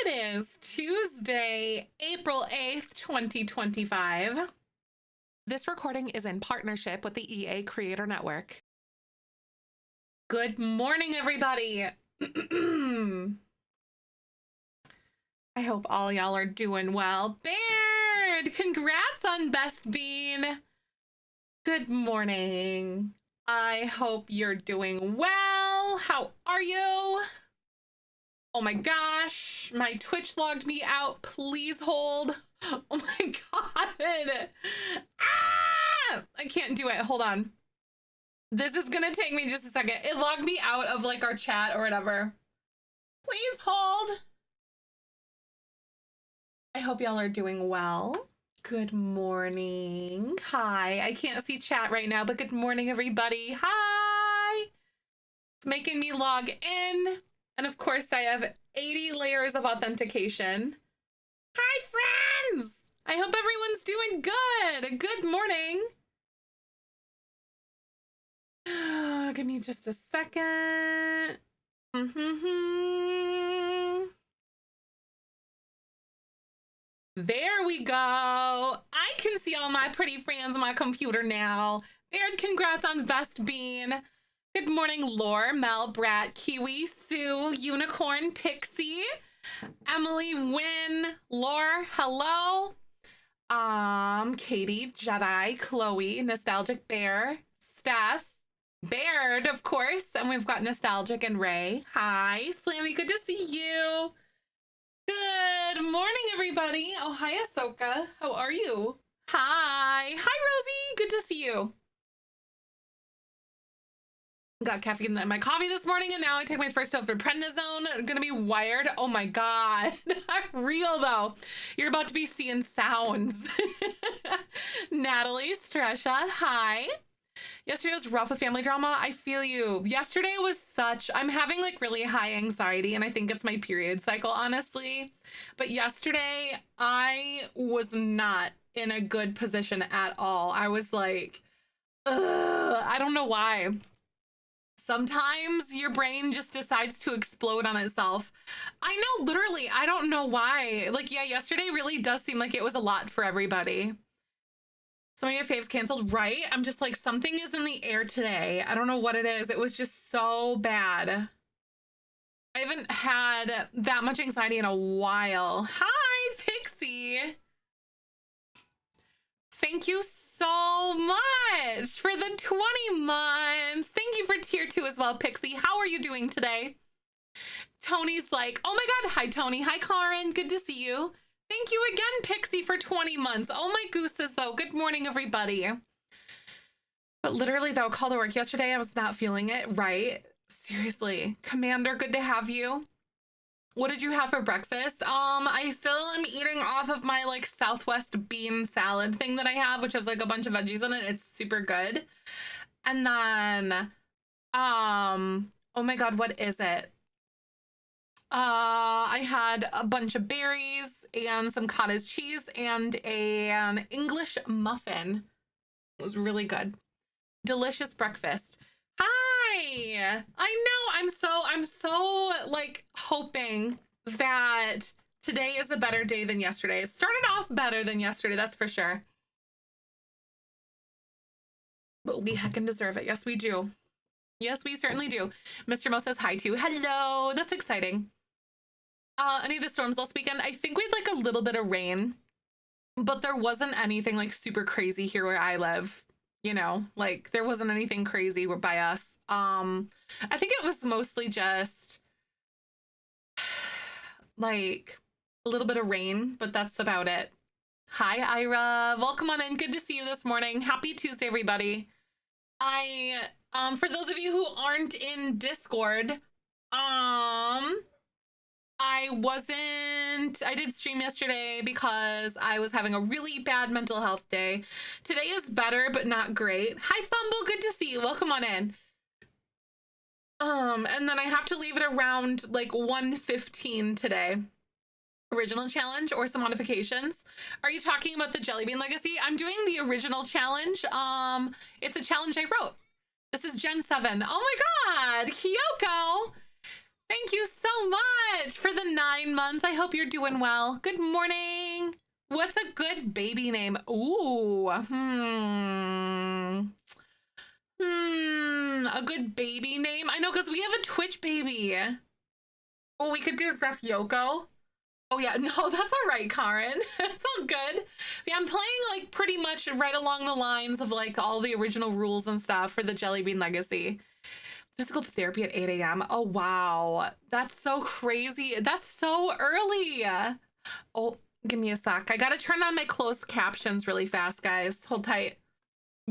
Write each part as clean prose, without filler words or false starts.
It is Tuesday, April 8th, 2025. This recording is in partnership with the EA Creator Network. Good morning, everybody. I hope all y'all are doing well. Baird, congrats on Best Bean. Good morning. I hope you're doing well. How are you? Oh my gosh, my Twitch logged me out. Please hold. Oh my god. Ah! I can't do it. Hold on. This is gonna take me just a second. It logged me out of like our chat or whatever. Please hold. I hope y'all are doing well. Good morning. Hi. I can't see chat right now, but good morning, everybody. Hi. It's making me log in. And of course, I have 80 layers of authentication. Hi, friends! I hope everyone's doing good. Good morning. Give me just a second. There we go. I can see all my pretty friends on my computer now. Baird, congrats on Best Bean. Good morning, Lore, Mel, Brat, Kiwi, Sue, Unicorn, Pixie, Emily, Wynn, Lore, hello. Katie, Jedi, Chloe, Nostalgic Bear, Steph, Baird, of course, and we've got Nostalgic and Ray. Hi, Slammy, good to see you. Good morning, everybody. Oh, hi, Ahsoka. How are you? Hi. Hi, Rosie. Good to see you. Got caffeine in my coffee this morning, and now I take my first dose of prednisone. I'm gonna be wired. Oh my god. Real though. You're about to be seeing sounds. Natalie, Stresha, hi. Yesterday was rough with family drama. I feel you. Yesterday was I'm having like really high anxiety, and I think it's my period cycle, honestly. But yesterday, I was not in a good position at all. I was like, ugh, I don't know why. Sometimes your brain just decides to explode on itself. I know, literally, I don't know why. Like, yeah, yesterday really does seem like it was a lot for everybody. Some of your faves canceled, right? I'm just like, something is in the air today. I don't know what it is. It was just so bad. I haven't had that much anxiety in a while. Hi, Pixie. Thank you so much for the 20 months. Thank you for tier 2 as well, Pixie. How are you doing today? Tony's like, oh my god. Hi, Tony. Hi, Karen. Good to see you. Thank you again, Pixie, for 20 months. Oh my gooses, though. Good morning, everybody. But literally, though, call to work yesterday, I was not feeling it, right? Seriously. Commander, good to have you. What did you have for breakfast? I still am eating off of my like Southwest bean salad thing that I have, which has like a bunch of veggies in it. It's super good. And then, oh my god, what is it? I had a bunch of berries and some cottage cheese and an English muffin. It was really good. Delicious breakfast. Hi. I know, I'm so like hoping that today is a better day than yesterday. It started off better than yesterday, that's for sure. But we heckin' deserve it. Yes, we do. Yes, we certainly do. Mr. Mo says hi too. Hello. That's exciting. Any of the storms last weekend? I think we had like a little bit of rain, but there wasn't anything like super crazy here where I live. You know, like there wasn't anything crazy by us. I think it was mostly just like a little bit of rain, but that's about it. Hi, Ira. Welcome on in. Good to see you this morning. Happy Tuesday, everybody. For those of you who aren't in Discord, I did stream yesterday because I was having a really bad mental health day. Today is better, but not great. Hi, Thumble, good to see you. Welcome on in. And then I have to leave it around like 1:15 today. Original challenge or some modifications. Are you talking about the Jellybean Legacy? I'm doing the original challenge. It's a challenge I wrote. This is Gen 7. Oh my god, Kyoko! Thank you so much for the 9 months. I hope you're doing well. Good morning. What's a good baby name? Ooh, a good baby name. I know, because we have a Twitch baby. Oh, we could do Zeph Yoko. Oh yeah, no, that's all right, Karen. It's all good. Yeah, I'm playing like pretty much right along the lines of like all the original rules and stuff for the Jellybean Legacy. Physical therapy at 8 a.m. Oh wow, that's so crazy. That's so early. Oh, give me a sec. I gotta turn on my closed captions really fast, guys. Hold tight.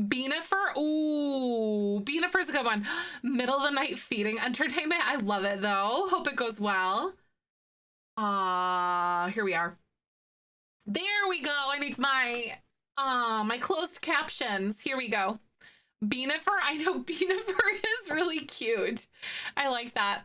Beanifer. Ooh, Beanifer's a good one. Middle of the night feeding entertainment. I love it though. Hope it goes well. Here we are. There we go. I need my my closed captions. Here we go. Beanifer. I know Beanifer is really cute. I like that.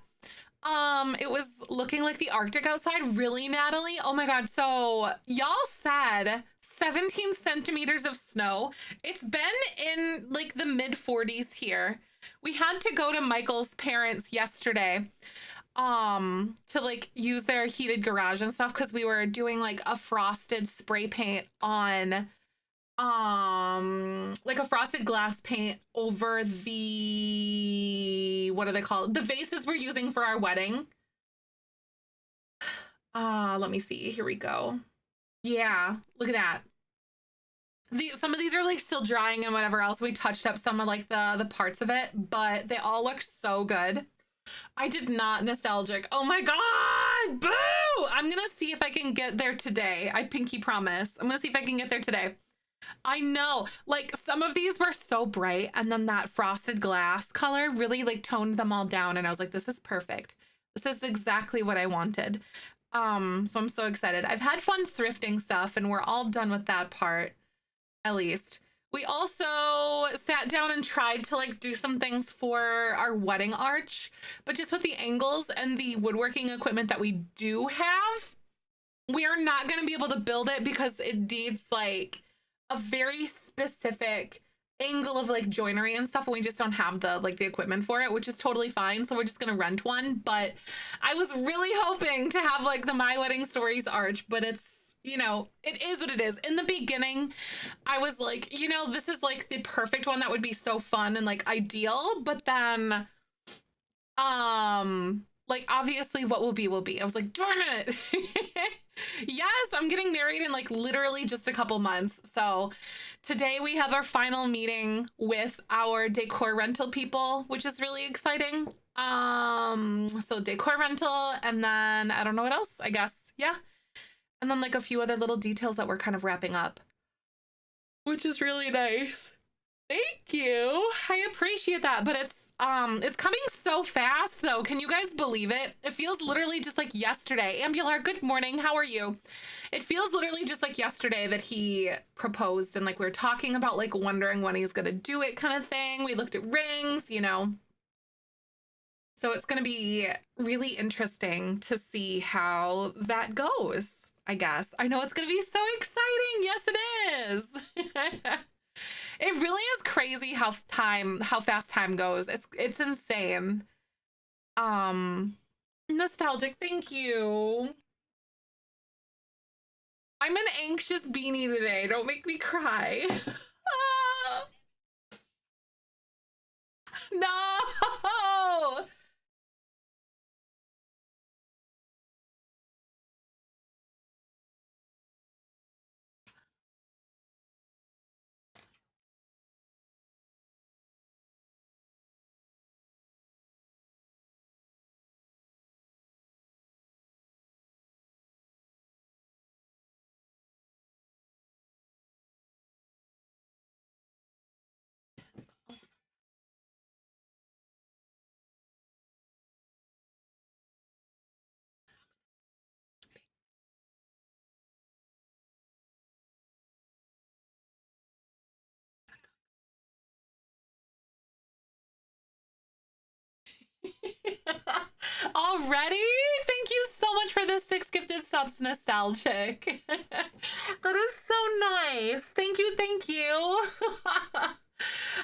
It was looking like the Arctic outside. Really, Natalie? Oh my god. So y'all said 17 centimeters of snow. It's been in like the mid 40s here. We had to go to Michael's parents yesterday to like use their heated garage and stuff because we were doing like a frosted spray paint on like a frosted glass paint over the, what are they called, the vases we're using for our wedding. Let me see, here we go. Yeah, look at that. Some of these are like still drying and whatever else. We touched up some of like the parts of it, but they all look so good. I did not nostalgic. Oh my god, boo! I'm gonna see if I can get there today. I pinky promise. I'm gonna see if I can get there today. I know, like some of these were so bright and then that frosted glass color really like toned them all down and I was like, this is perfect. This is exactly what I wanted. So I'm so excited. I've had fun thrifting stuff and we're all done with that part, at least. We also sat down and tried to like do some things for our wedding arch, but just with the angles and the woodworking equipment that we do have, we are not going to be able to build it because it needs like a very specific angle of like joinery and stuff, and we just don't have the like the equipment for it, which is totally fine. So we're just gonna rent one. But I was really hoping to have like the My Wedding Stories arch, but it's, you know, it is what it is. In the beginning, I was like, you know, this is like the perfect one that would be so fun and like ideal. But then, like obviously what will be will be. I was like, darn it. Yes, I'm getting married in like literally just a couple months. So today we have our final meeting with our decor rental people, which is really exciting. So decor rental, and then I don't know what else, I guess. Yeah. And then like a few other little details that we're kind of wrapping up, which is really nice. Thank you. I appreciate that, but it's coming so fast though. Can you guys believe it? It feels literally just like yesterday. Ambular, good morning. How are you? It feels literally just like yesterday that he proposed and like we were talking about like wondering when he's gonna do it kind of thing. We looked at rings, you know. So it's gonna be really interesting to see how that goes, I guess. I know it's gonna be so exciting. Yes, it is. It really is crazy how fast time goes. It's insane. Nostalgic, thank you. I'm an anxious beanie today. Don't make me cry. No. Already? Thank you so much for the 6 gifted subs, nostalgic. That is so nice. Thank you, thank you.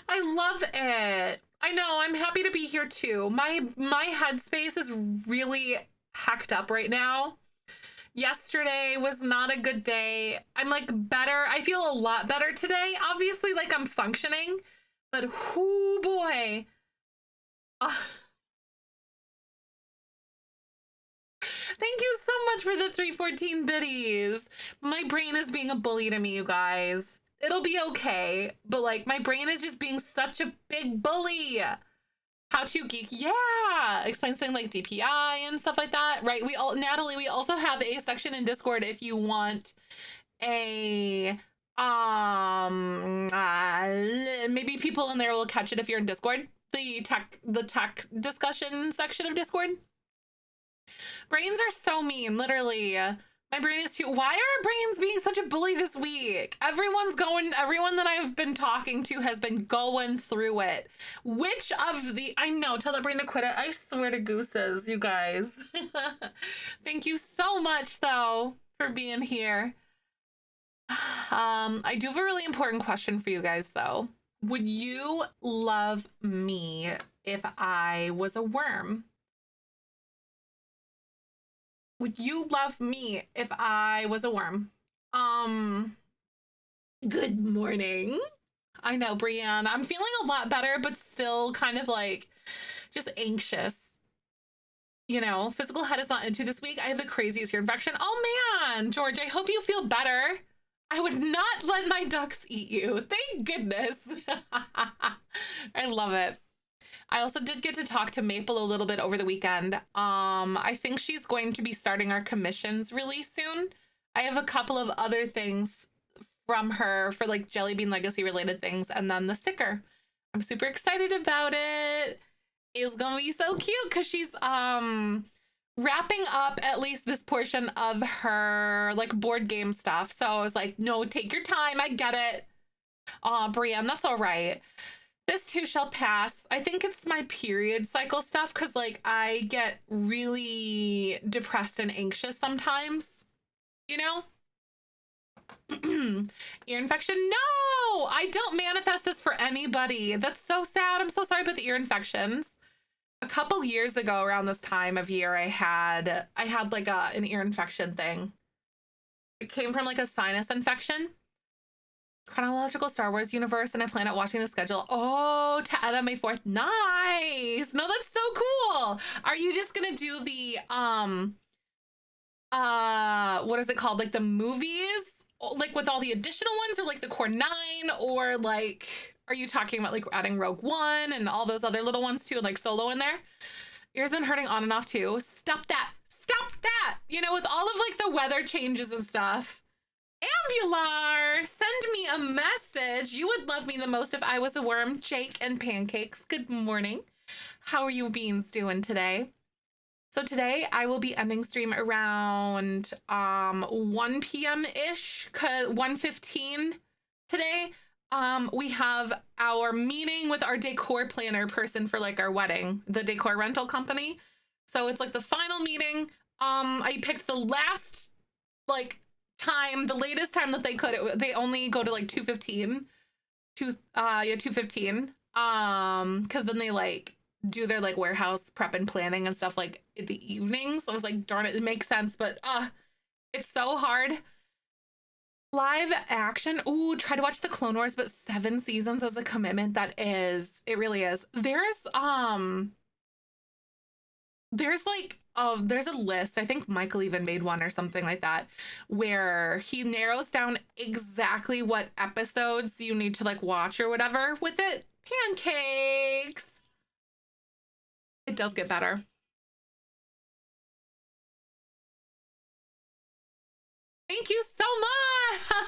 I love it. I know, I'm happy to be here too. My headspace is really hacked up right now. Yesterday was not a good day. I'm like better. I feel a lot better today. Obviously, like I'm functioning, but whoo boy. Uh, Thank you so much for the 314 biddies. My brain is being a bully to me, you guys. It'll be okay, but like my brain is just being such a big bully. How to geek, yeah. Explain something like DPI and stuff like that, right? Natalie, we also have a section in Discord if you want a maybe people in there will catch it if you're in Discord. The tech discussion section of Discord. Brains are so mean, literally. My brain is too. Why are brains being such a bully this week? Everyone that I've been talking to has been going through it. Which of the, I know, tell that brain to quit it. I swear to gooses, you guys. Thank you so much, though, for being here. I do have a really important question for you guys, though. Would you love me if I was a worm? Would you love me if I was a worm? Good morning. I know, Brienne. I'm feeling a lot better, but still kind of like just anxious. You know, physical head is not into this week. I have the craziest ear infection. Oh man, George, I hope you feel better. I would not let my ducks eat you. Thank goodness. I love it. I also did get to talk to Maple a little bit over the weekend. I think she's going to be starting our commissions really soon. I have a couple of other things from her for like Jellybean Legacy related things, and then the sticker. I'm super excited about it. It's gonna be so cute because she's wrapping up at least this portion of her like board game stuff. So I was like, no, take your time. I get it. Brienne, that's all right. This too shall pass. I think it's my period cycle stuff because like I get really depressed and anxious sometimes, you know? Ear infection? No, I don't manifest this for anybody. That's so sad. I'm so sorry about the ear infections. A couple years ago around this time of year, I had like an ear infection thing. It came from like a sinus infection. Chronological Star Wars universe, and I plan on watching the schedule. Oh, Ta'eda May 4th. Nice. No, that's so cool. Are you just gonna do the what is it called? Like the movies? Like with all the additional ones, or like the core 9, or like are you talking about like adding Rogue One and all those other little ones too, like Solo in there? Ears been hurting on and off too. Stop that. Stop that. You know, with all of like the weather changes and stuff. Ambular, send me a message. You would love me the most if I was a worm. Jake and Pancakes, good morning. How are you beans doing today? So today I will be ending stream around 1 p.m. ish, 1:15 today. We have our meeting with our decor planner person for like our wedding, the decor rental company. So it's like the final meeting. I picked the last like the latest time that they could. They only go to like 2:15. 2:15. Because then they like do their like warehouse prep and planning and stuff like in the evenings. I was like, darn it makes sense, but it's so hard. Live action. Ooh, try to watch the Clone Wars, but 7 seasons as a commitment. It really is. There's like there's a list. I think Michael even made one or something like that, where he narrows down exactly what episodes you need to like watch or whatever with it. Pancakes. It does get better. Thank you so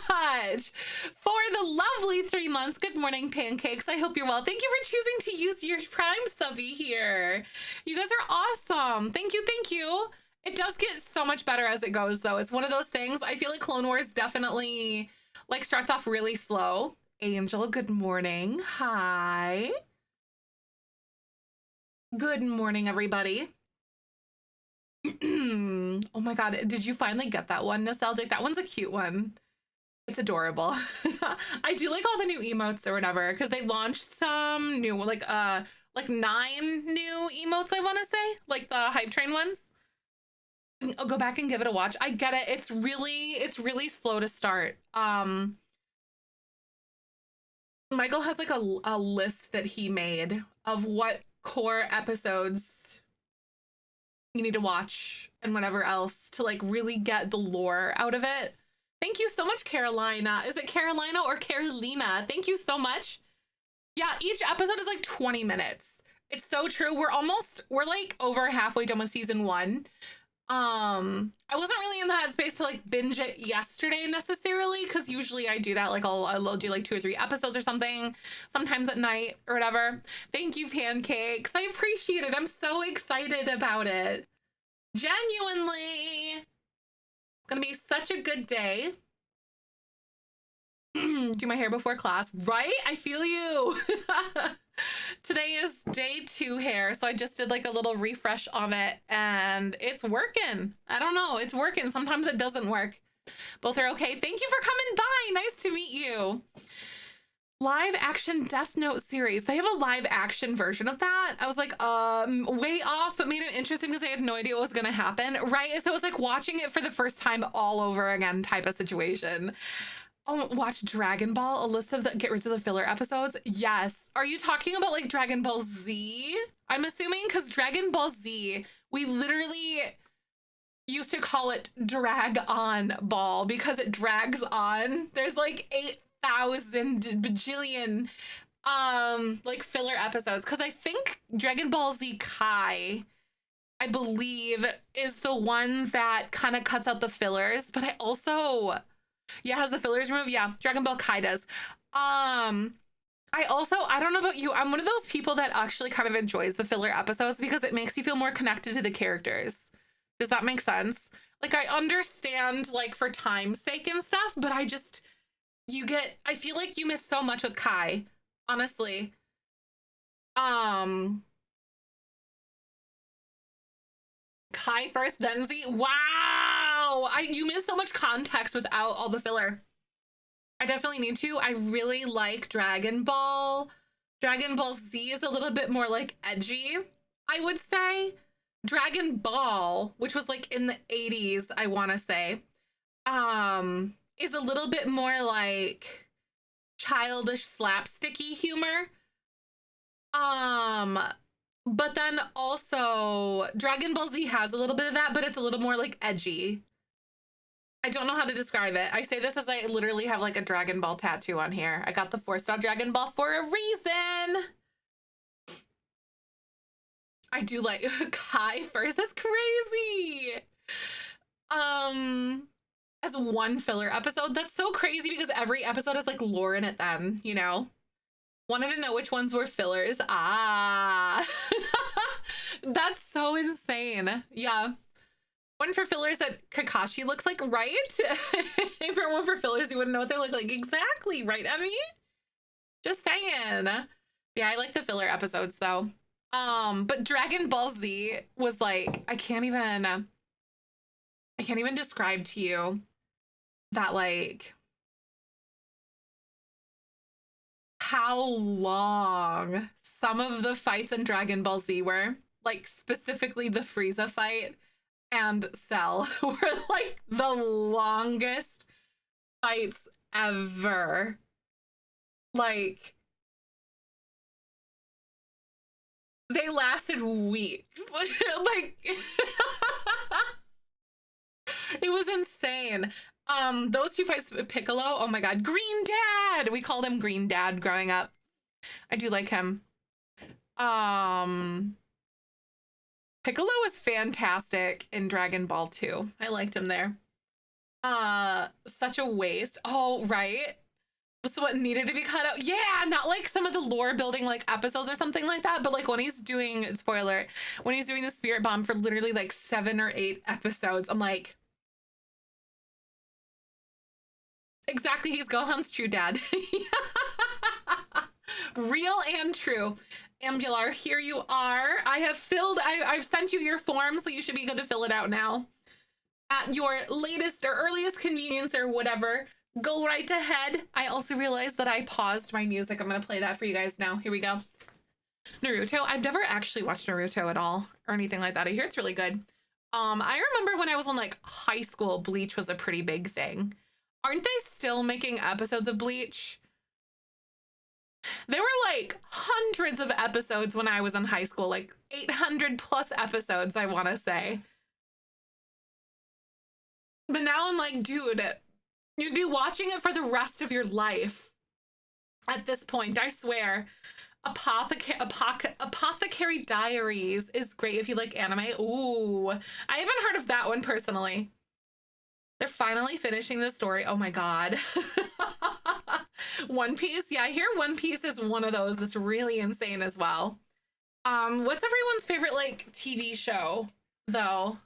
much for the lovely 3 months. Good morning, Pancakes. I hope you're well. Thank you for choosing to use your Prime subby here. You guys are awesome. Thank you. Thank you. It does get so much better as it goes, though. It's one of those things. I feel like Clone Wars definitely like starts off really slow. Angel, good morning. Hi. Good morning, everybody. Oh my god, did you finally get that one, Nostalgic? That one's a cute one. It's adorable. I do like all the new emotes or whatever because they launched some new like 9 new emotes, I want to say, like the hype train ones. I'll go back and give it a watch. I get it. It's really slow to start. Michael has like a list that he made of what core episodes you need to watch and whatever else to like really get the lore out of it. Thank you so much, Carolina. Is it Carolina or Carolina? Thank you so much. Yeah, each episode is like 20 minutes. It's so true. We're like over halfway done with season 1. I wasn't really in the headspace to like binge it yesterday necessarily, because usually I do that, like I'll do like 2 or 3 episodes or something, sometimes at night or whatever. Thank you, Pancakes. I appreciate it. I'm so excited about it. Genuinely. It's gonna be such a good day. Do my hair before class, right? I feel you. Today is day 2 hair, so I just did like a little refresh on it and it's working. I don't know, it's working. Sometimes it doesn't work. Both are okay. Thank you for coming by. Nice to meet you. Live action Death Note series. They have a live action version of that. I was like, way off, but made it interesting because I had no idea what was gonna happen, right? So it was like watching it for the first time all over again type of situation. Oh, watch Dragon Ball, a list of get rid of the filler episodes. Yes. Are you talking about like Dragon Ball Z? I'm assuming, because Dragon Ball Z, we literally used to call it drag on ball because it drags on. There's like 8,000 bajillion like filler episodes, because I think Dragon Ball Z Kai, I believe, is the one that kind of cuts out the fillers, but I also, yeah, has the fillers removed. Yeah, Dragon Ball Kai does. I don't know about you, I'm one of those people that actually kind of enjoys the filler episodes because it makes you feel more connected to the characters. Does that make sense? Like, I understand, like, for time's sake and stuff, but I feel like you miss so much with Kai, honestly. Kai first, then Z. Wow! You miss so much context without all the filler. I definitely need to. I really like Dragon Ball. Dragon Ball Z is a little bit more like edgy, I would say. Dragon Ball, which was like in the 80s, I want to say, is a little bit more like childish slapsticky humor. But then also Dragon Ball Z has a little bit of that, but it's a little more like edgy. I don't know how to describe it. I say this as I literally have like a Dragon Ball tattoo on here. I got the 4-star Dragon Ball for a reason. I do like Kai first. That's crazy. As one filler episode. That's so crazy because every episode has like lore in it then, you know? Wanted to know which ones were fillers. Ah. That's so insane. Yeah. One for fillers that Kakashi looks like, right? If it weren't for fillers, you wouldn't know what they look like. Exactly, right, Emmy? Just saying. Yeah, I like the filler episodes though. But Dragon Ball Z was like, I can't even describe to you that, like, how long some of the fights in Dragon Ball Z were. Like, specifically the Frieza fight and Cell were like the longest fights ever. Like, they lasted weeks. Like, it was insane. Those 2 fights with Piccolo, oh my god, Green Dad! We called him Green Dad growing up. I do like him. Piccolo was fantastic in Dragon Ball 2. I liked him there. Such a waste. Oh, right. So what needed to be cut out? Yeah, not like some of the lore building like episodes or something like that, but like when he's doing, spoiler, when he's doing the spirit bomb for literally like 7 or 8 episodes, I'm like, exactly, he's Gohan's true dad. Real and true. Ambular, here you are. I've sent you your form, so you should be good to fill it out now. At your latest or earliest convenience or whatever, go right ahead. I also realized that I paused my music. I'm gonna play that for you guys now. Here we go. Naruto. I've never actually watched Naruto at all or anything like that. I hear it's really good. I remember when I was in like high school, Bleach was a pretty big thing. Aren't they still making episodes of Bleach? There were like hundreds of episodes when I was in high school, like 800 plus episodes, I want to say. But now I'm like, dude, you'd be watching it for the rest of your life at this point, I swear. Apothecary Diaries is great if you like anime. Ooh, I haven't heard of that one personally. They're finally finishing the story. Oh my god. One Piece. Yeah, I hear One Piece is one of those that's really insane as well. What's everyone's favorite like TV show though?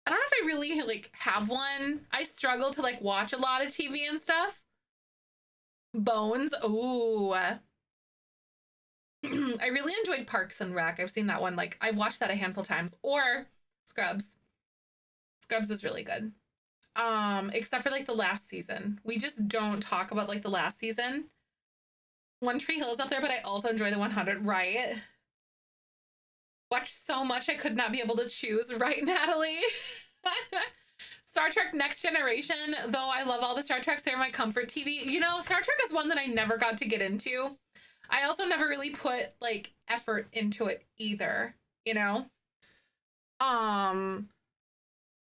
I don't know if I really like have one. I struggle to like watch a lot of TV and stuff. Bones. Ooh. I really enjoyed Parks and Rec. I've seen that one. Like I've watched that a handful of times. Or Scrubs. Scrubs is really good. Except for like the last season. We just don't talk about like the last season. One Tree Hill is up there, but I also enjoy the 100, right? Watched so much I could not be able to choose, right, Natalie? Star Trek Next Generation, though I love all the Star Treks, they're my comfort TV. You know, Star Trek is one that I never got to get into. I also never really put like effort into it either, you know?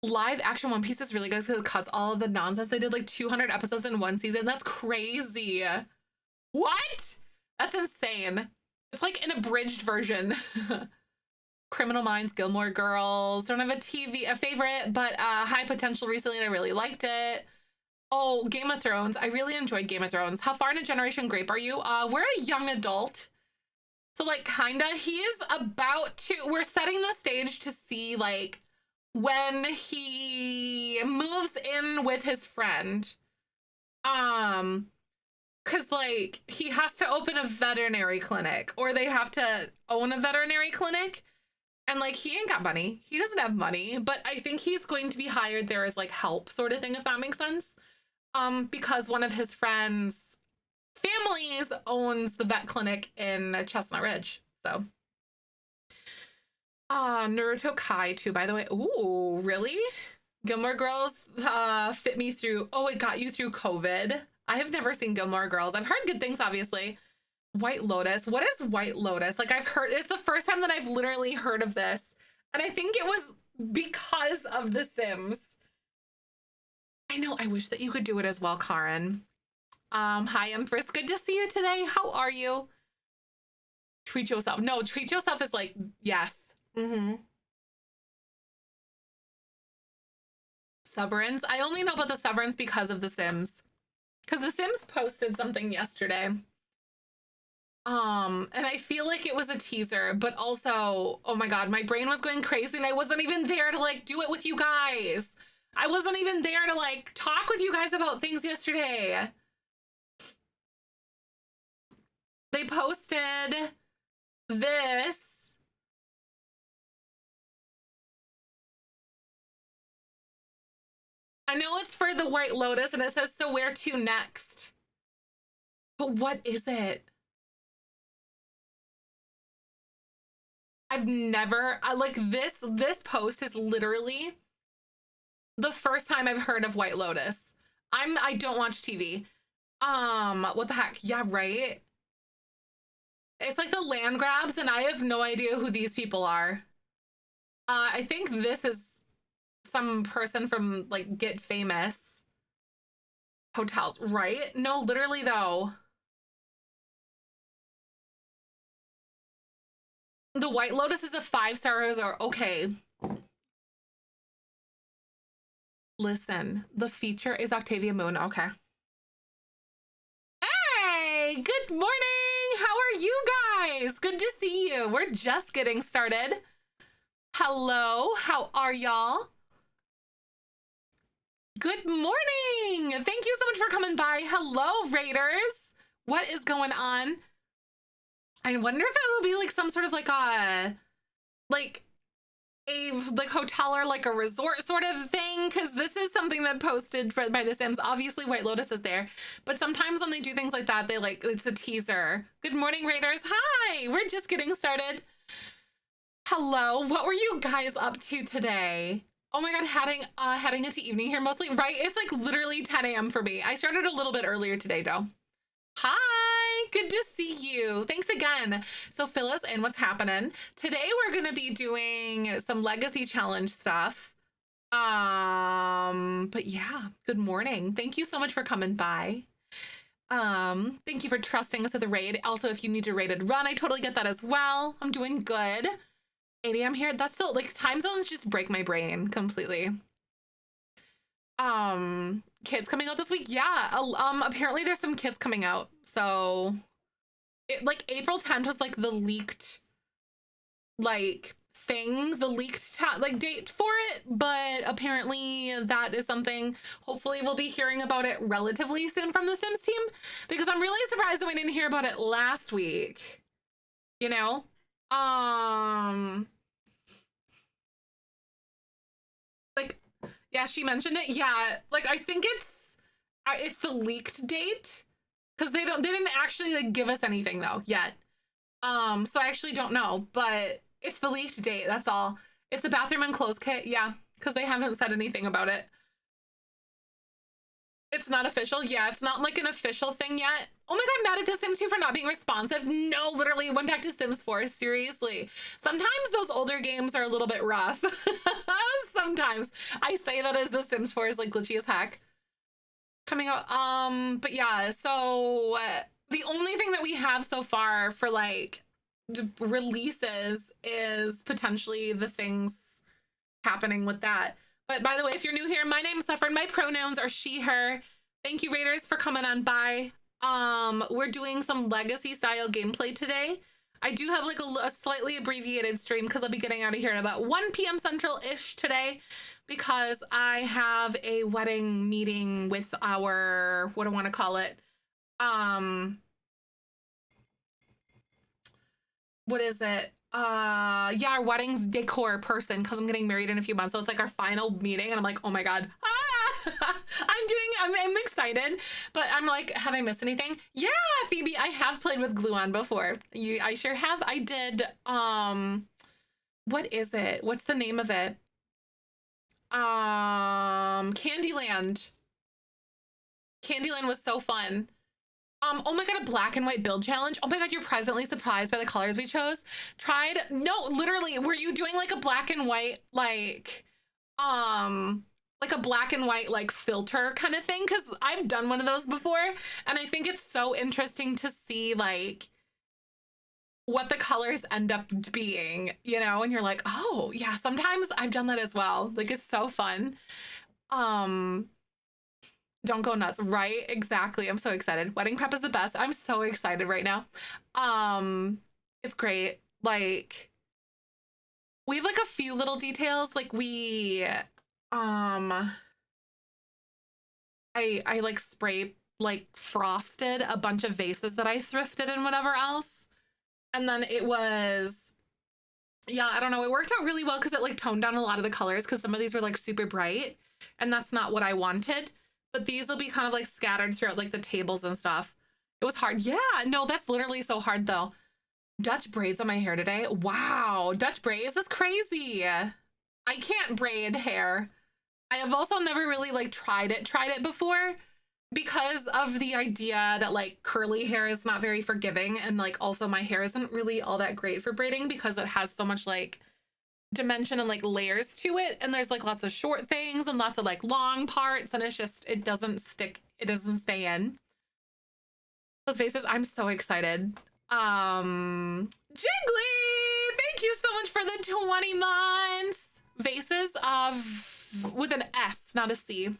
Live action One Piece is really good because it cuts all of the nonsense. They did like 200 episodes in one season. That's crazy. What? That's insane. It's like an abridged version. Criminal Minds, Gilmore Girls. Don't have a favorite, but High Potential recently and I really liked it. Oh, Game of Thrones. I really enjoyed Game of Thrones. How far into Generation Grape are you? We're a young adult. So like kinda, he's about to, we're setting the stage to see like when he moves in with his friend. Cause like he has to open a veterinary clinic or they have to own a veterinary clinic. And like he ain't got money. He doesn't have money, but I think he's going to be hired there as like help sort of thing, if that makes sense. Because one of his friends' families owns the vet clinic in Chestnut Ridge. So Naruto Kai too, by the way. Ooh, really? Gilmore Girls fit me through. Oh, it got you through COVID. I have never seen Gilmore Girls. I've heard good things, obviously. White Lotus. What is White Lotus? Like I've heard, it's the first time that I've literally heard of this. And I think it was because of The Sims. I know, I wish that you could do it as well, Karen. Hi, Empress. Good to see you today. How are you? Treat yourself. No, treat yourself is like, yes. Severance. I only know about the Severance because of The Sims. Because The Sims posted something yesterday. And I feel like it was a teaser, but also, oh my God, my brain was going crazy and I wasn't even there to like do it with you guys. I wasn't even there to like talk with you guys about things yesterday. They posted this. I know it's for the White Lotus and it says, so where to next? But what is it? I've never, like this post is literally the first time I've heard of White Lotus. I don't watch TV. What the heck? Yeah, right. It's like the land grabs and I have no idea who these people are. I think this is some person from like Get Famous. Hotels, right? No, literally though. The White Lotus is a 5-star resort. Okay. Listen, the feature is Octavia Moon. Okay. Hey, good morning. How are you guys? Good to see you. We're just getting started. Hello, how are y'all? Good morning. Thank you so much for coming by. Hello, Raiders. What is going on? I wonder if it will be like some sort of like a, like a like hotel or like a resort sort of thing, because this is something that posted by The Sims. Obviously White Lotus is there, but sometimes when they do things like that, they like, it's a teaser. Good morning, Raiders. Hi, we're just getting started. Hello, what were you guys up to today? Oh my god, heading into evening here mostly, right? It's like literally 10 a.m. for me. I started a little bit earlier today though. Hi, good to see you. Thanks again. So fill us in what's happening. Today we're gonna be doing some legacy challenge stuff. But yeah, good morning. Thank you so much for coming by. Thank you for trusting us with a raid. Also, if you need a raided run, I totally get that as well. I'm doing good. 8 a.m. here. That's still like time zones just break my brain completely. Kids coming out this week. Yeah. Apparently there's some kids coming out. So it like April 10th was like the leaked like thing, the leaked like date for it, but apparently that is something hopefully we'll be hearing about it relatively soon from the Sims team, because I'm really surprised that we didn't hear about it last week, you know. Like, yeah, she mentioned it. Yeah, like I think it's the leaked date, because they didn't actually like give us anything though yet. So I actually don't know, but it's the leaked date, that's all. It's a bathroom and clothes kit, yeah, because they haven't said anything about it. It's not official. Yeah, it's not like an official thing yet. Oh my god, mad at The Sims 2 for not being responsive. No, literally went back to Sims 4. Seriously. Sometimes those older games are a little bit rough. Sometimes. I say that as The Sims 4 is like glitchy as heck. Coming out. But yeah, so the only thing that we have so far for like releases is potentially the things happening with that. But by the way, if you're new here, my name's Zefrine. My pronouns are she, her. Thank you, Raiders, for coming on by. We're doing some legacy style gameplay today. I do have like a slightly abbreviated stream because I'll be getting out of here at about 1 p.m. Central-ish today, because I have a wedding meeting with our, what do I want to call it? What is it? Yeah, our wedding decor person, because I'm getting married in a few months, so it's like our final meeting, and I'm like, oh my god, I'm excited, but I'm like, have I missed anything? Yeah, Phoebe, I have played with glue on before. I sure have. I did what is it, what's the name of it? Candyland was so fun. Oh my god, a black and white build challenge. Oh my god, you're presently surprised by the colors we chose. No, literally, were you doing like a black and white, like a black and white like filter kind of thing? Because I've done one of those before, and I think it's so interesting to see like what the colors end up being, you know, and you're like, oh yeah, sometimes I've done that as well. Like, it's so fun. Don't go nuts, right? Exactly. I'm so excited. Wedding prep is the best. I'm so excited right now. It's great. Like, we have like a few little details. Like I like spray like frosted a bunch of vases that I thrifted and whatever else. And then it was, yeah, I don't know. It worked out really well because it like toned down a lot of the colors, because some of these were like super bright, and that's not what I wanted. But these will be kind of like scattered throughout like the tables and stuff. It was hard. Yeah, no, that's literally so hard though. Dutch braids on my hair today. Wow, Dutch braids, that's crazy. I can't braid hair. I have also never really like tried it before, because of the idea that like curly hair is not very forgiving, and like also my hair isn't really all that great for braiding because it has so much like dimension and like layers to it, and there's like lots of short things and lots of like long parts, and it's just, it doesn't stick, it doesn't stay in. Those vases, I'm so excited. Jiggly, thank you so much for the 20 months. Vases with an S, not a C.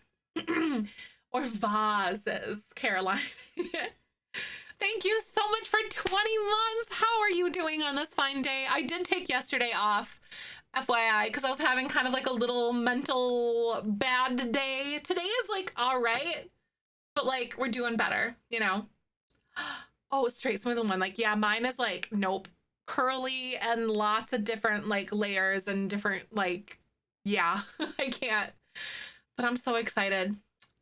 Or vases, Caroline. Thank you so much for 20 months. How are you doing on this fine day? I did take yesterday off, FYI, because I was having kind of like a little mental bad day. Today is like all right, but like we're doing better, you know. Oh, straight smooth and one. Like, yeah, mine is like, nope, curly and lots of different like layers and different like, yeah, I can't, but I'm so excited.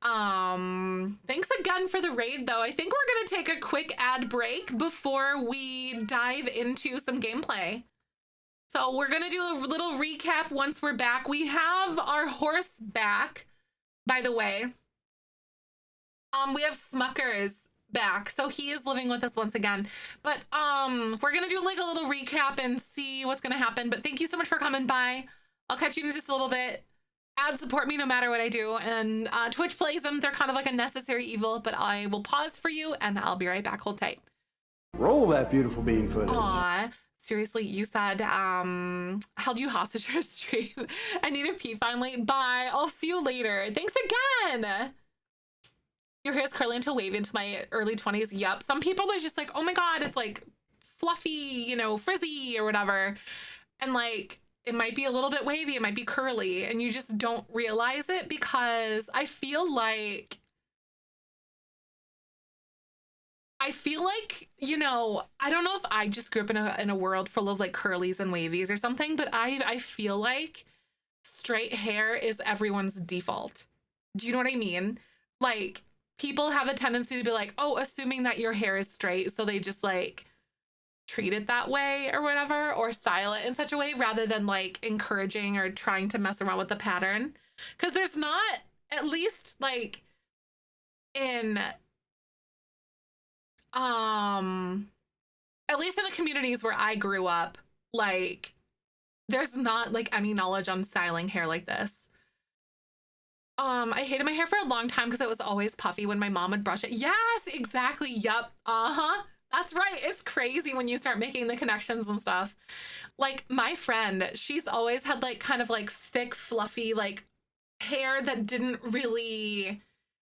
Thanks again for the raid though. I think we're gonna take a quick ad break before we dive into some gameplay. So we're gonna do a little recap once we're back. We have our horse back, by the way. We have Smuckers back, so he is living with us once again. But we're gonna do like a little recap and see what's gonna happen. But thank you so much for coming by. I'll catch you in just a little bit. Ads support me no matter what I do, and Twitch plays them. They're kind of like a necessary evil, but I will pause for you and I'll be right back. Hold tight. Roll that beautiful bean footage. Aw, seriously, you said held you hostage for a stream. I need to pee finally. Bye. I'll see you later. Thanks again. Your hair is curly until wavy into my early 20s. Yep. Some people are just like, oh my god, it's like fluffy, you know, frizzy or whatever, and like it might be a little bit wavy, it might be curly, and you just don't realize it because I feel like, you know, I don't know if I just grew up in a world full of like curlies and wavies or something, but I feel like straight hair is everyone's default. Do you know what I mean? Like, people have a tendency to be like, oh, assuming that your hair is straight, so they just like treat it that way or whatever, or style it in such a way rather than like encouraging or trying to mess around with the pattern. Because there's not, at least like in at least in the communities where I grew up, like there's not like any knowledge on styling hair like this. I hated my hair for a long time because it was always puffy when my mom would brush it. Yes, exactly. Yep. That's right. It's crazy when you start making the connections and stuff. Like my friend, she's always had like kind of like thick, fluffy, like hair that didn't really,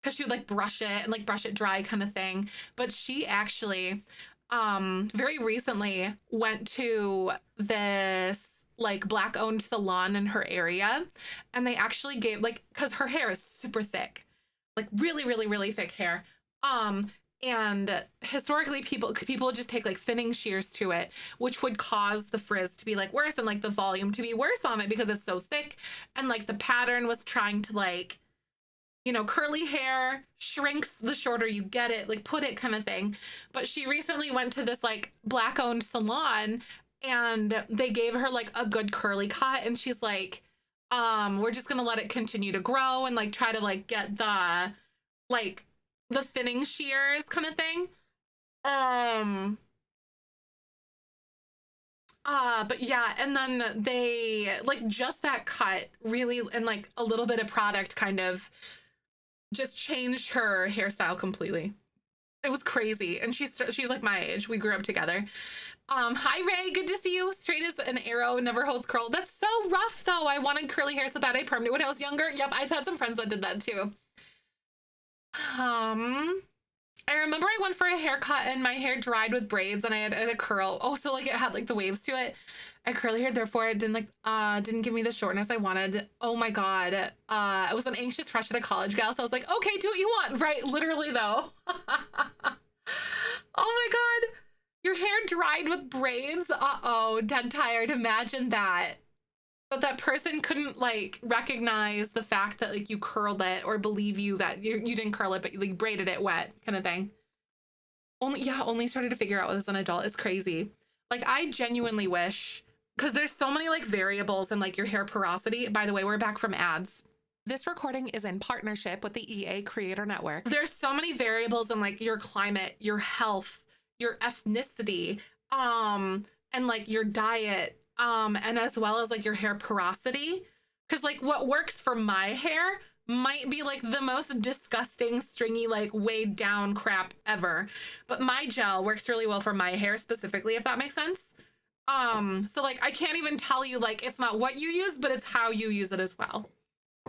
because she would like brush it and like brush it dry kind of thing. But she actually, very recently went to this like black owned salon in her area, and they actually gave like, because her hair is super thick, like really, really, really thick hair. And historically people would just take like thinning shears to it, which would cause the frizz to be like worse and like the volume to be worse on it because it's so thick. And like the pattern was trying to like, you know, curly hair shrinks the shorter you get it, like put it kind of thing. But she recently went to this like black owned salon and they gave her like a good curly cut, and she's like, we're just gonna let it continue to grow and like try to like get the like the thinning shears kind of thing. But yeah, and then they like just that cut really, and like a little bit of product kind of just changed her hairstyle completely. It was crazy. And she's like my age. We grew up together. Hi Ray, good to see you. Straight as an arrow, never holds curl. That's so rough though. I wanted curly hair so bad I permed it when I was younger. Yep, I've had some friends that did that too. I remember I went for a haircut and my hair dried with braids and I had a curl. Oh, so like it had like the waves to it. I had curly hair, therefore it didn't give me the shortness I wanted. Oh my god. I was an anxious fresh out of college gal, so I was like, okay, do what you want. Right, literally though. Oh my god. Your hair dried with braids? Uh-oh, dead tired. Imagine that. But that person couldn't like recognize the fact that like you curled it or believe you that you didn't curl it, but you like braided it wet kind of thing. Only started to figure out as an adult. It's crazy. Like I genuinely wish, because there's so many like variables in like your hair porosity. By the way, we're back from ads. This recording is in partnership with the EA Creator Network. There's so many variables in like your climate, your health, your ethnicity, and like your diet, and as well as like your hair porosity. Because like what works for my hair might be like the most disgusting, stringy, like weighed down crap ever. But my gel works really well for my hair specifically, if that makes sense. So like I can't even tell you like it's not what you use, but it's how you use it as well.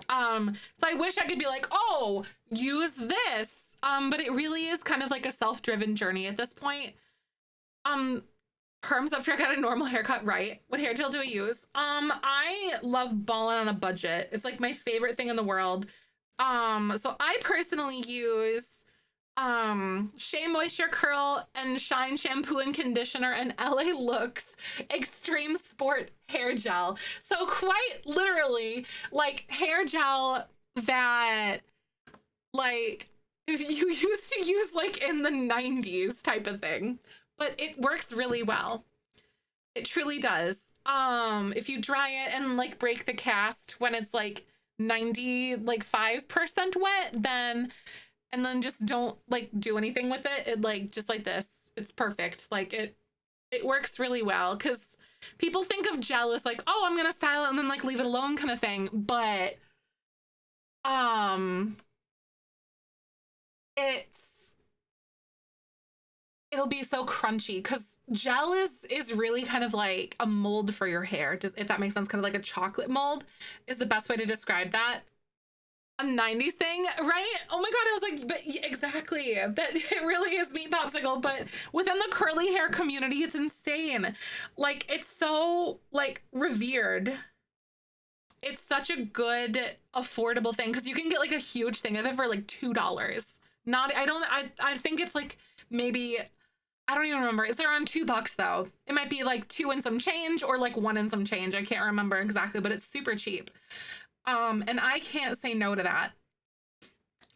So I wish I could be like, oh, use this. But it really is kind of like a self-driven journey at this point. Perms after I got a normal haircut, right? What hair gel do I use? I love balling on a budget. It's like my favorite thing in the world. So I personally use Shea Moisture Curl and Shine Shampoo and Conditioner and LA Looks Extreme Sport Hair Gel. So quite literally like hair gel that like if you used to use like in the 90s type of thing, but it works really well. It truly does. If you dry it and like break the cast when it's like 5% wet, then and then just don't like do anything with it. It like just like this. It's perfect. Like it works really well because people think of gel as like, oh, I'm gonna style it and then like leave it alone kind of thing. But it'll be so crunchy because gel is really kind of like a mold for your hair, just if that makes sense. Kind of like a chocolate mold is the best way to describe that. A 90s thing, right? Oh my god, I was like, but exactly, that it really is Meat Popsicle, but within the curly hair community, it's insane. Like, it's so like revered. It's such a good affordable thing because you can get like a huge thing of it for like $2. I think it's like maybe, I don't even remember. It's around $2 though. It might be like 2 and some change or like 1 and some change. I can't remember exactly, but it's super cheap. And I can't say no to that.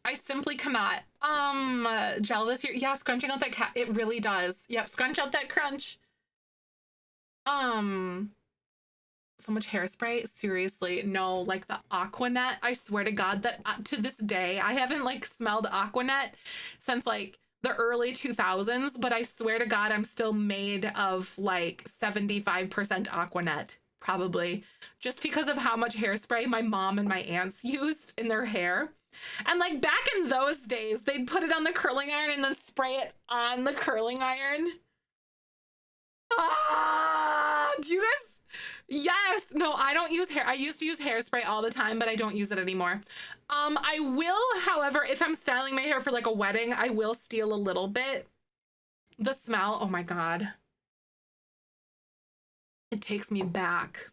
I simply cannot. Gel this here. Yeah, scrunching out that cat. It really does. Yep, scrunch out that crunch. So much hairspray. Seriously, no, like the Aquanet. I swear to God that to this day, I haven't like smelled Aquanet since like the early 2000s, but I swear to God, I'm still made of like 75% Aquanet. Probably just because of how much hairspray my mom and my aunts used in their hair. And like back in those days, they'd put it on the curling iron and then spray it on the curling iron. Do you guys? Yes. No, I don't use hair. I used to use hairspray all the time, but I don't use it anymore. I will, however, if I'm styling my hair for like a wedding, I will steal a little bit. The smell, oh my God. It takes me back.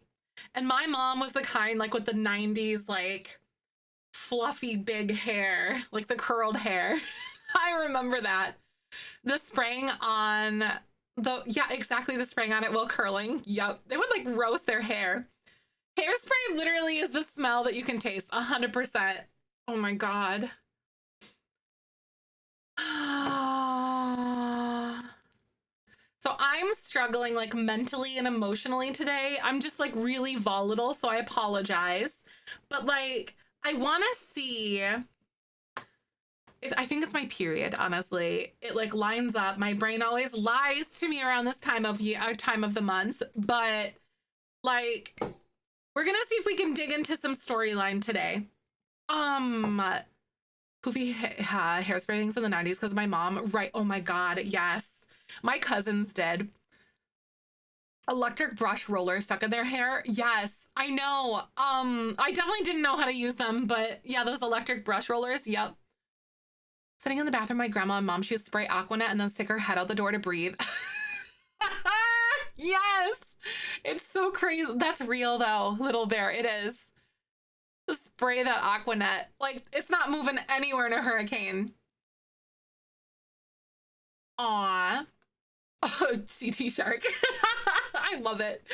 And my mom was the kind like with the 90s, like fluffy big hair, like the curled hair. I remember that. The spraying on the, yeah, exactly. The spraying on it while curling. Yep. They would like roast their hair. Hairspray literally is the smell that you can taste 100%. Oh my God. So I'm struggling like mentally and emotionally today. I'm just like really volatile, so I apologize. But like, I want to see. I think it's my period, honestly. It like lines up. My brain always lies to me around this time of year, time of the month. But like, we're gonna see if we can dig into some storyline today. Poofy hairspray things in the 90s because my mom, right? Oh my God, yes. My cousins did. Electric brush rollers stuck in their hair. Yes, I know. I definitely didn't know how to use them, but yeah, those electric brush rollers. Yep. Sitting in the bathroom, my grandma and mom, she would spray Aquanet and then stick her head out the door to breathe. Yes, it's so crazy. That's real though, Little Bear. It is. Spray that Aquanet. Like, it's not moving anywhere in a hurricane. Aw. Oh, CT Shark. I love it.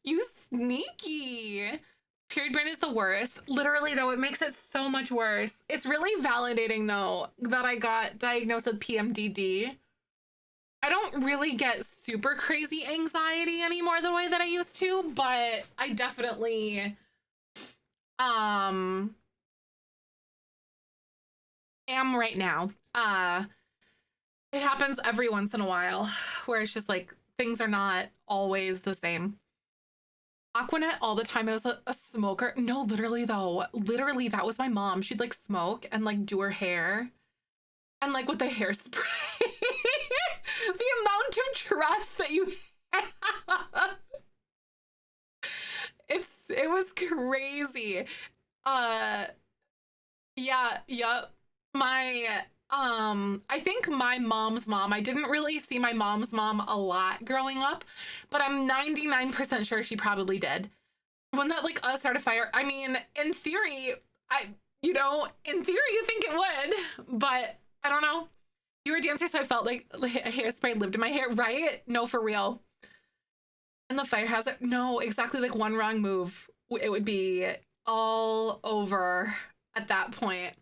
You sneaky. Period brain is the worst. Literally, though, it makes it so much worse. It's really validating, though, that I got diagnosed with PMDD. I don't really get super crazy anxiety anymore the way that I used to, but I definitely am right now. It happens every once in a while where it's just like things are not always the same. Aquanet all the time. I was a smoker. No, literally though, literally that was my mom. She'd like smoke and like do her hair and like with the hairspray. The amount of trust that you have. It was crazy. Yeah, yep. My I think my mom's mom, I didn't really see my mom's mom a lot growing up, but I'm 99% sure she probably did. When that like started fire, I mean, in theory, in theory you think it would, but I don't know. You were a dancer, so I felt like hairspray lived in my hair, right? No, for real. And the fire hazard, no, exactly, like one wrong move, it would be all over at that point.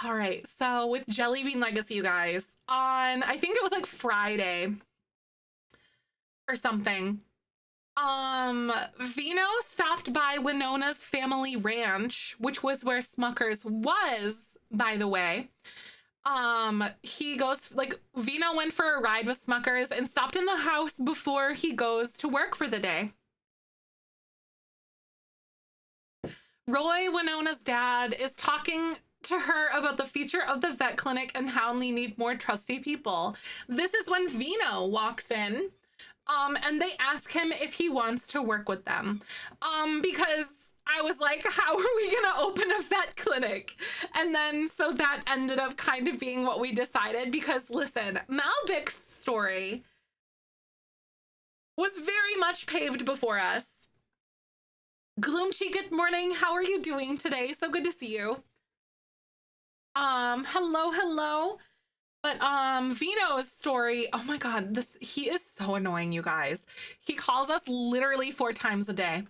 All right, so with Jellybean Legacy, you guys, on, I think it was like Friday or something, Vino stopped by Winona's family ranch, which was where Smuckers was, by the way. He goes, like, Vino went for a ride with Smuckers and stopped in the house before he goes to work for the day. Roy, Winona's dad, is talking to her about the future of the vet clinic and how they need more trusty people. This is when Vino walks in, and they ask him if he wants to work with them. Because I was like, how are we gonna open a vet clinic? And then, so that ended up kind of being what we decided, because listen, Malbic's story was very much paved before us. Gloomchi, good morning. How are you doing today? So good to see you. Hello. But Vino's story, oh my god, he is so annoying, you guys. He calls us literally 4 times a day.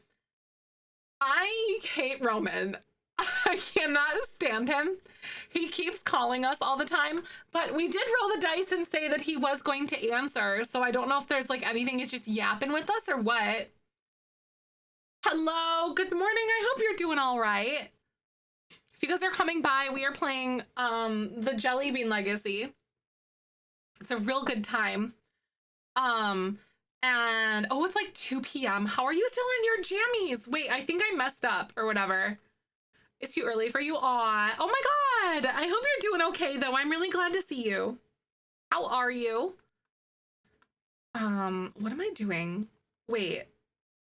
I hate Roman. I cannot stand him. He keeps calling us all the time, but we did roll the dice and say that he was going to answer, so I don't know if there's like anything he's just yapping with us or what. Hello, good morning. I hope you're doing all right. If you guys are coming by, we are playing the Jellybean Legacy. It's a real good time. And oh, it's like 2 p.m. How are you still in your jammies? Wait, I think I messed up or whatever. It's too early for you. Aw, oh my god. I hope you're doing okay though. I'm really glad to see you. How are you? What am I doing? Wait.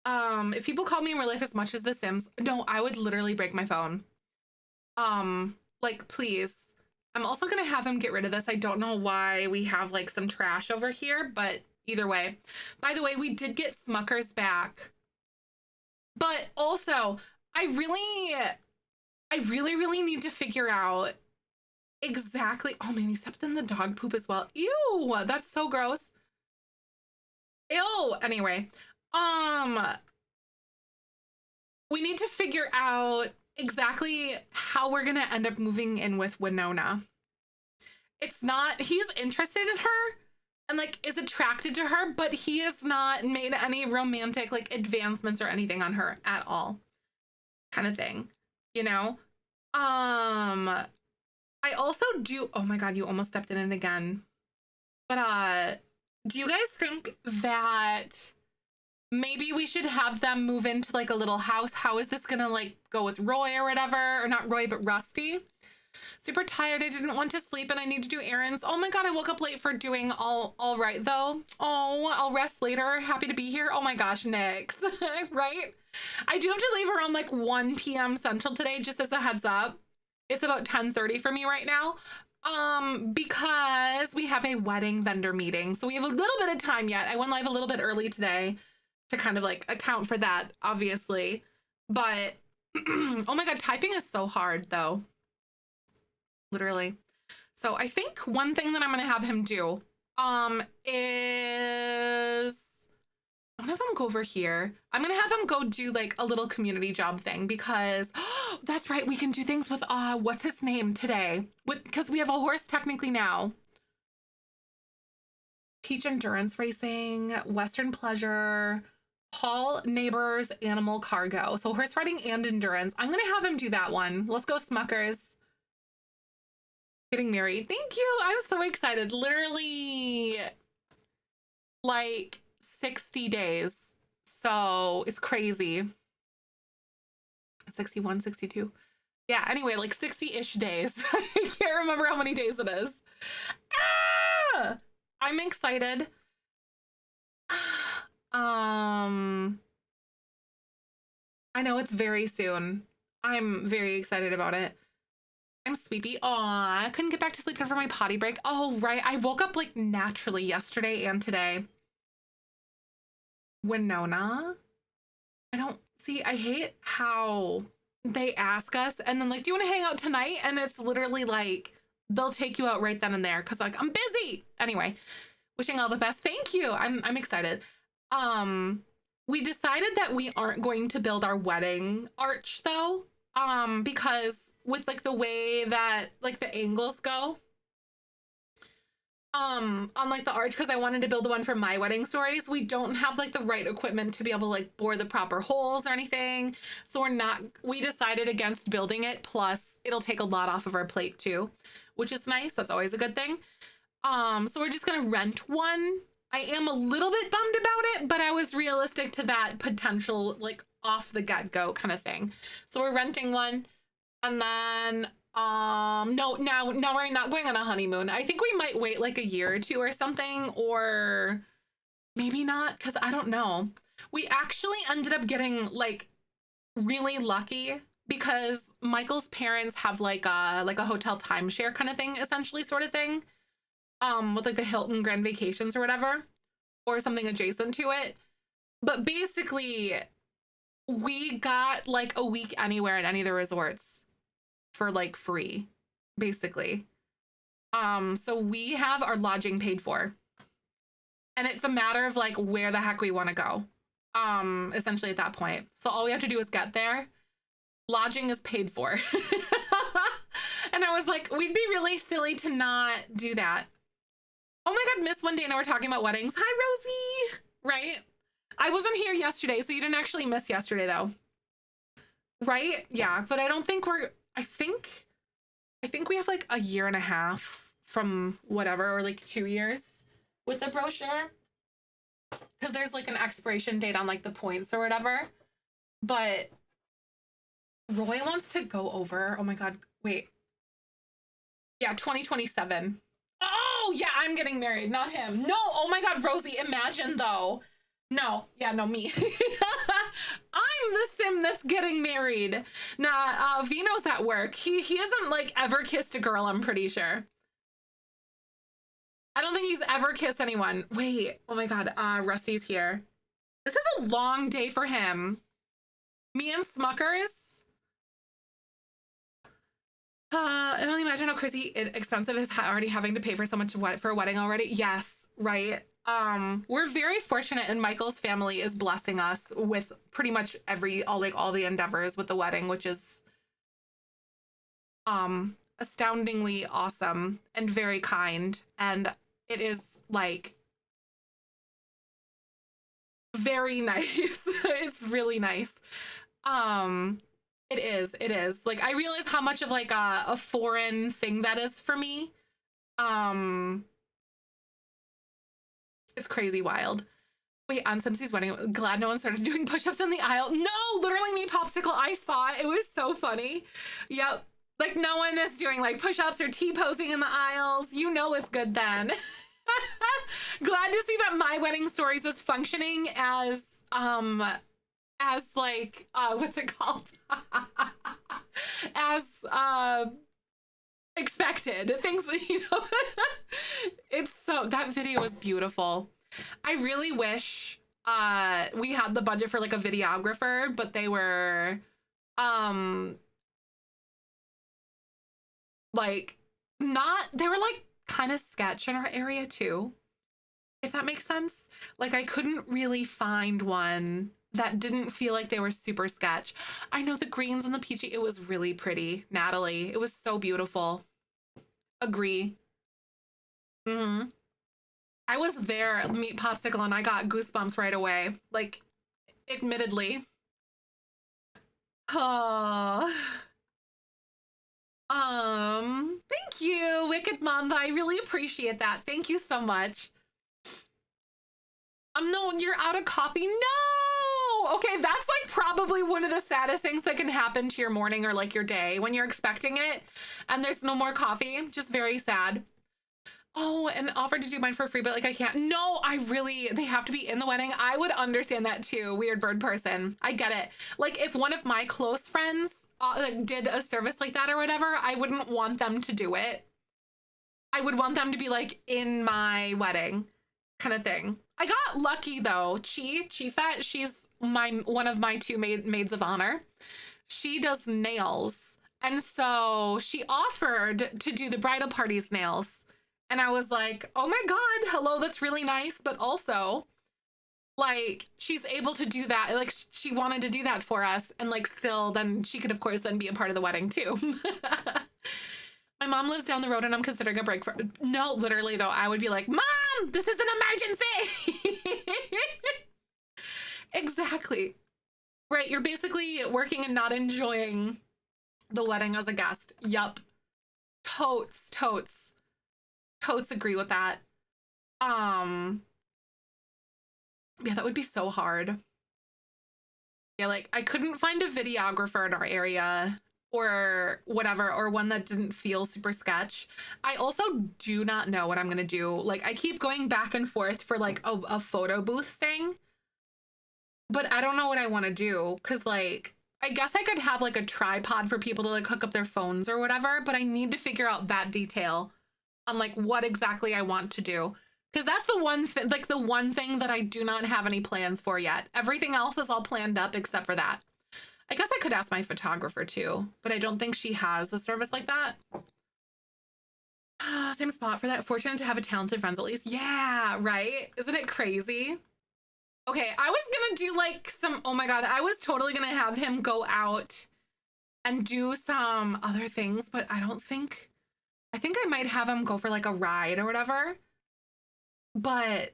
If people call me in real life as much as The Sims, no, I would literally break my phone. Like, please. I'm also gonna have him get rid of this. I don't know why we have like some trash over here, but either way. By the way, we did get Smuckers back. But also, I really need to figure out exactly. Oh man, he stepped in the dog poop as well. Ew, that's so gross. Ew. Anyway, we need to figure out exactly how we're gonna end up moving in with Winona. It's not, he's interested in her and like is attracted to her, but he has not made any romantic like advancements or anything on her at all, kind of thing, you know. I also do, oh my god, you almost stepped in it again, but do you guys think that maybe we should have them move into like a little house? How is this gonna like go with Roy or whatever? Or not Roy, but Rusty. Super tired. I didn't want to sleep and I need to do errands. Oh my god, I woke up late for doing all right though. Oh, I'll rest later. Happy to be here. Oh my gosh, Nix. Right? I do have to leave around like 1 p.m. Central today, just as a heads up. It's about 10:30 for me right now. Because we have a wedding vendor meeting. So we have a little bit of time yet. I went live a little bit early today to kind of like account for that, obviously. But oh my god, typing is so hard though. Literally. So I think one thing that I'm gonna have him do is I'm gonna have him go over here. I'm gonna have him go do like a little community job thing, because that's right, we can do things with what's his name today, because we have a horse technically now. Peach Endurance Racing, Western Pleasure, Hall Neighbors, Animal Cargo. So horse riding and endurance. I'm gonna have him do that one. Let's go Smuckers. Getting married. Thank you. I'm so excited. Literally like 60 days. So it's crazy. 61, 62. Yeah, anyway, like 60-ish days. I can't remember how many days it is. Ah! I'm excited. I know it's very soon. I'm very excited about it. I'm sleepy. Aw, I couldn't get back to sleep for my potty break. Oh, right. I woke up like naturally yesterday and today. Winona? I don't see. I hate how they ask us and then like, do you want to hang out tonight? And it's literally like they'll take you out right then and there because like I'm busy. Anyway, wishing all the best. Thank you. I'm excited. We decided that we aren't going to build our wedding arch though, because with like the way that like the angles go, on like the arch, because I wanted to build the one for my wedding stories, we don't have like the right equipment to be able to like bore the proper holes or anything. So we decided against building it. Plus it'll take a lot off of our plate too, which is nice. That's always a good thing. So we're just gonna rent one. I am a little bit bummed about it, but I was realistic to that potential like off the get-go kind of thing. So we're renting one, and then no, now we're not going on a honeymoon. I think we might wait like a year or two or something, or maybe not, because I don't know. We actually ended up getting like really lucky because Michael's parents have like a hotel timeshare kind of thing, essentially, sort of thing, with like the Hilton Grand Vacations or whatever, or something adjacent to it. But basically we got like a week anywhere at any of the resorts for like free, basically. So we have our lodging paid for, and it's a matter of like where the heck we want to go, essentially at that point. So all we have to do is get there. Lodging is paid for. And I was like, we'd be really silly to not do that. Oh my God, Miss One Day and I were talking about weddings. Hi, Rosie. Right? I wasn't here yesterday, so you didn't actually miss yesterday though. Right? Yeah, but I don't think I think we have like a year and a half from whatever, or like 2 years with the brochure, because there's like an expiration date on like the points or whatever. But Roy wants to go over, oh my God, wait. Yeah, 2027. Oh yeah, I'm getting married, not him. No, oh my God, Rosie, imagine though. No, yeah, no, me. I'm the sim that's getting married. Nah, Vino's at work. He hasn't like ever kissed a girl, I'm pretty sure. I don't think he's ever kissed anyone. Wait, oh my God, Rusty's here. This is a long day for him. Me and Smuckers. I don't imagine how crazy expensive is already having to pay for so much for a wedding already. Yes, right. We're very fortunate, and Michael's family is blessing us with pretty much all the endeavors with the wedding, which is astoundingly awesome and very kind. And it is like very nice. It's really nice. It is like, I realize how much of like a foreign thing that is for me. It's crazy wild. Wait, on Simpson's wedding, glad no one started doing push-ups in the aisle. No, literally me, Popsicle, I saw it. It was so funny. Yep. Like no one is doing like push-ups or T-posing in the aisles. You know it's good then. Glad to see that my wedding stories was functioning as like what's it called? As expected. Things, you know. It's so, that video was beautiful. I really wish we had the budget for like a videographer, but they were like they were like kind of sketch in our area too, if that makes sense. Like I couldn't really find one that didn't feel like they were super sketch. I know the greens and the peachy, it was really pretty, Natalie. It was so beautiful. Agree. Mm-hmm. I was there, meet Popsicle, and I got goosebumps right away. Like, admittedly. Oh. Thank you, Wicked Mamba. I really appreciate that. Thank you so much. No, you're out of coffee. No! Okay, that's like probably one of the saddest things that can happen to your morning or like your day when you're expecting it and there's no more coffee. Just very sad. Oh, and offered to do mine for free, but like I can't. No, they have to be in the wedding. I would understand that too, weird bird person. I get it. Like if one of my close friends like, did a service like that or whatever, I wouldn't want them to do it. I would want them to be like in my wedding kind of thing. I got lucky though. Chifat, she's one of my two maids of honor. She does nails And so she offered to do the bridal party's nails. And I was like, oh my God, hello, that's really nice. But also, like, she's able to do that. Like, she wanted to do that for us. And like, still, then she could, of course, then be a part of the wedding too. My mom lives down the road and I'm considering a break for, no, literally though, I would be like, Mom, this is an emergency. Exactly. Right. You're basically working and not enjoying the wedding as a guest. Yup. Totes agree with that. Yeah, that would be so hard. Yeah, like I couldn't find a videographer in our area or whatever, or one that didn't feel super sketch. I also do not know what I'm gonna do. Like I keep going back and forth for like a photo booth thing, but I don't know what I want to do. Cause like, I guess I could have like a tripod for people to like hook up their phones or whatever, but I need to figure out that detail on like what exactly I want to do. Because that's the one thing, like the one thing that I do not have any plans for yet. Everything else is all planned up except for that. I guess I could ask my photographer too, but I don't think she has a service like that. Same spot for that. Fortunate to have a talented friends at least. Yeah, right? Isn't it crazy? Okay, I was gonna do like some, oh my God, I was totally gonna have him go out and do some other things, but I think I might have him go for like a ride or whatever. But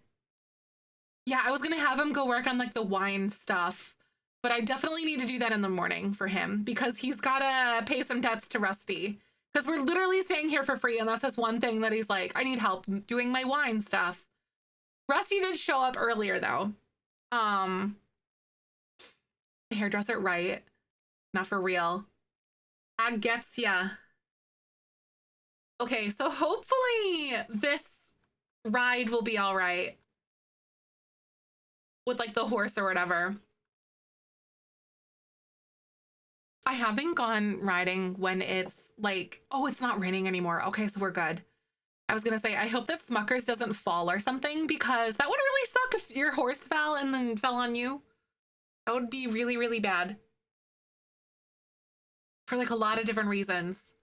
yeah, I was gonna have him go work on like the wine stuff, but I definitely need to do that in the morning for him because he's gotta pay some debts to Rusty. Because we're literally staying here for free, and that's just one thing that he's like, I need help doing my wine stuff. Rusty did show up earlier though. The hairdresser, right? Not for real. I gets ya. Okay, so hopefully this ride will be all right with like the horse or whatever. I haven't gone riding when it's like, oh, it's not raining anymore. Okay, so we're good. I was gonna say, I hope that Smuckers doesn't fall or something because that would really suck if your horse fell and then fell on you. That would be really, really bad. For like a lot of different reasons.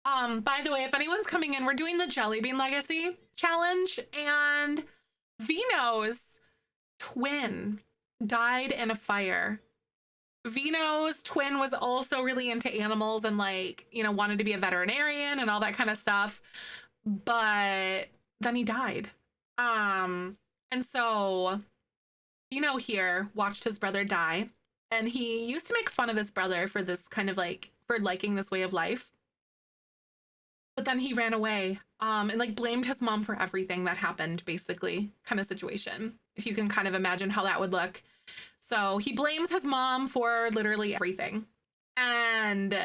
By the way, if anyone's coming in, we're doing the Jellybean Legacy Challenge, and Vino's twin died in a fire. Vino's twin was also really into animals and like, you know, wanted to be a veterinarian and all that kind of stuff, but then he died. And so Vino here watched his brother die, and he used to make fun of his brother for this kind of like, for liking this way of life. But then he ran away and like blamed his mom for everything that happened, basically, kind of situation. If you can kind of imagine how that would look. So he blames his mom for literally everything. And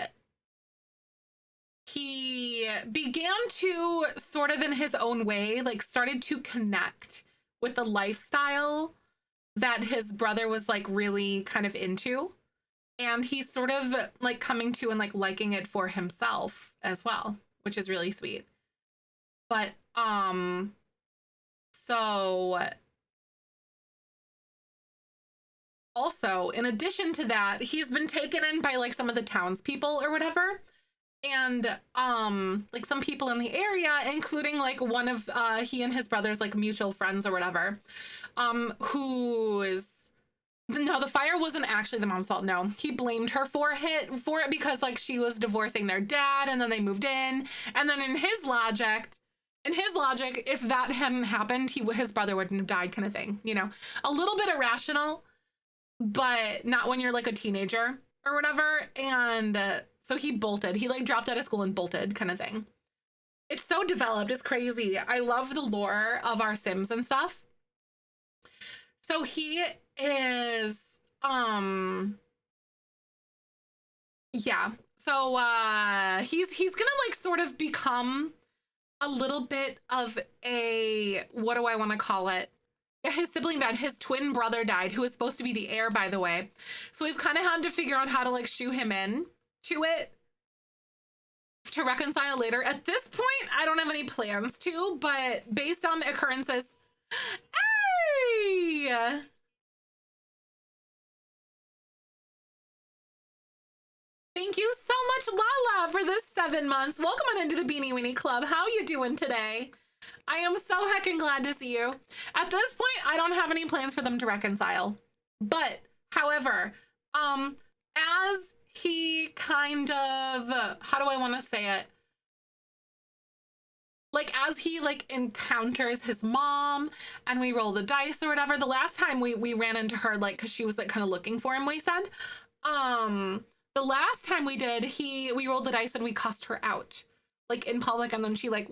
he began to sort of in his own way, like started to connect with the lifestyle that his brother was like really kind of into. And he's sort of like coming to and like liking it for himself as well, which is really sweet. But so also in addition to that, he's been taken in by like some of the townspeople or whatever, and like some people in the area, including like one of he and his brother's like mutual friends or whatever, who's, no, the fire wasn't actually the mom's fault. No, he blamed her for it because like she was divorcing their dad and then they moved in. And then in his logic, if that hadn't happened, his brother wouldn't have died, kind of thing. You know, a little bit irrational, but not when you're like a teenager or whatever. And so he bolted. He like dropped out of school and bolted, kind of thing. It's so developed. It's crazy. I love the lore of our Sims and stuff. So he is, yeah. So he's gonna like sort of become a little bit of a, what do I want to call it? His sibling died. His twin brother died, who was supposed to be the heir, by the way. So we've kind of had to figure out how to like shoe him in to it to reconcile later. At this point, I don't have any plans to, but based on occurrences, hey! Thank you so much, Lala, for the 7 months. Welcome on into the Beanie Weenie Club. How you doing today? I am so heckin' glad to see you. At this point, I don't have any plans for them to reconcile. But, however, as he kind of, how do I want to say it? Like, as he, like, encounters his mom and we roll the dice or whatever, the last time we ran into her, like, because she was, like, kind of looking for him, we said. The last time we did, we rolled the dice and we cussed her out, like, in public, and then she, like,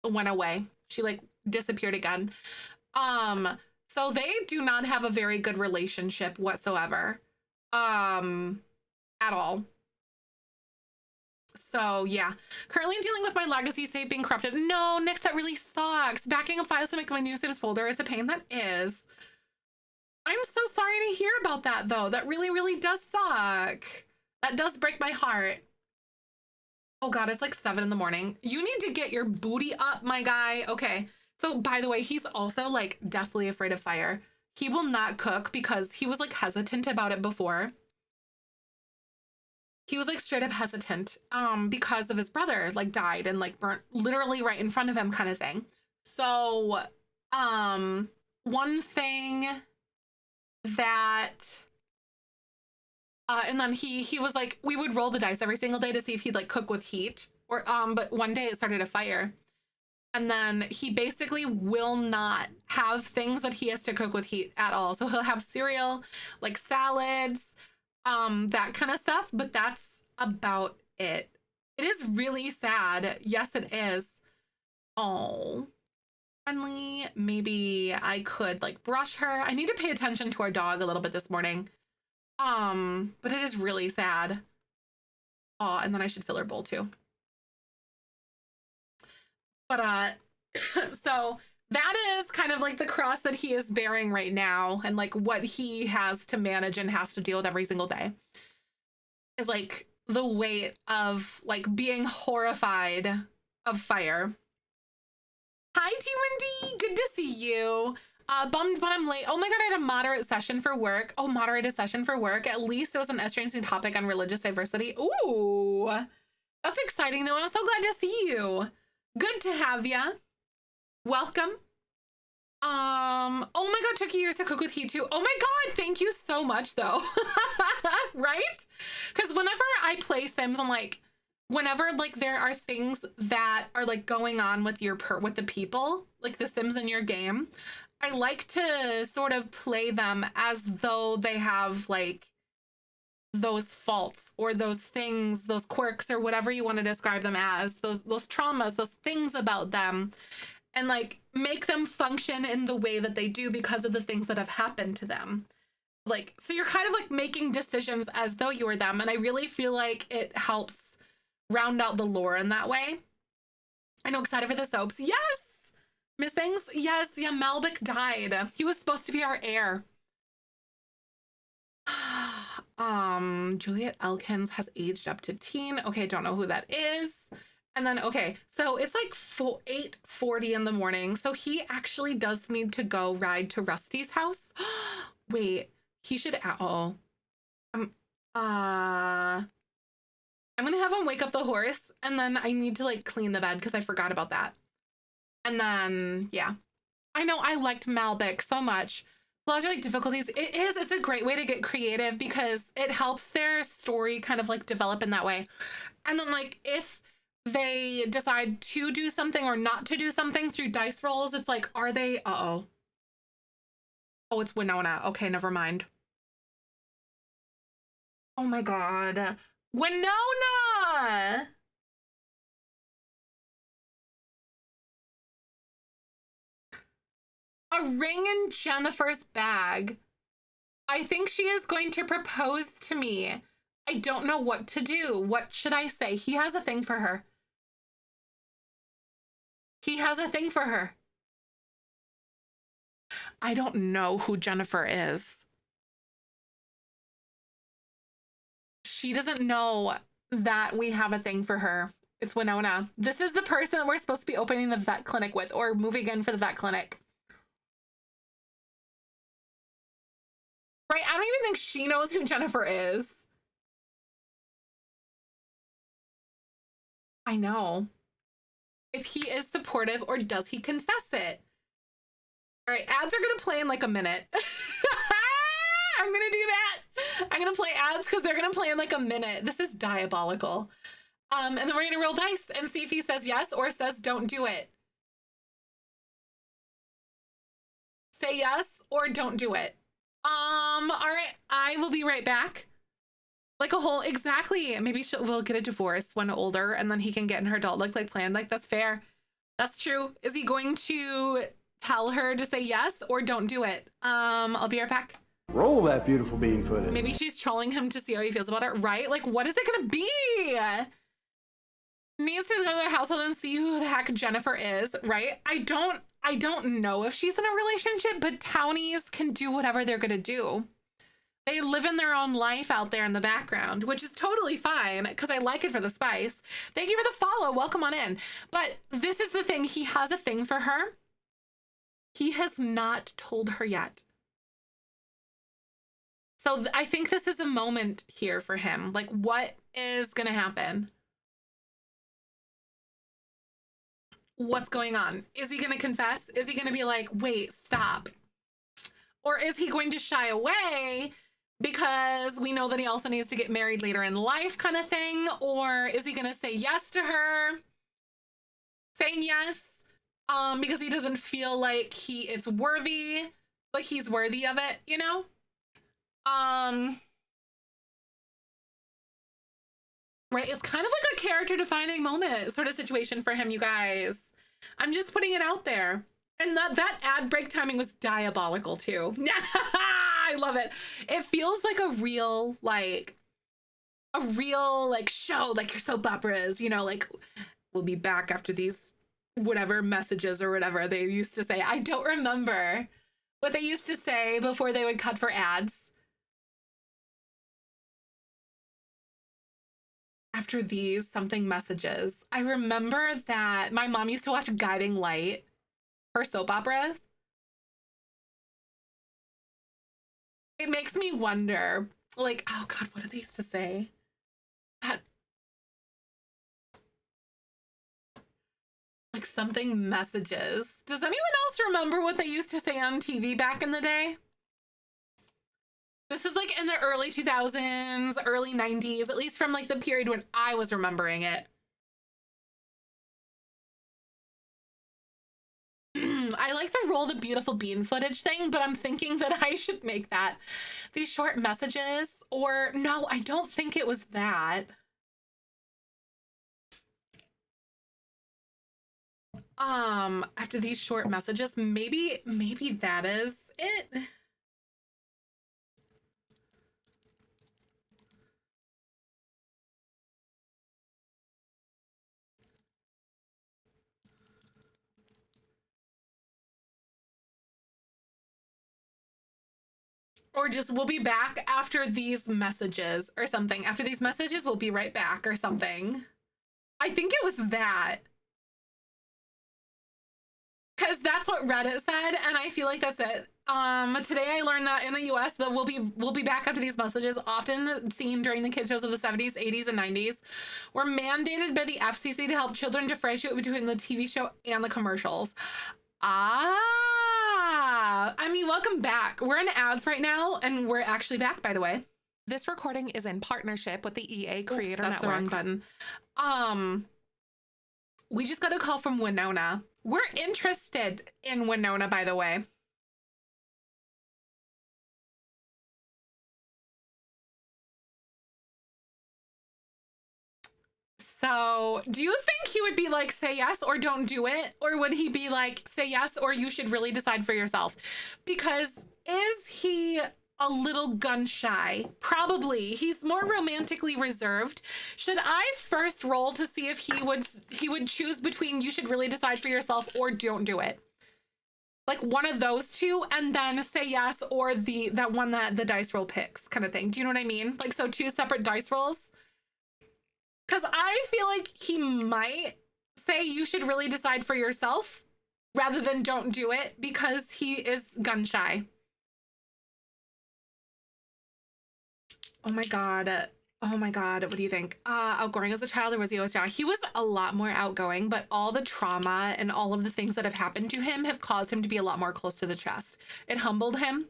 went away. She, like, disappeared again. So they do not have a very good relationship whatsoever. At all. So yeah, currently dealing with my legacy save being corrupted. No, Nix, that really sucks. Backing up files to make my new saves folder is a pain. That is. I'm so sorry to hear about that though. That really, really does suck. That does break my heart. Oh God, it's like 7 in the morning. You need to get your booty up, my guy. Okay. So by the way, he's also like deathly afraid of fire. He will not cook because he was like hesitant about it before. He was like straight up hesitant because of his brother like died and like burnt literally right in front of him kind of thing. So one thing that and then he was like, we would roll the dice every single day to see if he'd like cook with heat or but one day it started a fire. And then he basically will not have things that he has to cook with heat at all. So he'll have cereal, like salads, that kind of stuff, but that's about it. It is really sad. Yes, it is. Oh, friendly. Maybe I could like brush her. I need to pay attention to our dog a little bit this morning. But it is really sad. Oh, and then I should fill her bowl too. But so that is kind of like the cross that he is bearing right now, and like what he has to manage and has to deal with every single day is like the weight of like being horrified of fire. Hi, T Wendy, good to see you. Bummed when I'm late. Oh my God, I had a moderate session for work. Oh, moderated session for work. At least it was an interesting topic on religious diversity. Ooh, that's exciting though. I'm so glad to see you. Good to have ya. Welcome. Oh my God, took you years to cook with heat too. Oh my God, thank you so much though. Right? Because whenever I play Sims, I'm like, whenever like there are things that are like going on with with the people, like the Sims in your game, I like to sort of play them as though they have like those faults or those things, those quirks or whatever you want to describe them as, those traumas, those things about them, and like make them function in the way that they do because of the things that have happened to them. Like, so you're kind of like making decisions as though you were them, and I really feel like it helps round out the lore in that way. I know, excited for the soaps. Yes! Miss Things? Yes, yeah, Malbec died. He was supposed to be our heir. Juliet Elkins has aged up to teen. Okay, don't know who that is. And then, okay, so it's like 8:40 in the morning. So he actually does need to go ride to Rusty's house. Wait, he should, I'm gonna have him wake up the horse, and then I need to like clean the bed because I forgot about that. And then, yeah, I know I liked Malbec so much. Logic difficulties, it's a great way to get creative because it helps their story kind of like develop in that way. And then like if they decide to do something or not to do something through dice rolls, it's like, are they, oh, it's Winona. Okay, never mind. Oh my God, Winona! A ring in Jennifer's bag. I think she is going to propose to me. I don't know what to do. What should I say? He has a thing for her. He has a thing for her. I don't know who Jennifer is. She doesn't know that we have a thing for her. It's Winona. This is the person that we're supposed to be opening the vet clinic with, or moving in for the vet clinic. Right? I don't even think she knows who Jennifer is. I know. If he is supportive or does he confess it? All right, ads are going to play in like a minute. I'm going to do that. I'm going to play ads because they're going to play in like a minute. This is diabolical. And then we're going to roll dice and see if he says yes or says don't do it. Say yes or don't do it. All right, I will be right back. Like a whole, exactly. Maybe we'll get a divorce when older and then he can get in her adult life like plan. Like, that's fair. That's true. Is he going to tell her to say yes or don't do it? I'll be right back. Roll that beautiful bean footage. Maybe she's trolling him to see how he feels about it, right? Like, what is it gonna be? Needs to go to their household and see who the heck Jennifer is, right? I don't know if she's in a relationship, but townies can do whatever they're gonna do. They live in their own life out there in the background, which is totally fine because I like it for the spice. Thank you for the follow. Welcome on in. But this is the thing. He has a thing for her. He has not told her yet. So I think this is a moment here for him. Like, what is going to happen? What's going on? Is he going to confess? Is he going to be like, wait, stop? Or is he going to shy away because we know that he also needs to get married later in life kind of thing? Or is he going to say yes to her? Saying yes because he doesn't feel like he is worthy, but he's worthy of it, you know? Right, it's kind of like a character defining moment sort of situation for him, you guys. I'm just putting it out there. And that ad break timing was diabolical too. I love it. It feels like a real show, like your soap operas, you know, like we'll be back after these whatever messages or whatever they used to say. I don't remember what they used to say before they would cut for ads. After these something messages. I remember that my mom used to watch Guiding Light, her soap opera. It makes me wonder, like, oh God, what did they used to say? That, like something messages. Does anyone else remember what they used to say on TV back in the day? This is like in the early 2000s, early 90s, at least from like the period when I was remembering it. I like the roll the beautiful bean footage thing, but I'm thinking that I should make that these short messages, or no, I don't think it was that. After these short messages, maybe that is it. Or just we'll be back after these messages or something. After these messages, we'll be right back or something. I think it was that. Because that's what Reddit said, and I feel like that's it. Today I learned that in the US that we'll be back after these messages, often seen during the kids shows of the 70s, 80s, and 90s, were mandated by the FCC to help children differentiate between the TV show and the commercials. I mean, welcome back. We're in ads right now, and we're actually back, by the way. This recording is in partnership with the EA Creator Network. That's the wrong button. We just got a call from Winona. We're interested in Winona, by the way. So, do you think he would be like, say yes or don't do it? Or would he be like, say yes or you should really decide for yourself? Because is he a little gun shy? Probably. He's more romantically reserved. Should I first roll to see if he would choose between you should really decide for yourself or don't do it? Like one of those two, and then say yes or that one that the dice roll picks kind of thing. Do you know what I mean? Like, so two separate dice rolls. Because I feel like he might say you should really decide for yourself rather than don't do it because he is gun shy. Oh my God. Oh my God, what do you think? Outgoing as a child or was he always shy? He was a lot more outgoing, but all the trauma and all of the things that have happened to him have caused him to be a lot more close to the chest. It humbled him.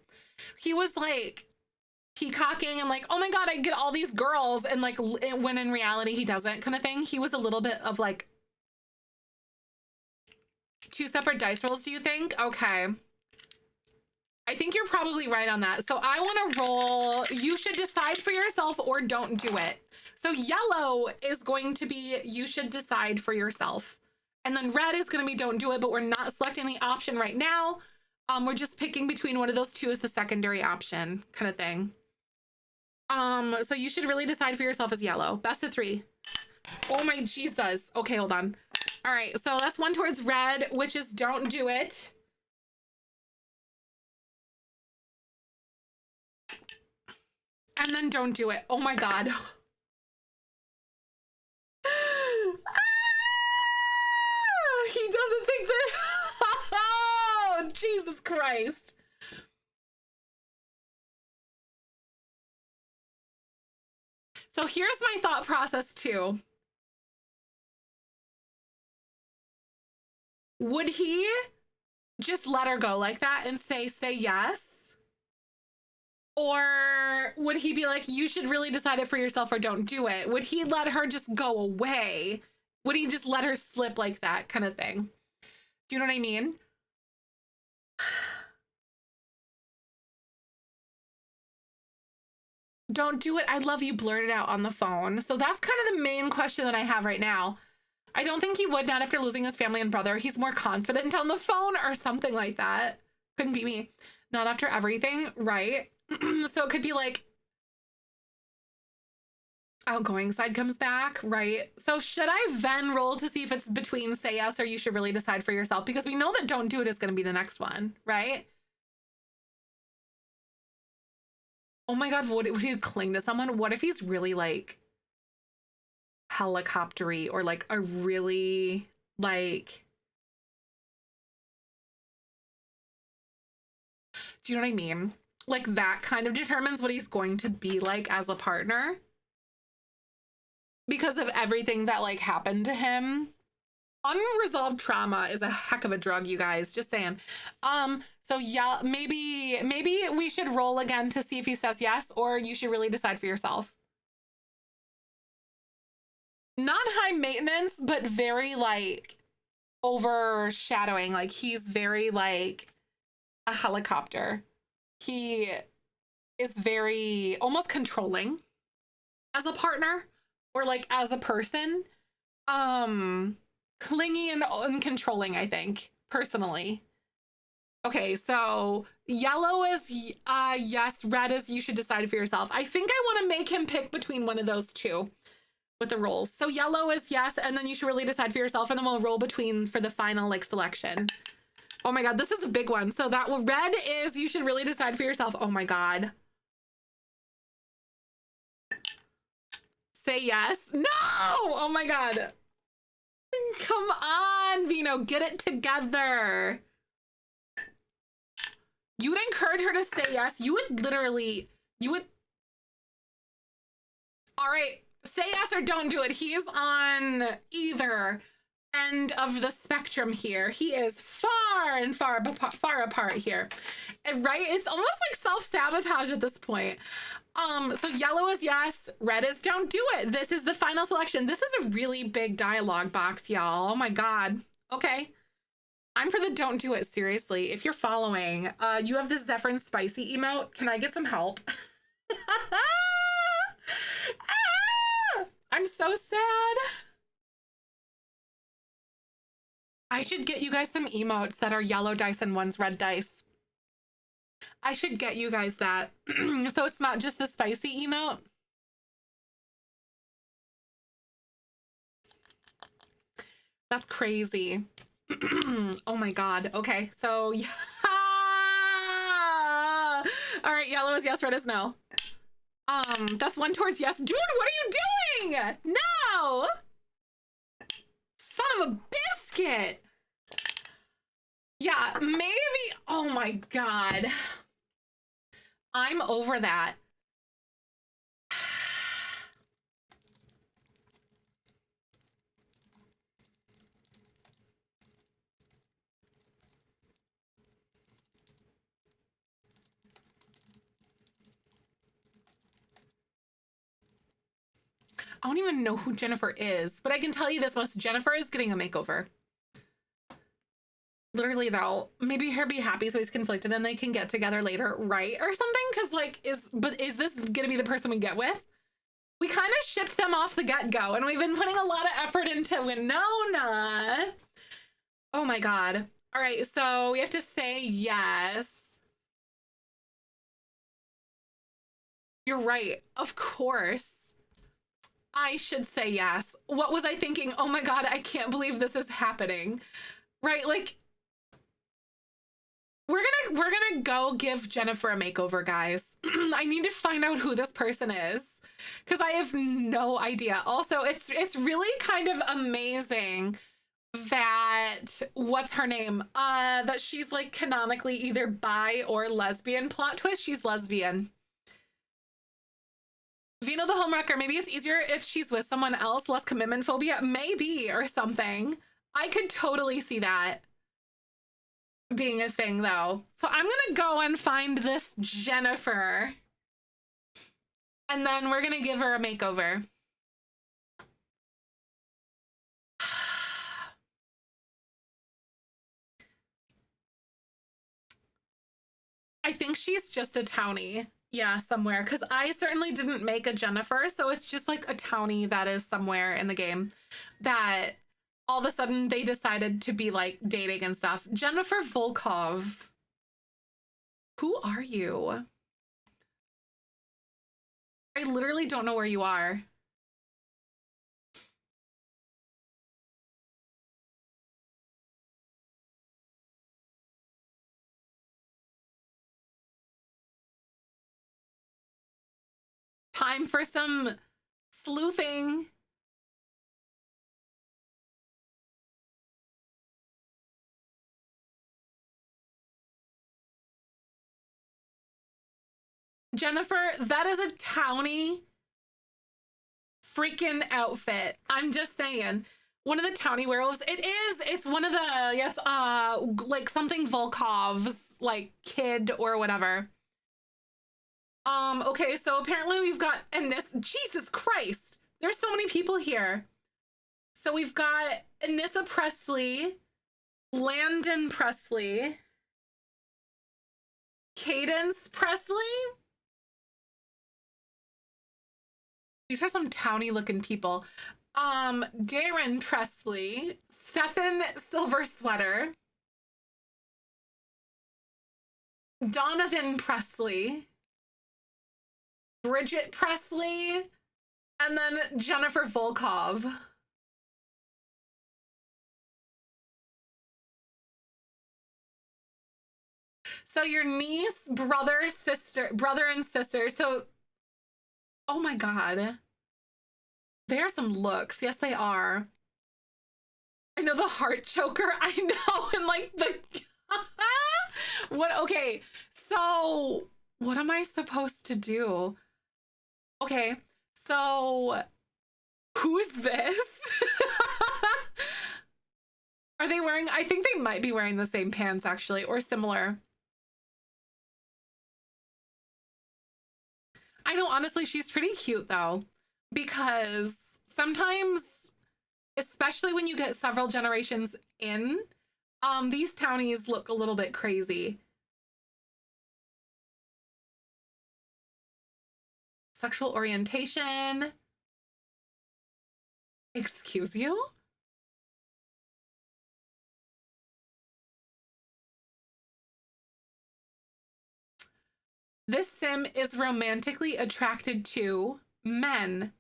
He was like peacocking and like, oh my God, I get all these girls. And like, when in reality, he doesn't kind of thing. He was a little bit of like 2 separate dice rolls, do you think? Okay. I think you're probably right on that. So I want to roll, you should decide for yourself or don't do it. So yellow is going to be, you should decide for yourself. And then red is going to be, don't do it, but we're not selecting the option right now. We're just picking between one of those two as the secondary option kind of thing. So you should really decide for yourself as yellow. Best of 3. Oh my Jesus. Okay, hold on. All right, so that's one towards red, which is don't do it. And then don't do it. Oh my God. He doesn't think that. Oh, Jesus Christ. So here's my thought process too. Would he just let her go like that and say yes? Or would he be like, you should really decide it for yourself or don't do it? Would he let her just go away? Would he just let her slip like that kind of thing? Do you know what I mean? Don't do it. I love you blurted out on the phone. So that's kind of the main question that I have right now. I don't think he would, not after losing his family and brother. He's more confident on the phone or something like that. Couldn't be me. Not after everything, right? So it could be like outgoing side comes back, right? So should I then roll to see if it's between say yes or you should really decide for yourself? Because we know that don't do it is going to be the next one, right? Oh my God, would you cling to someone? What if he's really like helicoptery or like a really like, do you know what I mean? Like that kind of determines what he's going to be like as a partner because of everything that like happened to him. Unresolved trauma is a heck of a drug, you guys, just saying. So yeah, maybe we should roll again to see if he says yes, or you should really decide for yourself. Not high maintenance, but very like overshadowing. Like he's very like a helicopter. He is very almost controlling as a partner or like as a person. Clingy and controlling, I think, personally. Okay, so yellow is yes, red is you should decide for yourself. I think I want to make him pick between one of those two with the rolls. So yellow is yes, and then you should really decide for yourself, and then we'll roll between for the final like selection. Oh my God, this is a big one. So that red is you should really decide for yourself. Oh my God. Say yes. No! Oh my God. Come on, Vino, get it together. You would encourage her to say yes. You would literally, you would. All right, say yes or don't do it. He is on either end of the spectrum here. He is far and far apart here, right? It's almost like self-sabotage at this point. So yellow is yes, red is don't do it. This is the final selection. This is a really big dialogue box, y'all. Oh my God. Okay. I'm for the don't do it, seriously. If you're following, you have this zefrine spicy emote. Can I get some help? I'm so sad. I should get you guys some emotes that are yellow dice and one's red dice. I should get you guys that. So it's not just the spicy emote. That's crazy. Oh my God. Okay, so yeah. All right, yellow is yes, red is no. That's one towards yes. Dude, what are you doing? No! Son of a biscuit. Yeah, maybe. Oh my God. I'm over that. I don't even know who Jennifer is, but I can tell you this much. Jennifer is getting a makeover. Literally though, maybe her be happy so he's conflicted and they can get together later, right? Or something, because like, is this gonna be the person we get with? We kind of shipped them off the get-go and we've been putting a lot of effort into Winona. Oh my God. All right, so we have to say yes. You're right, of course. I should say yes. What was I thinking? Oh my God, I can't believe this is happening. Right, like, we're gonna go give Jennifer a makeover, guys. I need to find out who this person is because I have no idea. Also, it's really kind of amazing that what's her name? That she's like canonically either bi or lesbian. Plot twist, she's lesbian. Vino the homewrecker, maybe it's easier if she's with someone else, less commitment phobia, maybe, or something. I could totally see that being a thing though. So I'm gonna go and find this Jennifer and then we're gonna give her a makeover. I think she's just a townie. Yeah, somewhere. Because I certainly didn't make a Jennifer, so it's just like a townie that is somewhere in the game that all of a sudden they decided to be like dating and stuff. Jennifer Volkov. Who are you? I literally don't know where you are. Time for some sleuthing. Jennifer, that is a townie freaking outfit. I'm just saying. One of the townie werewolves. It's one of the, yes, like something Volkov's like kid or whatever. Okay, so apparently we've got, and this, Jesus Christ, there's so many people here. So we've got Anissa Presley, Landon Presley, Cadence Presley. These are some townie looking people. Darren Presley, Stefan Silver Sweater, Donovan Presley, Bridget Presley, and then Jennifer Volkov. So your niece, brother and sister. So, oh my God. They are some looks. Yes, they are. I know the heart choker. I know. And like the, what? Okay. So what am I supposed to do? Okay. So who's this? Are they wearing, I think they might be wearing the same pants actually, or similar. I know, honestly, she's pretty cute though, because sometimes, especially when you get several generations in, these townies look a little bit crazy. Sexual orientation. Excuse you? This sim is romantically attracted to men.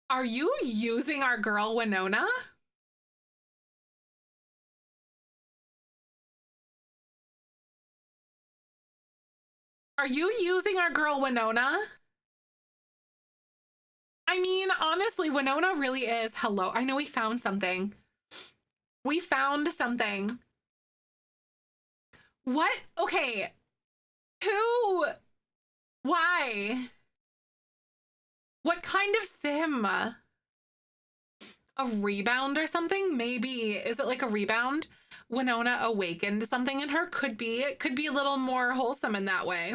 Are you using our girl Winona? Are you using our girl Winona? I mean, honestly, Winona really is. Hello. I know we found something. We found something. What? Okay. Who? Why? What kind of sim? A rebound or something? Maybe. Is it like a rebound? Winona awakened something in her? Could be. It could be a little more wholesome in that way.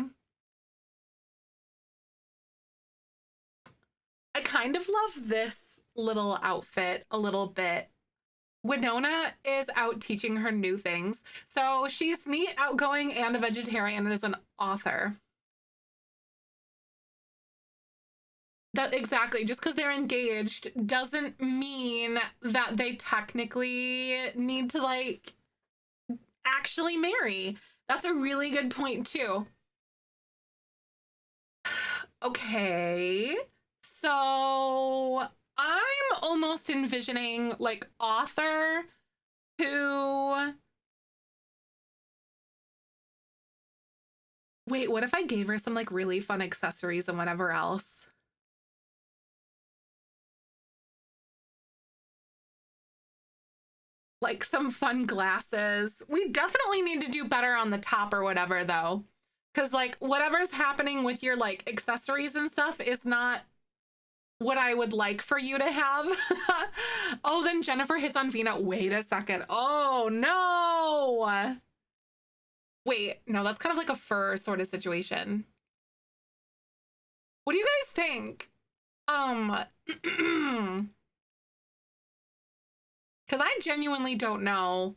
kind of love this little outfit a little bit. Winona is out teaching her new things. So she's neat, outgoing, and a vegetarian, and is an author. That exactly, just because they're engaged doesn't mean that they technically need to like actually marry. That's a really good point too. Okay, so I'm almost envisioning like author who, wait, what if I gave her some like really fun accessories and whatever else? Like some fun glasses. We definitely need to do better on the top or whatever though. Cause like whatever's happening with your like accessories and stuff is not what I would like for you to have. Oh, then Jennifer hits on Vina. Wait a second. Oh no. Wait, no, that's kind of like a fur sort of situation. What do you guys think? Because I genuinely don't know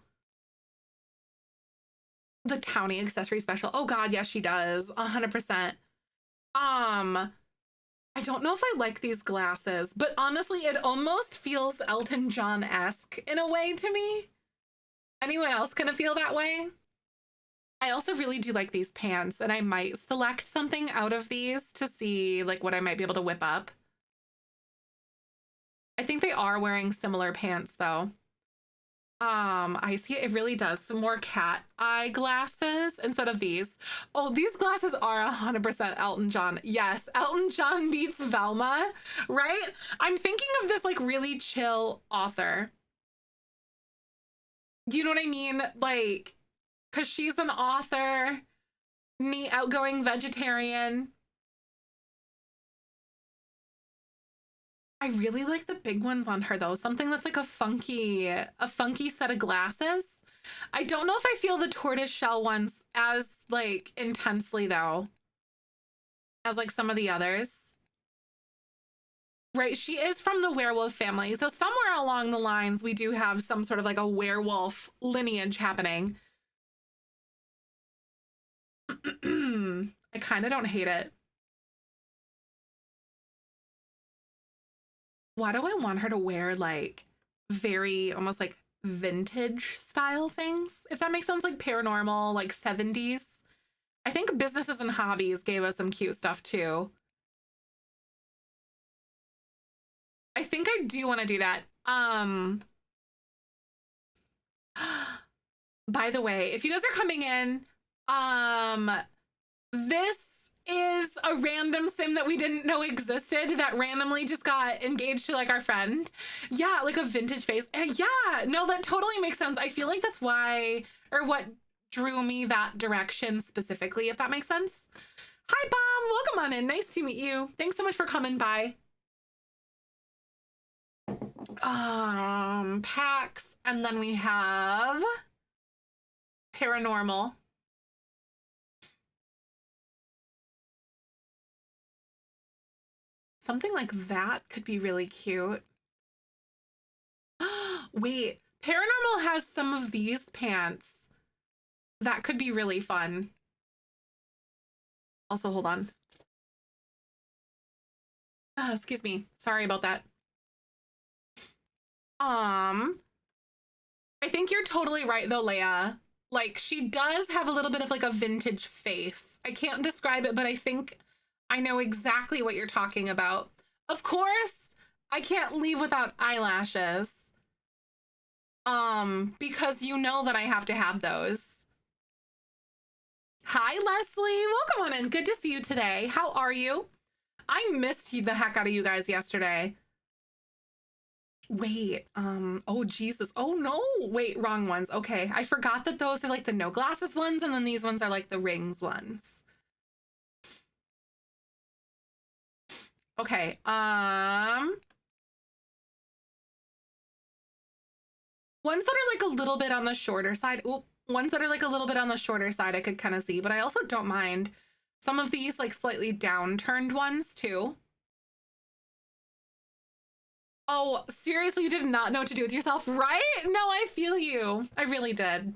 the Townie accessory special. Oh God, yes, she does. 100%. I don't know if I like these glasses, but honestly, it almost feels Elton John-esque in a way to me. Anyone else gonna feel that way? I also really do like these pants, and I might select something out of these to see like what I might be able to whip up. I think they are wearing similar pants though. I see it really does. Some more cat eye glasses instead of these. Oh, these glasses are 100% Elton John. Yes, Elton John beats Velma, right? I'm thinking of this like really chill author. You know what I mean? Like, because she's an author, neat, outgoing vegetarian. I really like the big ones on her though. Something that's like a funky set of glasses. I don't know if I feel the tortoise shell ones as like intensely though, as like some of the others. Right, she is from the werewolf family. So somewhere along the lines, we do have some sort of like a werewolf lineage happening. I kind of don't hate it. Why do I want her to wear like very almost like vintage style things? If that makes sense, like paranormal, like 70s. I think Businesses and Hobbies gave us some cute stuff too. I think I do want to do that. By the way, if you guys are coming in, this is a random sim that we didn't know existed that randomly just got engaged to like our friend. Yeah, like a vintage face. Yeah, no, that totally makes sense. I feel like that's why, or what drew me that direction specifically, if that makes sense. Hi, Bomb. Welcome on in. Nice to meet you. Thanks so much for coming by. Packs, and then we have paranormal. Something like that could be really cute. Wait, paranormal has some of these pants that could be really fun. Also, hold on. Excuse me. Sorry about that. I think you're totally right though, Leia. Like she does have a little bit of like a vintage face. I can't describe it, but I think I know exactly what you're talking about. Of course, I can't leave without eyelashes. Because you know that I have to have those. Hi, Leslie. Welcome on in. Good to see you today. How are you? I missed you the heck out of you guys yesterday. Wait, oh Jesus. Oh no, wait, wrong ones. Okay, I forgot that those are like the no glasses ones, and then these ones are like the rings ones. Okay, ones that are like a little bit on the shorter side. Oop, ones that are like a little bit on the shorter side I could kind of see, but I also don't mind some of these like slightly downturned ones too. Oh, seriously, you did not know what to do with yourself, right? No, I feel you. I really did.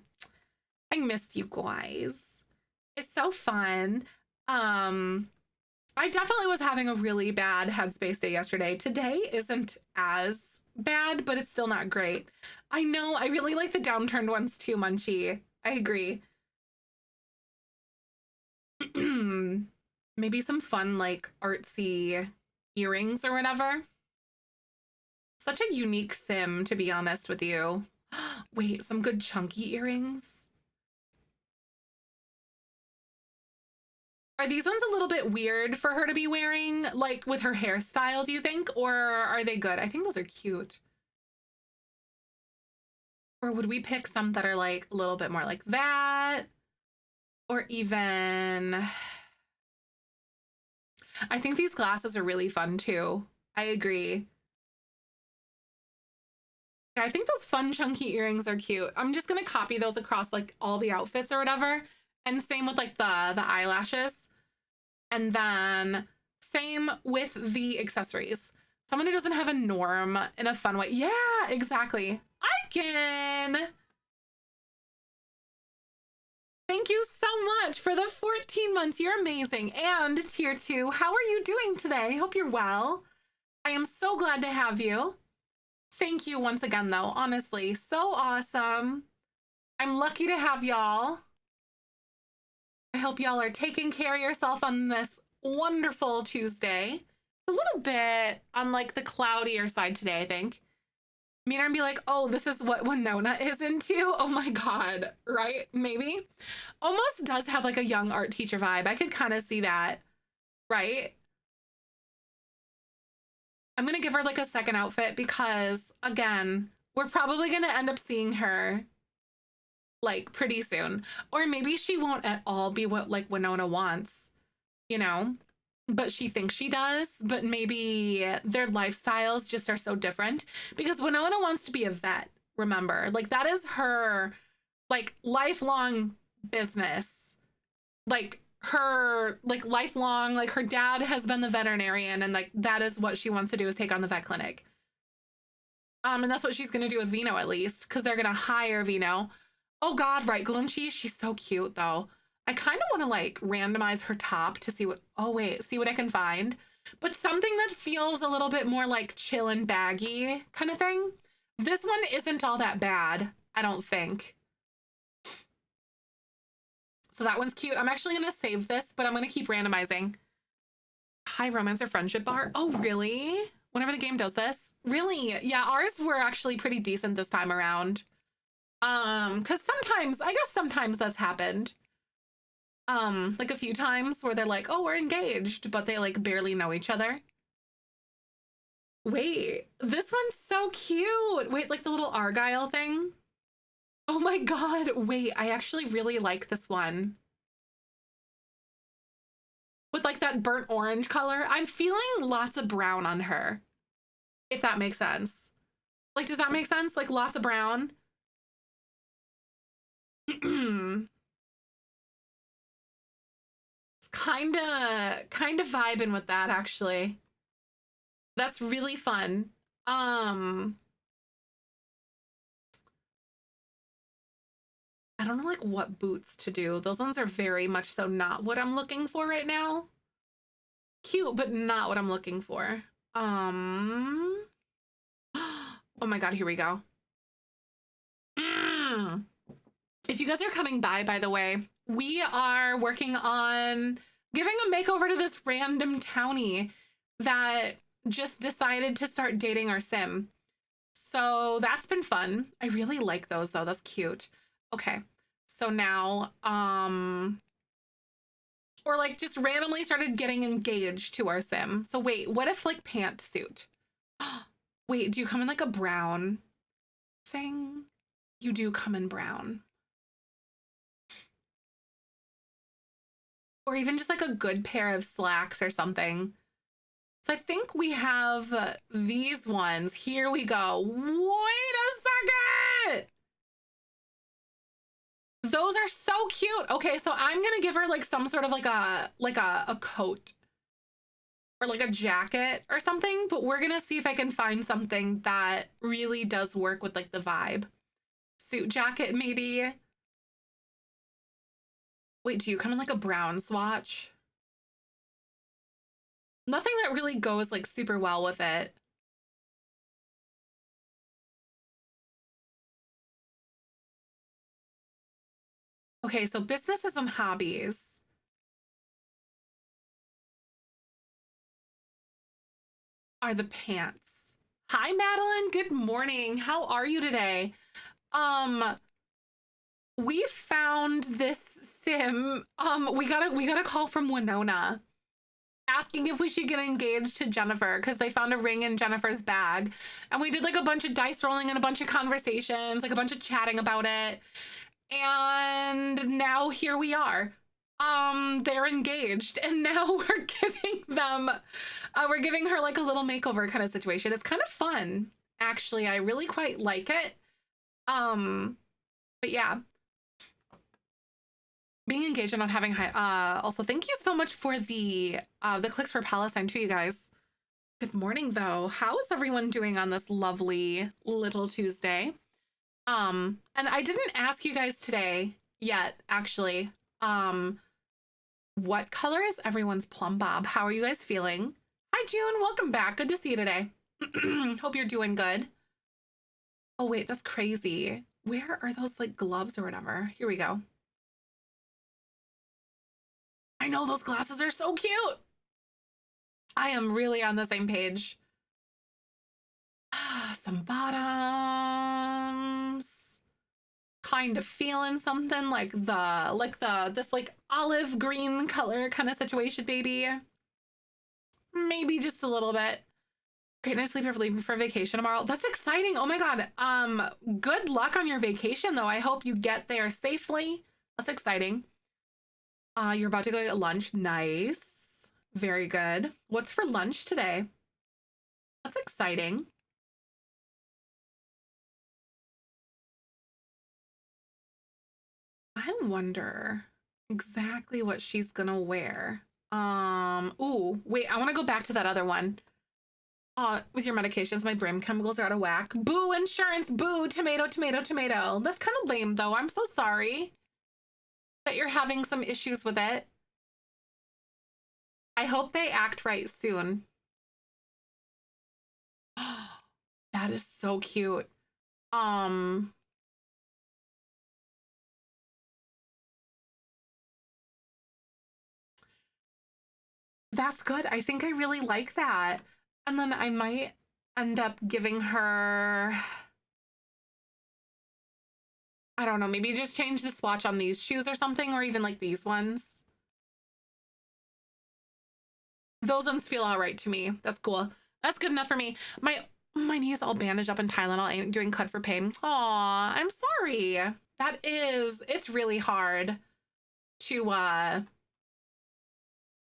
I missed you guys. It's so fun. I definitely was having a really bad headspace day yesterday. Today isn't as bad, but it's still not great. I know, I really like the downturned ones too, Munchie. I agree. Maybe some fun, like, artsy earrings or whatever. Such a unique sim, to be honest with you. Wait, some good chunky earrings? Are these ones a little bit weird for her to be wearing, like with her hairstyle, do you think? Or are they good? I think those are cute. Or would we pick some that are like a little bit more like that? Or even... I think these glasses are really fun too. I agree. Yeah, I think those fun chunky earrings are cute. I'm just gonna copy those across like all the outfits or whatever. And same with like the eyelashes. And then same with the accessories. Someone who doesn't have a norm in a fun way. Yeah, exactly. I can. Thank you so much for the 14 months. You're amazing. And tier 2, how are you doing today? Hope you're well. I am so glad to have you. Thank you once again, though. Honestly, so awesome. I'm lucky to have y'all. I hope y'all are taking care of yourself on this wonderful Tuesday. A little bit on like the cloudier side today, I think. Meet her and be like, oh, this is what Winona is into. Oh my God, right? Maybe. Almost does have like a young art teacher vibe. I could kind of see that, right? I'm gonna give her like a second outfit because again, we're probably gonna end up seeing her like pretty soon. Or maybe she won't at all be what like Winona wants, you know? But she thinks she does, but maybe their lifestyles just are so different because Winona wants to be a vet, remember? Like that is her like lifelong business. Like her like lifelong, like her dad has been the veterinarian and like that is what she wants to do is take on the vet clinic. And that's what she's gonna do with Vino at least, because they're gonna hire Vino. Oh God, right, Gloomchi, she's so cute though. I kind of want to like randomize her top to see what, oh wait, see what I can find. But something that feels a little bit more like chill and baggy kind of thing. This one isn't all that bad, I don't think. So that one's cute. I'm actually gonna save this, but I'm gonna keep randomizing. High romance or friendship bar. Oh, really? Whenever the game does this? Really? Yeah, ours were actually pretty decent this time around. Because sometimes, I guess sometimes that's happened. Like a few times where they're like, oh, we're engaged, but they like barely know each other. Wait, this one's so cute. Wait, like the little Argyle thing. Oh my God, wait, I actually really like this one. With like that burnt orange color. I'm feeling lots of brown on her, if that makes sense. Like, does that make sense? Like lots of brown. kind of vibing with that actually. That's really fun. I don't know like what boots to do. Those ones are very much so not what I'm looking for right now. Cute, but not what I'm looking for. Oh my God, here we go. If you guys are coming by the way, we are working on giving a makeover to this random townie that just decided to start dating our sim. So that's been fun. I really like those though. That's cute. Okay. So now, or like just randomly started getting engaged to our sim. So wait, what if like pantsuit? Wait, do you come in like a brown thing? You do come in brown. Or even just like a good pair of slacks or something. So I think we have these ones. Here we go. Wait a second. Those are so cute. Okay, so I'm gonna give her like some sort of like a coat. or like a jacket or something, but we're gonna see if I can find something that really does work with like the vibe. Suit jacket, maybe. Wait, do you come in like a brown swatch? Nothing that really goes like super well with it. Okay, so businesses and hobbies. Are the pants. Hi, Madeline. Good morning. How are you today? Um, we found this sim. We got a call from Winona asking if we should get engaged to Jennifer because they found a ring in Jennifer's bag. And we did like a bunch of dice rolling and a bunch of conversations, like a bunch of chatting about it. And now here we are. They're engaged, and now we're giving them we're giving her like a little makeover kind of situation. It's kind of fun, actually. I really quite like it. But yeah, being engaged and not having high also thank you so much for the clicks for Palestine too, you guys. Good morning though. How is everyone doing on this lovely little Tuesday? And I didn't ask you guys today yet, actually. What color is everyone's plum bob? How are you guys feeling? Hi, June. Welcome back. Good to see you today. Hope you're doing good. Oh, wait, that's crazy. Where are those like gloves or whatever? Here we go. I know those glasses are so cute. I am really on the same page. Some bottoms. Kind of feeling something like this like olive green color kind of situation, baby. Maybe just a little bit. Great night sleep. You're leaving for vacation tomorrow. That's exciting. Oh my god. Good luck on your vacation though. I hope you get there safely. That's exciting. You're about to go get lunch. Nice. Very good. What's for lunch today? That's exciting. I wonder exactly what she's gonna wear. Ooh, wait, I want to go back to that other one. With your medications, my brain chemicals are out of whack. Boo, insurance, boo, tomato, tomato, tomato. That's kind of lame though. I'm so sorry that you're having some issues with it. I hope they act right soon. That is so cute. That's good. I think I really like that. And then I might end up giving her, I don't know, maybe just change the swatch on these shoes or something, or even like these ones. Those ones feel all right to me. That's cool. That's good enough for me. My knee is all bandaged up in Tylenol. I ain't doing cut for pain. Aw, I'm sorry. It's really hard to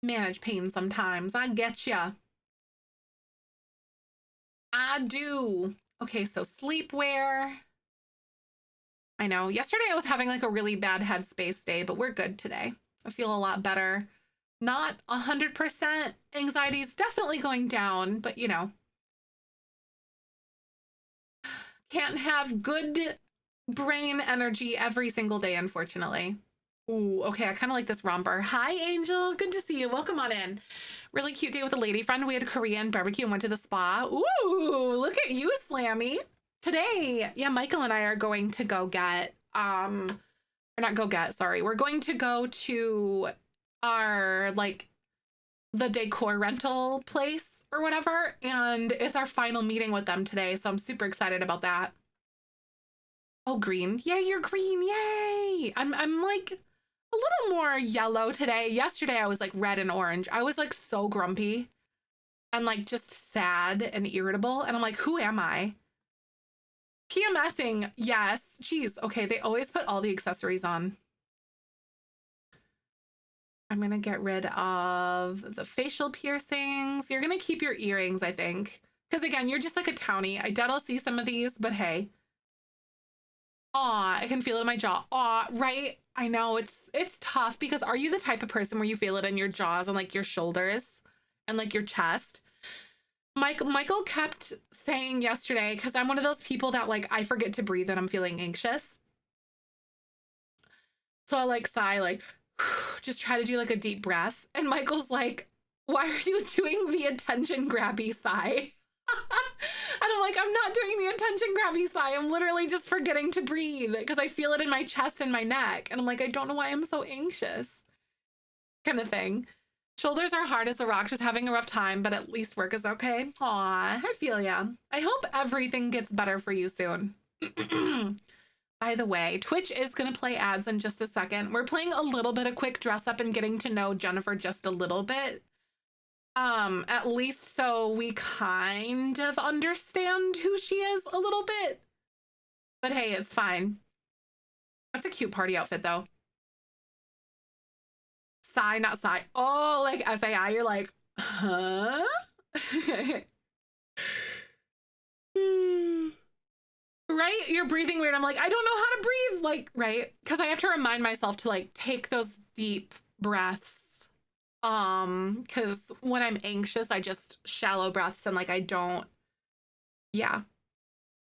manage pain sometimes. I get ya. I do. Okay, so sleepwear. I know. Yesterday I was having like a really bad headspace day, but we're good today. I feel a lot better. Not 100%. Anxiety is definitely going down, but you know. Can't have good brain energy every single day, unfortunately. Ooh, okay, I kind of like this romper. Hi, Angel. Good to see you. Welcome on in. Really cute day with a lady friend. We had Korean barbecue and went to the spa. Ooh, look at you, Slammy. Today, yeah, Michael and I are going to go get, or not go get, sorry. We're going to go to our, like, the decor rental place or whatever, and it's our final meeting with them today, so I'm super excited about that. Oh, green. Yay, you're green. Yay. I'm like a little more yellow today. Yesterday I was like red and orange. I was like so grumpy and like just sad and irritable. And I'm like, who am I? PMSing. Yes. Jeez. Okay. They always put all the accessories on. I'm going to get rid of the facial piercings. You're going to keep your earrings, I think. Because again, you're just like a townie. I doubt I'll see some of these, but hey. Aw, I can feel it in my jaw. Aw, right? I know it's tough because are you the type of person where you feel it in your jaws and like your shoulders and like your chest. Michael kept saying yesterday, because I'm one of those people that like I forget to breathe when I'm feeling anxious. So I like sigh, like just try to do like a deep breath. And Michael's like, why are you doing the attention grabby sigh? And I'm like, I'm not doing the attention grabby sigh. I'm literally just forgetting to breathe because I feel it in my chest and my neck. And I'm like, I don't know why I'm so anxious. Kind of thing. Shoulders are hard as a rock, just having a rough time, but at least work is okay. Aw, I feel ya. I hope everything gets better for you soon. By the way, Twitch is going to play ads in just a second. We're playing a little bit of quick dress up and getting to know Jennifer just a little bit. At least so we kind of understand who she is a little bit. But hey, it's fine. That's a cute party outfit though. Sigh, not sigh. Oh, like SAI, you're like, huh? Right? You're breathing weird. I'm like, I don't know how to breathe. Like, right? Because I have to remind myself to like take those deep breaths. Because when I'm anxious, I just shallow breaths and like I don't. Yeah.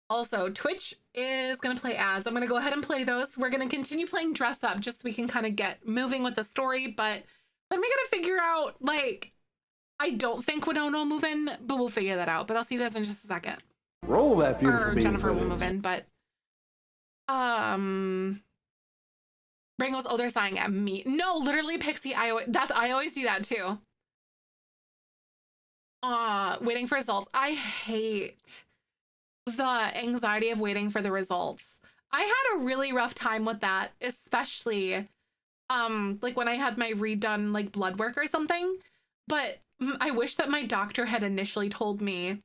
Also, Twitch is going to play ads. I'm going to go ahead and play those. We're going to continue playing dress up just so we can kind of get moving with the story. But then we got to figure out, like, I don't think Winona will move in, but we'll figure that out. But I'll see you guys in just a second. Roll that beautiful bean Jennifer footage. will move in, but Brain goes, oh, they're sighing at me. No, literally, Pixie, I always do that too. Waiting for results. I hate the anxiety of waiting for the results. I had a really rough time with that, especially like when I had my redone like blood work or something. But I wish that my doctor had initially told me,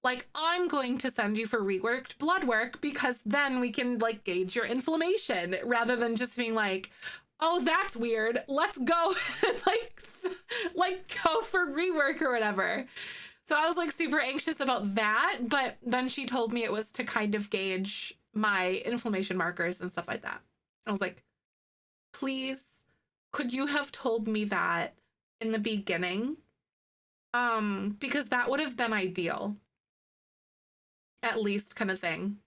like, I'm going to send you for reworked blood work because then we can like gauge your inflammation, rather than just being like, oh, that's weird, let's go like go for rework or whatever. So I was like super anxious about that, but then she told me it was to kind of gauge my inflammation markers and stuff like that. I was like, please, could you have told me that in the beginning? Because that would have been ideal. At least, kind of thing.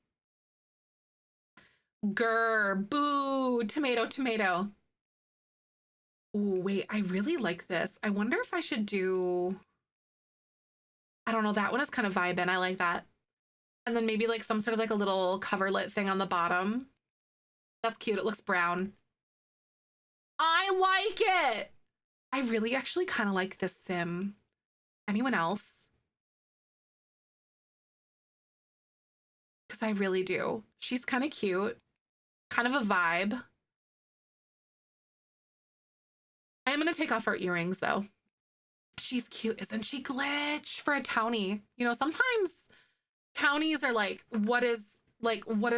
Grr, boo, tomato, tomato. Ooh, wait, I really like this. I wonder if I should do, I don't know, that one is kind of vibing. I like that. And then maybe like some sort of like a little coverlet thing on the bottom. That's cute. It looks brown. I like it. I really actually kind of like this sim. Anyone else? Because I really do. She's kind of cute. Kind of a vibe. I am going to take off her earrings, though. She's cute. Isn't she, Glitch? For a townie. You know, sometimes townies are like, what is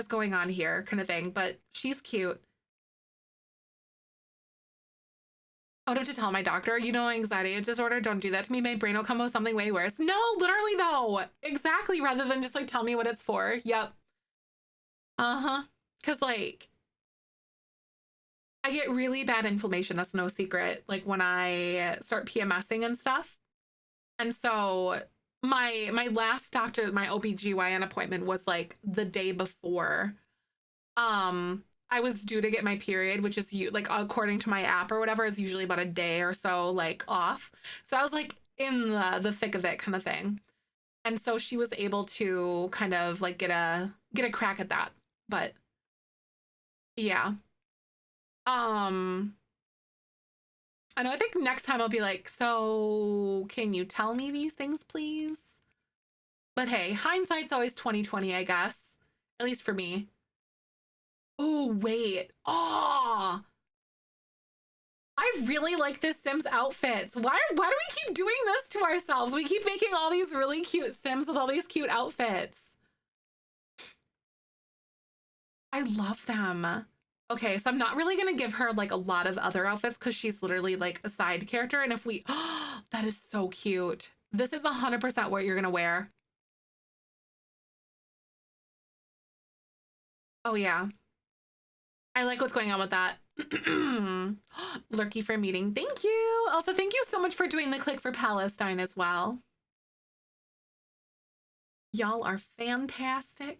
going on here kind of thing. But she's cute. I would have to tell my doctor, you know, anxiety disorder, don't do that to me. My brain will come up with something way worse. No, literally, though. Exactly. Rather than just like tell me what it's for. Yep. Uh-huh. Because like, I get really bad inflammation. That's no secret. Like when I start PMSing and stuff. And so my last doctor, my OBGYN appointment was like the day before. I was due to get my period, which is like according to my app or whatever, is usually about a day or so like off. So I was like in the thick of it kind of thing. And so she was able to kind of like get a crack at that. But yeah. I know, I think next time I'll be like, so can you tell me these things, please? But hey, hindsight's always 20/20, I guess. At least for me. Oh, wait. Oh, I really like this Sims outfits. Why do we keep doing this to ourselves? We keep making all these really cute Sims with all these cute outfits. I love them. Okay, so I'm not really gonna give her like a lot of other outfits because she's literally like a side character. And if we, oh, that is so cute. This is 100% what you're gonna wear. Oh yeah. I like what's going on with that. Lurky for meeting. Thank you. Also, thank you so much for doing the click for Palestine as well. Y'all are fantastic.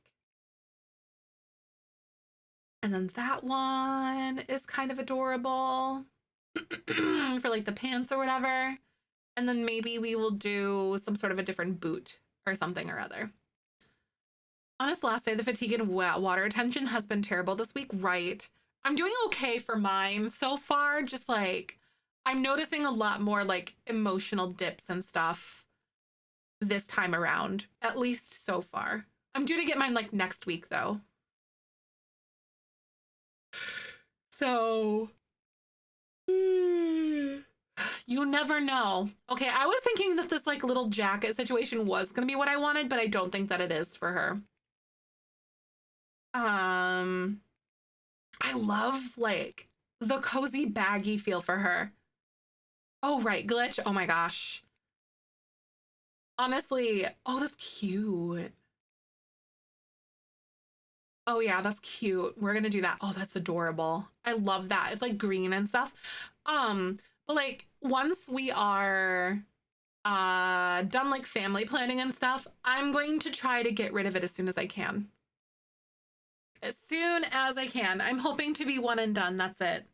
And then that one is kind of adorable for like the pants or whatever. And then maybe we will do some sort of a different boot or something or other. Honest, last day, the fatigue and water retention has been terrible this week. Right. I'm doing okay for mine so far. Just like, I'm noticing a lot more like emotional dips and stuff this time around, at least so far. I'm due to get mine like next week though. So, you never know. Okay, I was thinking that this like little jacket situation was gonna be what I wanted, but I don't think that it is for her. I love like the cozy baggy feel for her. Oh, right, glitch. Oh my gosh. Honestly, oh, that's cute. Oh yeah, that's cute. We're gonna do that. Oh, that's adorable. I love that. It's like green and stuff. But like once we are done like family planning and stuff, I'm going to try to get rid of it as soon as I can. As soon as I can. I'm hoping to be one and done. That's it.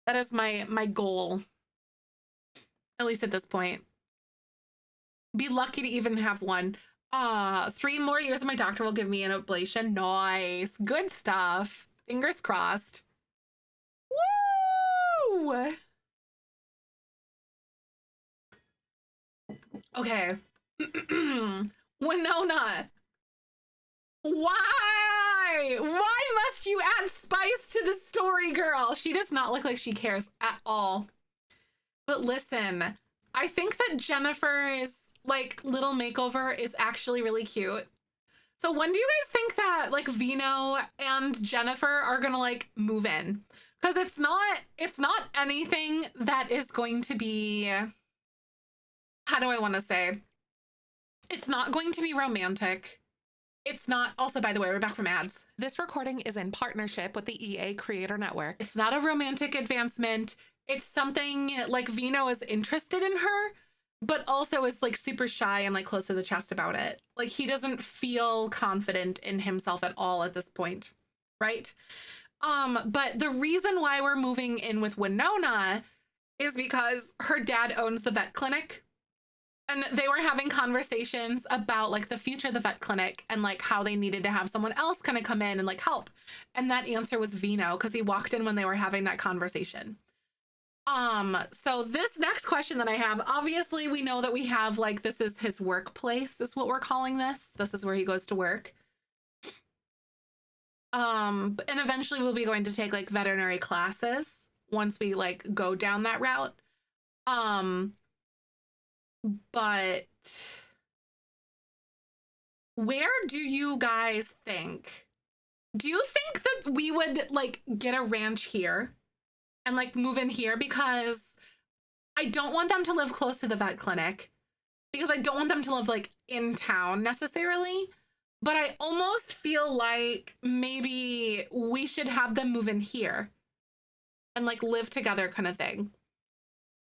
That is my goal. At least at this point. Be lucky to even have one. 3 more years and my doctor will give me an ablation. Nice. Good stuff. Fingers crossed. Woo! Okay. Winona. Why? Why must you add spice to the story, girl? She does not look like she cares at all. But listen, I think that Jennifer's like little makeover is actually really cute. So when do you guys think that like Vino and Jennifer are gonna like move in? Because it's not anything that is going to be, how do I want to say? It's not going to be romantic. It's not, also, by the way, we're back from ads. This recording is in partnership with the EA Creator Network. It's not a romantic advancement. It's something like Vino is interested in her, but also is like super shy and like close to the chest about it. Like he doesn't feel confident in himself at all at this point, right? But the reason why we're moving in with Winona is because her dad owns the vet clinic. And they were having conversations about like the future of the vet clinic and like how they needed to have someone else kind of come in and like help. And that answer was Vino because he walked in when they were having that conversation. So this next question that I have, obviously we know that we have like, this is his workplace is what we're calling this. This is where he goes to work. And eventually we'll be going to take like veterinary classes once we like go down that route. But where do you guys think? Do you think that we would like get a ranch here and like move in here? Because I don't want them to live close to the vet clinic because I don't want them to live like in town necessarily. But I almost feel like maybe we should have them move in here and like live together kind of thing.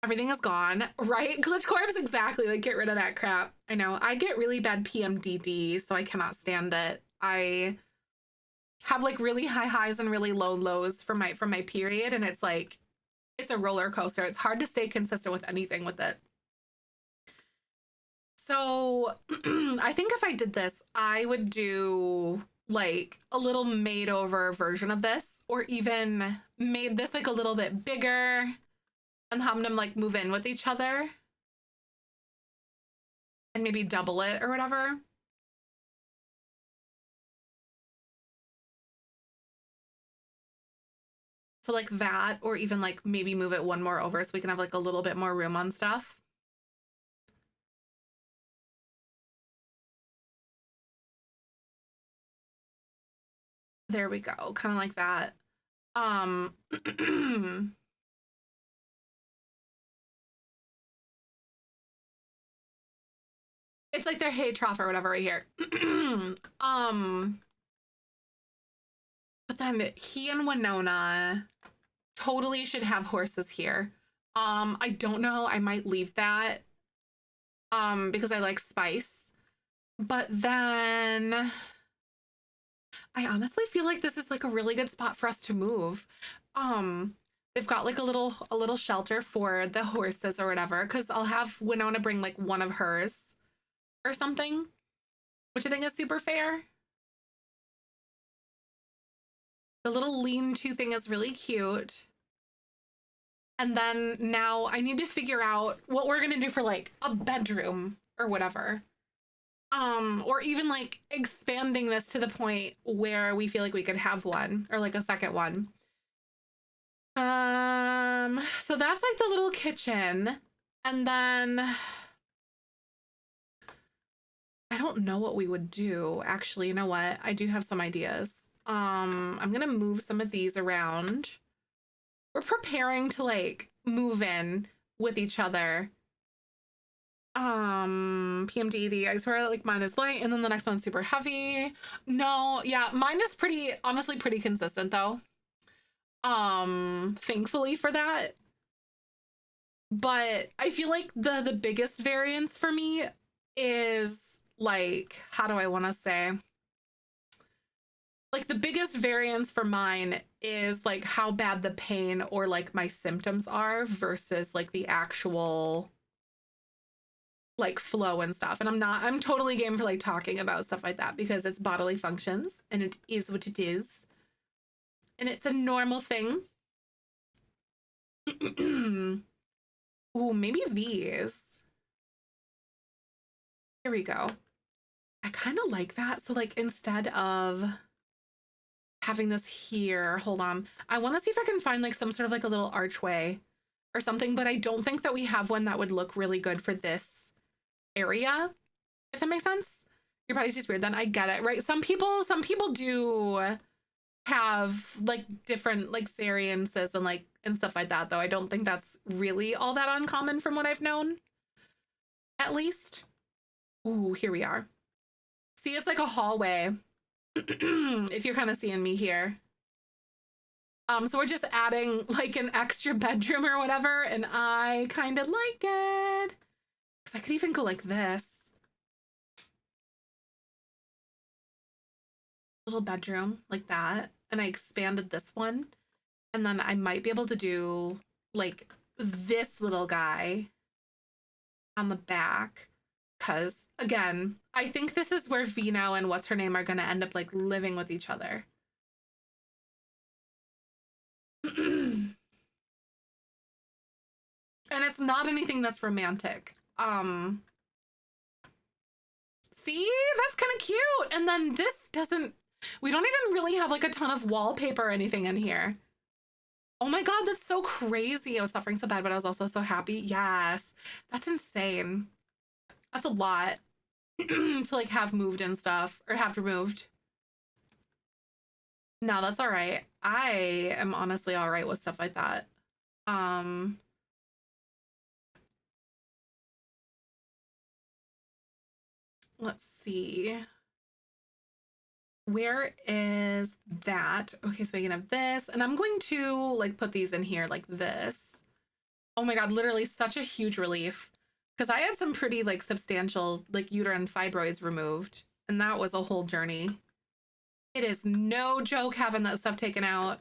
Everything is gone, right? Glitch Corpse, exactly. Like, get rid of that crap. I know. I get really bad PMDD, so I cannot stand it. I have like really high highs and really low lows for my period, and it's like it's a roller coaster. It's hard to stay consistent with anything with it. So I think if I did this, I would do like a little made over version of this, or even made this like a little bit bigger and have them like move in with each other and maybe double it or whatever. So like that, or even like maybe move it one more over so we can have like a little bit more room on stuff. There we go, kind of like that. It's like their hay trough or whatever right here. But then he and Winona totally should have horses here. I don't know. I might leave that because I like spice. But then I honestly feel like this is like a really good spot for us to move. They've got like a little shelter for the horses or whatever, because I'll have Winona bring like one of hers or something, which I think is super fair. The little lean-to thing is really cute. And then now I need to figure out what we're gonna do for like a bedroom or whatever. Or even like expanding this to the point where we feel like we could have one or like a second one. So that's like the little kitchen. And then I don't know what we would do. Actually, you know what? I do have some ideas. I'm gonna move some of these around. We're preparing to like move in with each other. PMDD, I swear like mine is light and then the next one's super heavy. No, yeah, mine is honestly pretty consistent though. Thankfully for that. But I feel like the biggest variance for me is like, how do I want to say? Like the biggest variance for mine is like how bad the pain or like my symptoms are versus like the actual like flow and stuff. And I'm totally game for like talking about stuff like that because it's bodily functions and it is what it is. And it's a normal thing. Ooh, maybe these. Here we go. I kind of like that. So like instead of having this here, hold on. I want to see if I can find like some sort of like a little archway or something, but I don't think that we have one that would look really good for this area, if that makes sense. Your body's just weird, then I get it, right? Some people do have like different like variances and like and stuff like that, though I don't think that's really all that uncommon from what I've known, at least. Ooh, here we are. See, it's like a hallway. If you're kind of seeing me here. So we're just adding like an extra bedroom or whatever, and I kind of like it. Because I could even go like this. Little bedroom like that. And I expanded this one. And then I might be able to do like this little guy on the back. Because again, I think this is where Vino and what's her name are going to end up like living with each other. And it's not anything that's romantic. See, that's kind of cute. And then this doesn't, we don't even really have like a ton of wallpaper or anything in here. Oh my God, that's so crazy. I was suffering so bad, but I was also so happy. Yes, that's insane. That's a lot to like have moved and stuff or have removed. No, that's all right. I am honestly all right with stuff like that. Let's see. Where is that? Okay, so we can have this, and I'm going to like put these in here like this. Oh my God, literally such a huge relief. Because I had some pretty like substantial like uterine fibroids removed, and that was a whole journey. It is no joke having that stuff taken out.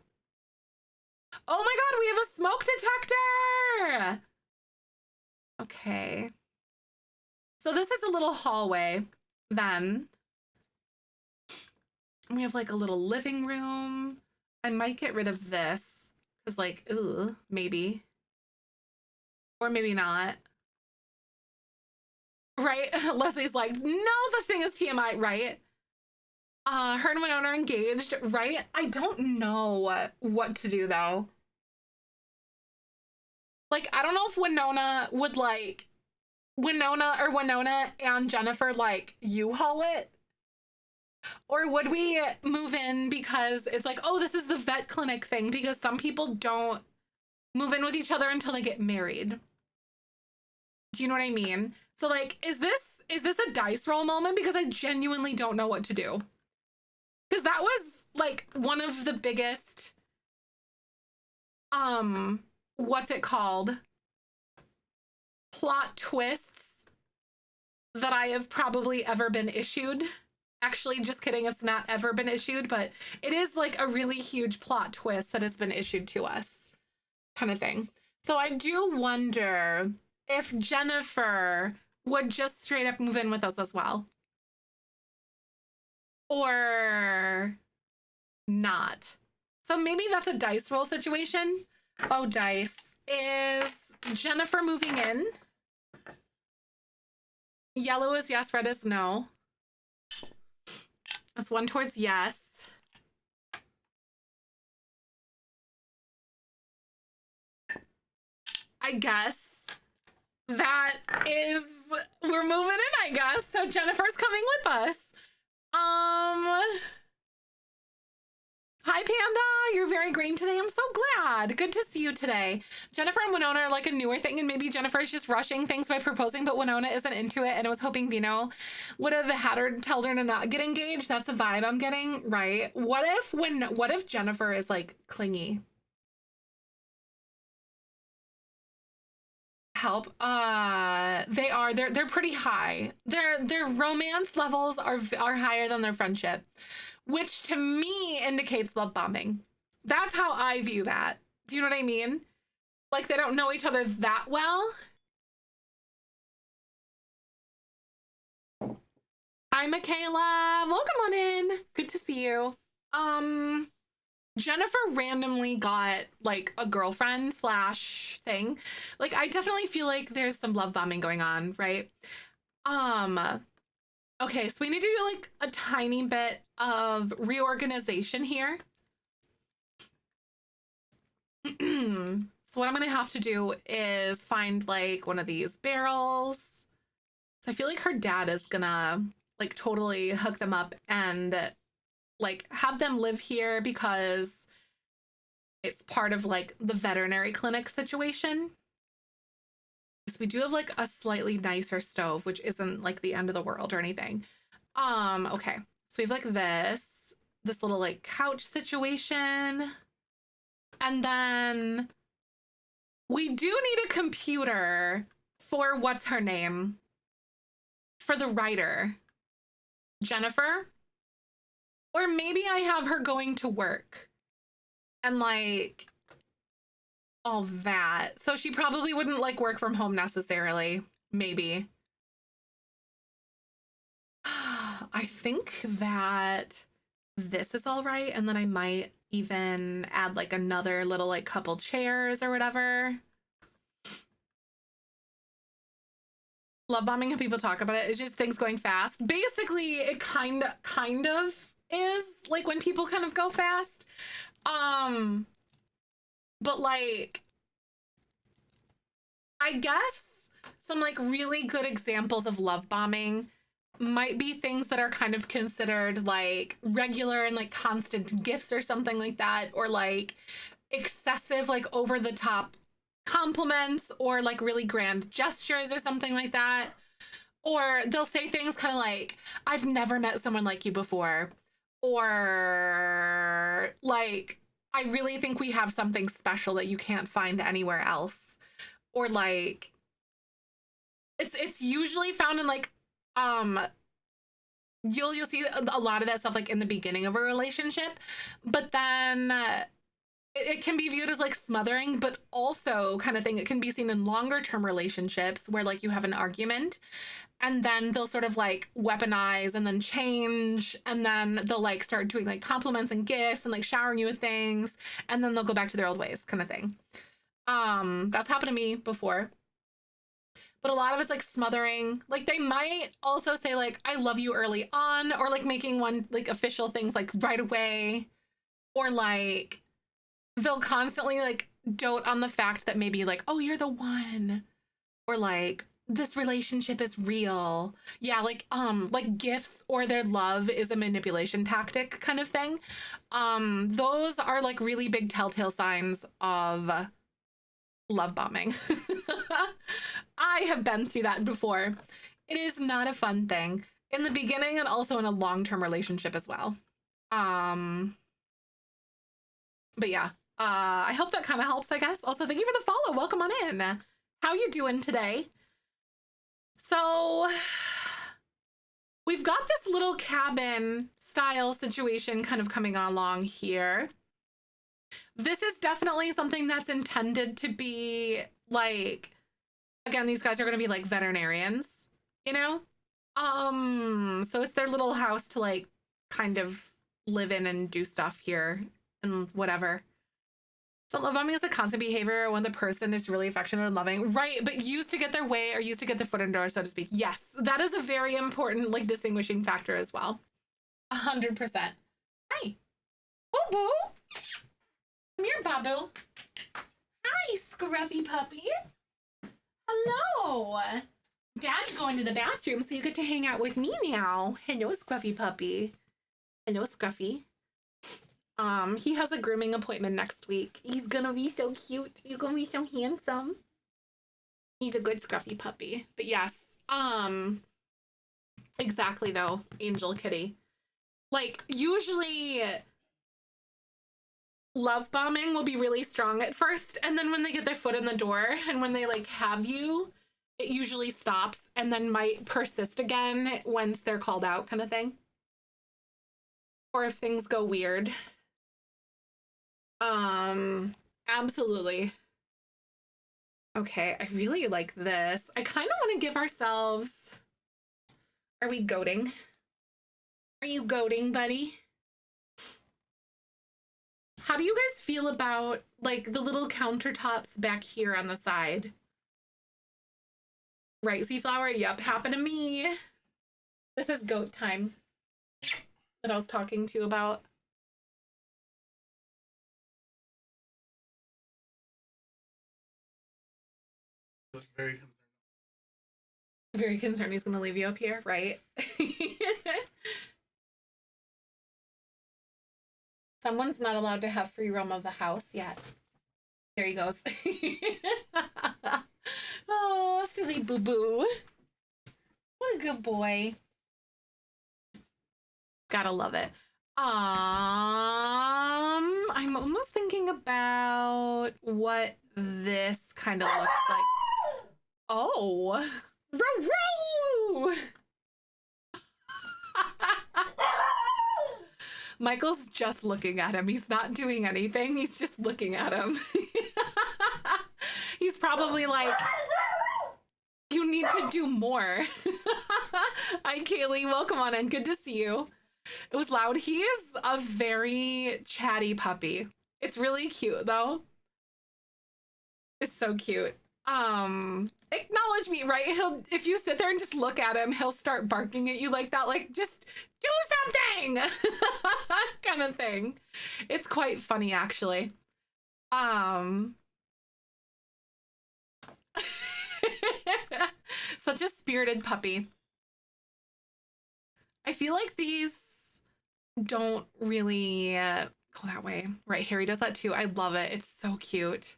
Oh my God, we have a smoke detector! Okay. So this is a little hallway then. We have like a little living room. I might get rid of this because like, ooh, maybe. Or maybe not. Right? Leslie's like, no such thing as TMI, right? Her and Winona are engaged, right? I don't know what to do though. Like, I don't know if Winona would like Winona and Jennifer like U-Haul it. Or would we move in because it's like, oh, this is the vet clinic thing, because some people don't move in with each other until they get married. Do you know what I mean? So like, is this a dice roll moment? Because I genuinely don't know what to do. Because that was like one of the biggest what's it called? Plot twists that I have probably ever been issued. Actually, just kidding, it's not ever been issued, but it is like a really huge plot twist that has been issued to us, kind of thing. So I do wonder if Jennifer would just straight up move in with us as well. Or not. So maybe that's a dice roll situation. Oh, dice. Is Jennifer moving in? Yellow is yes, red is no. That's one towards yes. I guess that is, we're moving in, I guess. So Jennifer's coming with us. Hi, Panda. You're very green today. I'm so glad. Good to see you today. Jennifer and Winona are like a newer thing, and maybe Jennifer is just rushing things by proposing, but Winona isn't into it, and I was hoping Vino would have had her tell her to not get engaged. That's the vibe I'm getting, right? What if Jennifer is like clingy? Help. They're pretty high. Their romance levels are higher than their friendship, which to me indicates love bombing. That's how I view that. Do you know what I mean? Like they don't know each other that well. Hi, Michaela. Welcome on in. Good to see you. Jennifer randomly got like a girlfriend slash thing. Like I definitely feel like there's some love bombing going on, right? Okay, so we need to do like a tiny bit of reorganization here. So what I'm gonna have to do is find like one of these barrels. So I feel like her dad is gonna like totally hook them up and like have them live here because it's part of like the veterinary clinic situation. So we do have like a slightly nicer stove, which isn't like the end of the world or anything. Okay. So we have like this little like couch situation. And then we do need a computer for what's her name? For the writer. Jennifer? Or maybe I have her going to work and like all that. So she probably wouldn't like work from home necessarily. Maybe. I think that this is all right. And then I might even add like another little like couple chairs or whatever. Love bombing, how people talk about it. It's just things going fast. Basically, it kind of is like when people kind of go fast. But like, I guess some like really good examples of love bombing might be things that are kind of considered like regular and like constant gifts or something like that, or like excessive, like over the top compliments or like really grand gestures or something like that. Or they'll say things kind of like, I've never met someone like you before. Or like, I really think we have something special that you can't find anywhere else. Or like, it's usually found in like, you'll see a lot of that stuff like in the beginning of a relationship, but then it can be viewed as like smothering, but also kind of thing. It can be seen in longer term relationships where like you have an argument and then they'll sort of like weaponize and then change, and then they'll like start doing like compliments and gifts and like showering you with things, and then they'll go back to their old ways kind of thing. That's happened to me before. But a lot of it's like smothering. Like they might also say like, I love you early on, or like making one like official things like right away, or like they'll constantly like dote on the fact that maybe like, oh, you're the one, or like this relationship is real. Yeah, like gifts or their love is a manipulation tactic kind of thing. Those are like really big telltale signs of love bombing. I have been through that before. It is not a fun thing in the beginning and also in a long-term relationship as well. But yeah, I hope that kind of helps, I guess. Also, thank you for the follow. Welcome on in. How you doing today? So we've got this little cabin style situation kind of coming along here. This is definitely something that's intended to be like, again, these guys are going to be like veterinarians, you know? So it's their little house to like kind of live in and do stuff here and whatever. So love bombing is a constant behavior when the person is really affectionate and loving, right? But used to get their way or used to get their foot in the door, so to speak. Yes, that is a very important like distinguishing factor as well. 100%. Hi, boo boo. Come here, Babu. Hi, scruffy puppy. Hello. Dad's going to the bathroom, so you get to hang out with me now. Hello, scruffy puppy. Hello, Scruffy. He has a grooming appointment next week. He's gonna be so cute. You're gonna be so handsome. He's a good scruffy puppy. But yes, exactly though, Angel Kitty. Like, usually love bombing will be really strong at first, and then when they get their foot in the door and when they like have you, it usually stops and then might persist again once they're called out, kind of thing. Or if things go weird. Absolutely. Okay, I really like this. I kind of want to give ourselves... Are we goating? Are you goating, buddy? How do you guys feel about, like, the little countertops back here on the side? Right, Seaflower? Yep, happened to me. This is goat time that I was talking to you about. Very concerned he's gonna leave you up here, right? Someone's not allowed to have free roam of the house yet. There he goes. Oh, silly boo-boo. What a good boy. Gotta love it. I'm almost thinking about what this kind of looks like. Oh, Roo! Michael's just looking at him. He's not doing anything. He's just looking at him. He's probably like, you need to do more. Hi, Kaylee. Welcome on in. Good to see you. It was loud. He is a very chatty puppy. It's really cute, though. It's so cute. Acknowledge me, right? If you sit there and just look at him, he'll start barking at you like that, like, just do something kind of thing. It's quite funny, actually. Such a spirited puppy. I feel like these don't really go that way. Right, Harry does that too. I love it. It's so cute.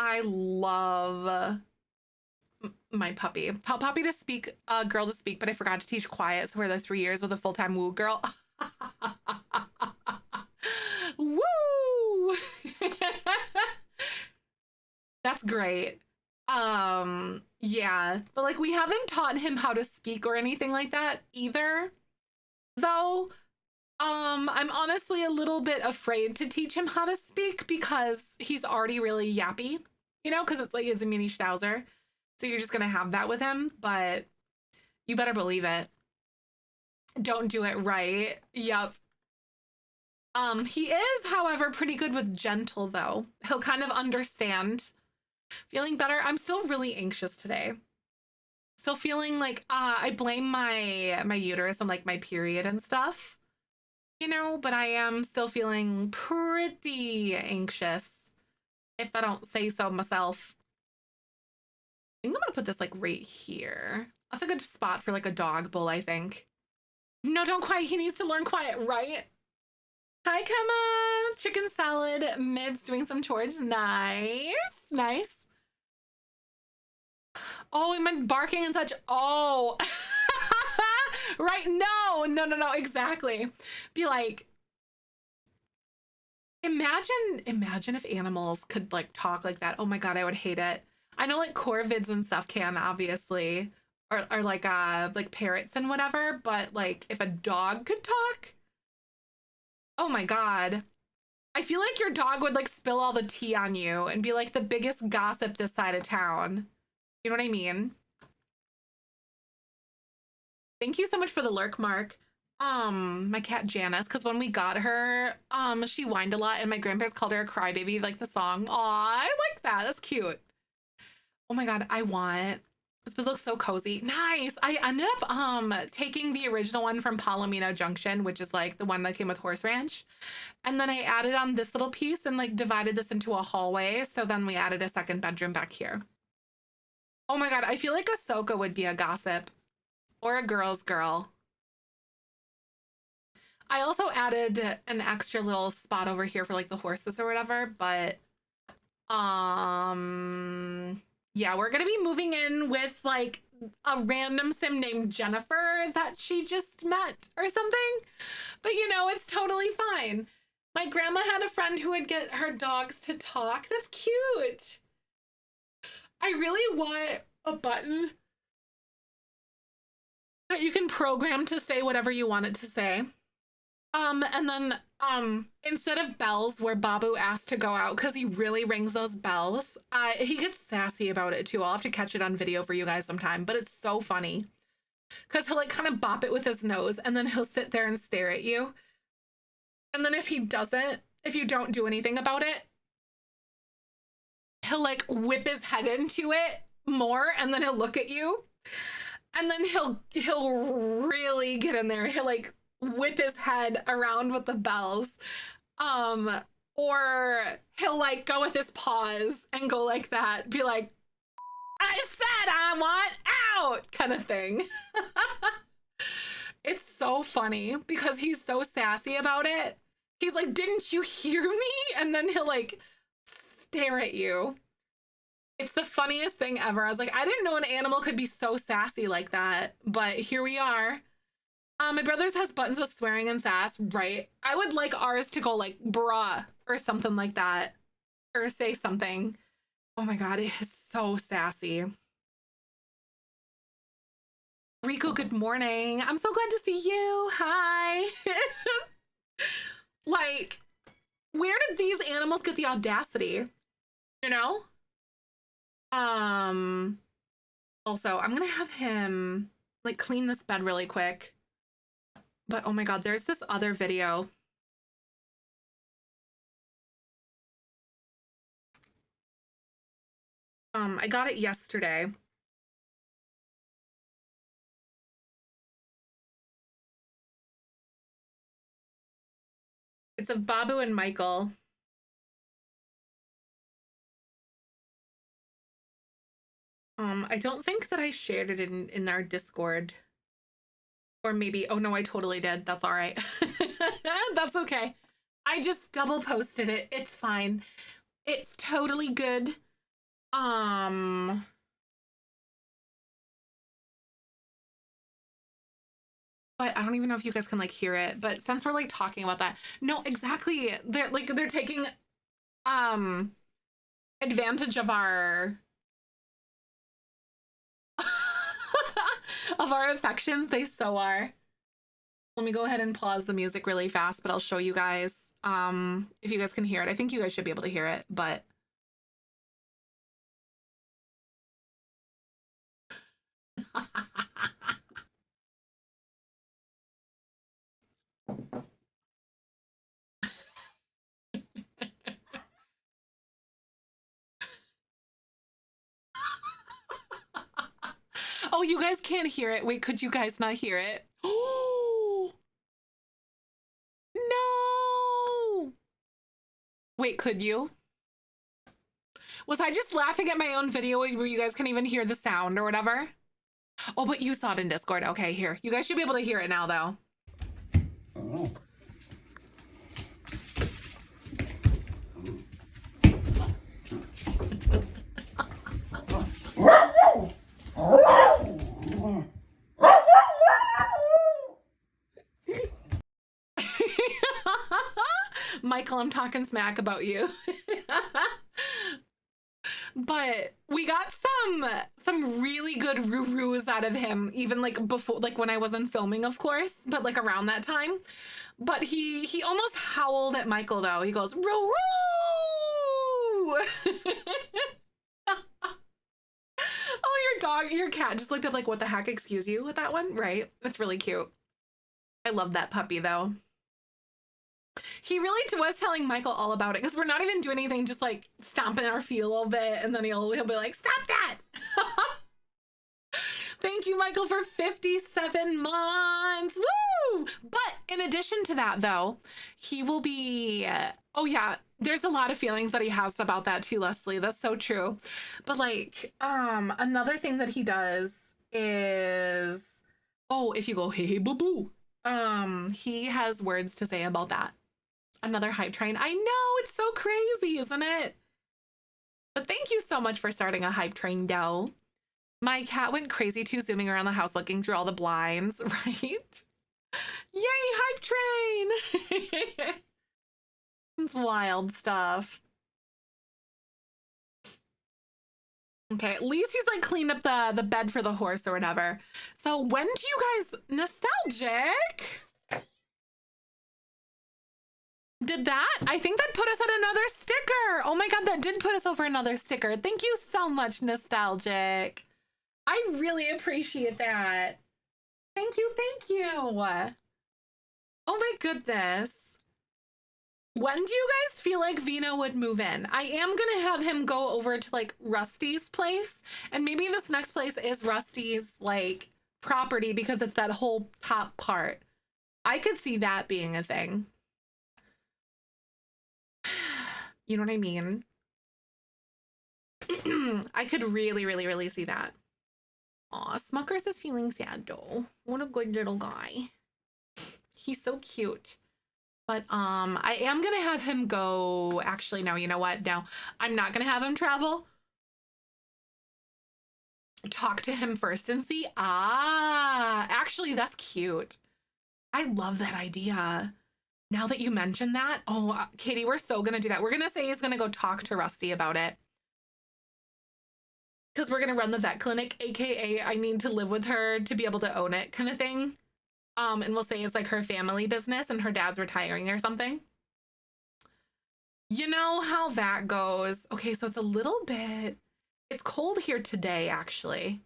I love my puppy. Tell Poppy to speak, girl to speak, but I forgot to teach quiet, so we're the 3 years with a full-time woo girl. Woo! That's great. Yeah, but like we haven't taught him how to speak or anything like that either, though. I'm honestly a little bit afraid to teach him how to speak because he's already really yappy, you know, because it's like he's a mini schnauzer. So you're just gonna have that with him, but you better believe it. Don't do it right. Yep. He is, however, pretty good with gentle though. He'll kind of understand. Feeling better. I'm still really anxious today. Still feeling like I blame my uterus and like my period and stuff. You know, but I am still feeling pretty anxious, if I don't say so myself. I think I'm gonna put this like right here. That's a good spot for like a dog bowl, I think. No, don't quiet. He needs to learn quiet, right? Hi, Kemma. Chicken salad mids doing some chores. Nice. Nice. Oh, we meant barking and such. Oh. Right, no, exactly. Be like, Imagine if animals could like talk like that. Oh my God, I would hate it. I know like corvids and stuff can obviously, or like parrots and whatever, but like if a dog could talk, oh my God. I feel like your dog would like spill all the tea on you and be like the biggest gossip this side of town. You know what I mean? Thank you so much for the lurk, Mark. My cat Janice, because when we got her, she whined a lot and my grandparents called her a crybaby, like the song. Aw, I like that. That's cute. Oh my God, I want this looks so cozy. Nice. I ended up taking the original one from Palomino Junction, which is like the one that came with Horse Ranch. And then I added on this little piece and like divided this into a hallway. So then we added a second bedroom back here. Oh my God, I feel like Ahsoka would be a gossip or a girl's girl. I also added an extra little spot over here for like the horses or whatever, but yeah, we're gonna be moving in with like a random sim named Jennifer that she just met or something. But you know, it's totally fine. My grandma had a friend who would get her dogs to talk. That's cute. I really want a button that you can program to say whatever you want it to say. And then instead of bells where Babu asked to go out because he really rings those bells, he gets sassy about it too. I'll have to catch it on video for you guys sometime, but it's so funny because he'll like kind of bop it with his nose and then he'll sit there and stare at you. And then if you don't do anything about it, he'll like whip his head into it more and then he'll look at you and then he'll really get in there. He'll like whip his head around with the bells, or he'll like go with his paws and go like that, be like, I said I want out kind of thing. It's so funny because he's so sassy about it. He's like, didn't you hear me? And then he'll like stare at you. It's the funniest thing ever. I was like, I didn't know an animal could be so sassy like that, but here we are. My brother's has buttons with swearing and sass, right? I would like ours to go like bruh or something like that, or say something. Oh my God, it is so sassy. Rico, good morning. I'm so glad to see you. Hi. Like, where did these animals get the audacity? You know? Also, I'm gonna have him like clean this bed really quick. But oh my God, there's this other video. I got it yesterday. It's of Babu and Michael. I don't think that I shared it in our Discord. Or maybe, oh no, I totally did. That's all right. That's okay. I just double posted it. It's fine. It's totally good. But I don't even know if you guys can like hear it, but since we're like talking about that, no, exactly. They're taking advantage of our of our affections. They so are. Let me go ahead and pause the music really fast, but I'll show you guys if you guys can hear it. I think you guys should be able to hear it, but oh, you guys can't hear it. Wait, could you guys not hear it? Oh no. Wait, could you? Was I just laughing at my own video where you guys can't even hear the sound or whatever? Oh, but you saw it in Discord. Okay, here. You guys should be able to hear it now, though. Oh. Michael, I'm talking smack about you. But we got some really good roo-roos out of him, even like before, like when I wasn't filming, of course, but like around that time. But he almost howled at Michael though. He goes, roo-roo! Oh, your cat just looked up like, what the heck, excuse you, with that one, right? That's really cute. I love that puppy though. He really was telling Michael all about it because we're not even doing anything, just like stomping our feet a little bit, and then he'll be like, stop that. Thank you, Michael, for 57 months. Woo! But in addition to that, though, he will be, oh yeah, there's a lot of feelings that he has about that too, Leslie. That's so true. But like, another thing that he does is, oh, if you go, hey, hey, boo boo, he has words to say about that. Another hype train. I know, it's so crazy, isn't it? But thank you so much for starting a hype train, though. My cat went crazy too, zooming around the house, looking through all the blinds, right? Yay, hype train! It's wild stuff. Okay, at least he's like cleaned up the bed for the horse or whatever. So when do you guys, nostalgic? Did that? I think that put us at another sticker. Oh my God, that did put us over another sticker. Thank you so much, nostalgic. I really appreciate that. Thank you, thank you. Oh my goodness. When do you guys feel like Vino would move in? I am gonna have him go over to like Rusty's place, and maybe this next place is Rusty's like property because it's that whole top part. I could see that being a thing. You know what I mean? I could really see that. Aw, Smuckers is feeling sad though. What a good little guy. He's so cute. But I am gonna have him go, actually, no, you know what? No, I'm not gonna have him travel. Talk to him first and see. Ah, actually, that's cute. I love that idea. Now that you mentioned that, oh, Katie, we're so gonna do that. We're gonna say he's gonna go talk to Rusty about it. Because we're gonna run the vet clinic, AKA I need to live with her to be able to own it kind of thing. And we'll say it's like her family business and her dad's retiring or something. You know how that goes. Okay, so it's a little bit, it's cold here today actually,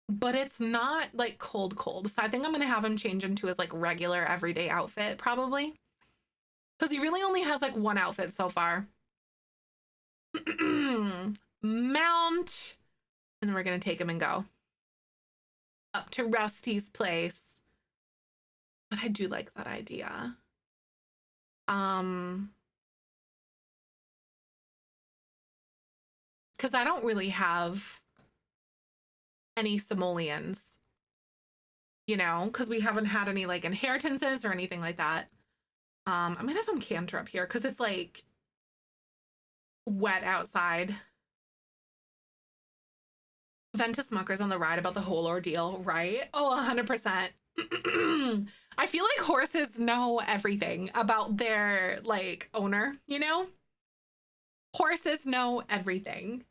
but it's not like cold. So I think I'm gonna have him change into his like regular everyday outfit probably. Because he really only has like one outfit so far. Mount. And then we're gonna take him and go up to Rusty's place. But I do like that idea. Because I don't really have any simoleons, you know, because we haven't had any like inheritances or anything like that. I'm gonna have him canter up here because it's like wet outside. Ventus Smuckers on the ride about the whole ordeal, right? Oh, 100%. I feel like horses know everything about their like owner, you know? Horses know everything.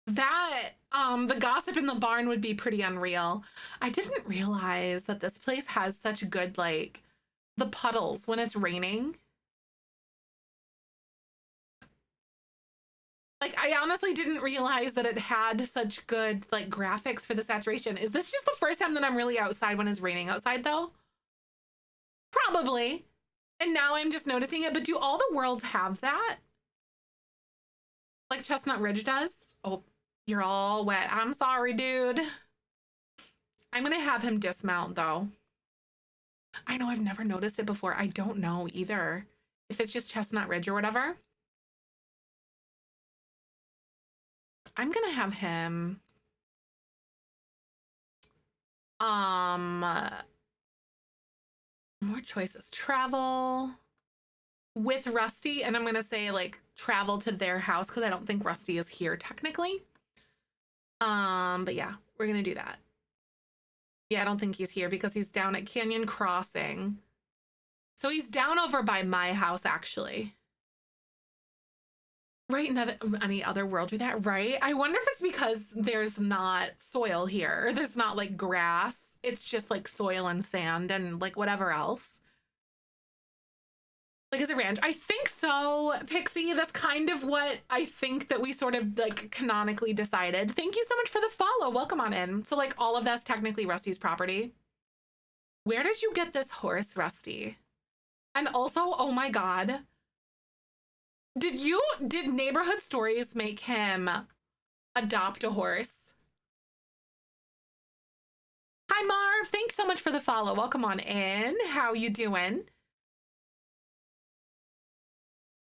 That, the gossip in the barn would be pretty unreal. I didn't realize that this place has such good, like, the puddles when it's raining. Like, I honestly didn't realize that it had such good, like, graphics for the saturation. Is this just the first time that I'm really outside when it's raining outside, though? Probably. And now I'm just noticing it, but do all the worlds have that? Like Chestnut Ridge does? Oh, you're all wet. I'm sorry, dude. I'm gonna have him dismount, though. I know I've never noticed it before. I don't know either. If it's just Chestnut Ridge or whatever. I'm gonna have him more choices. Travel with Rusty, and I'm gonna say like travel to their house because I don't think Rusty is here technically. But yeah, we're gonna do that. Yeah, I don't think he's here because he's down at Canyon Crossing. So he's down over by my house, actually. Right, in any other world do that, right? I wonder if it's because there's not soil here. There's not like grass. It's just like soil and sand and like whatever else. Like as a ranch. I think so, Pixie. That's kind of what I think that we sort of like canonically decided. Thank you so much for the follow. Welcome on in. So like all of that's technically Rusty's property. Where did you get this horse, Rusty? And also, oh my God. Did Neighborhood Stories make him adopt a horse? Hi, Marv. Thanks so much for the follow. Welcome on in. How you doing?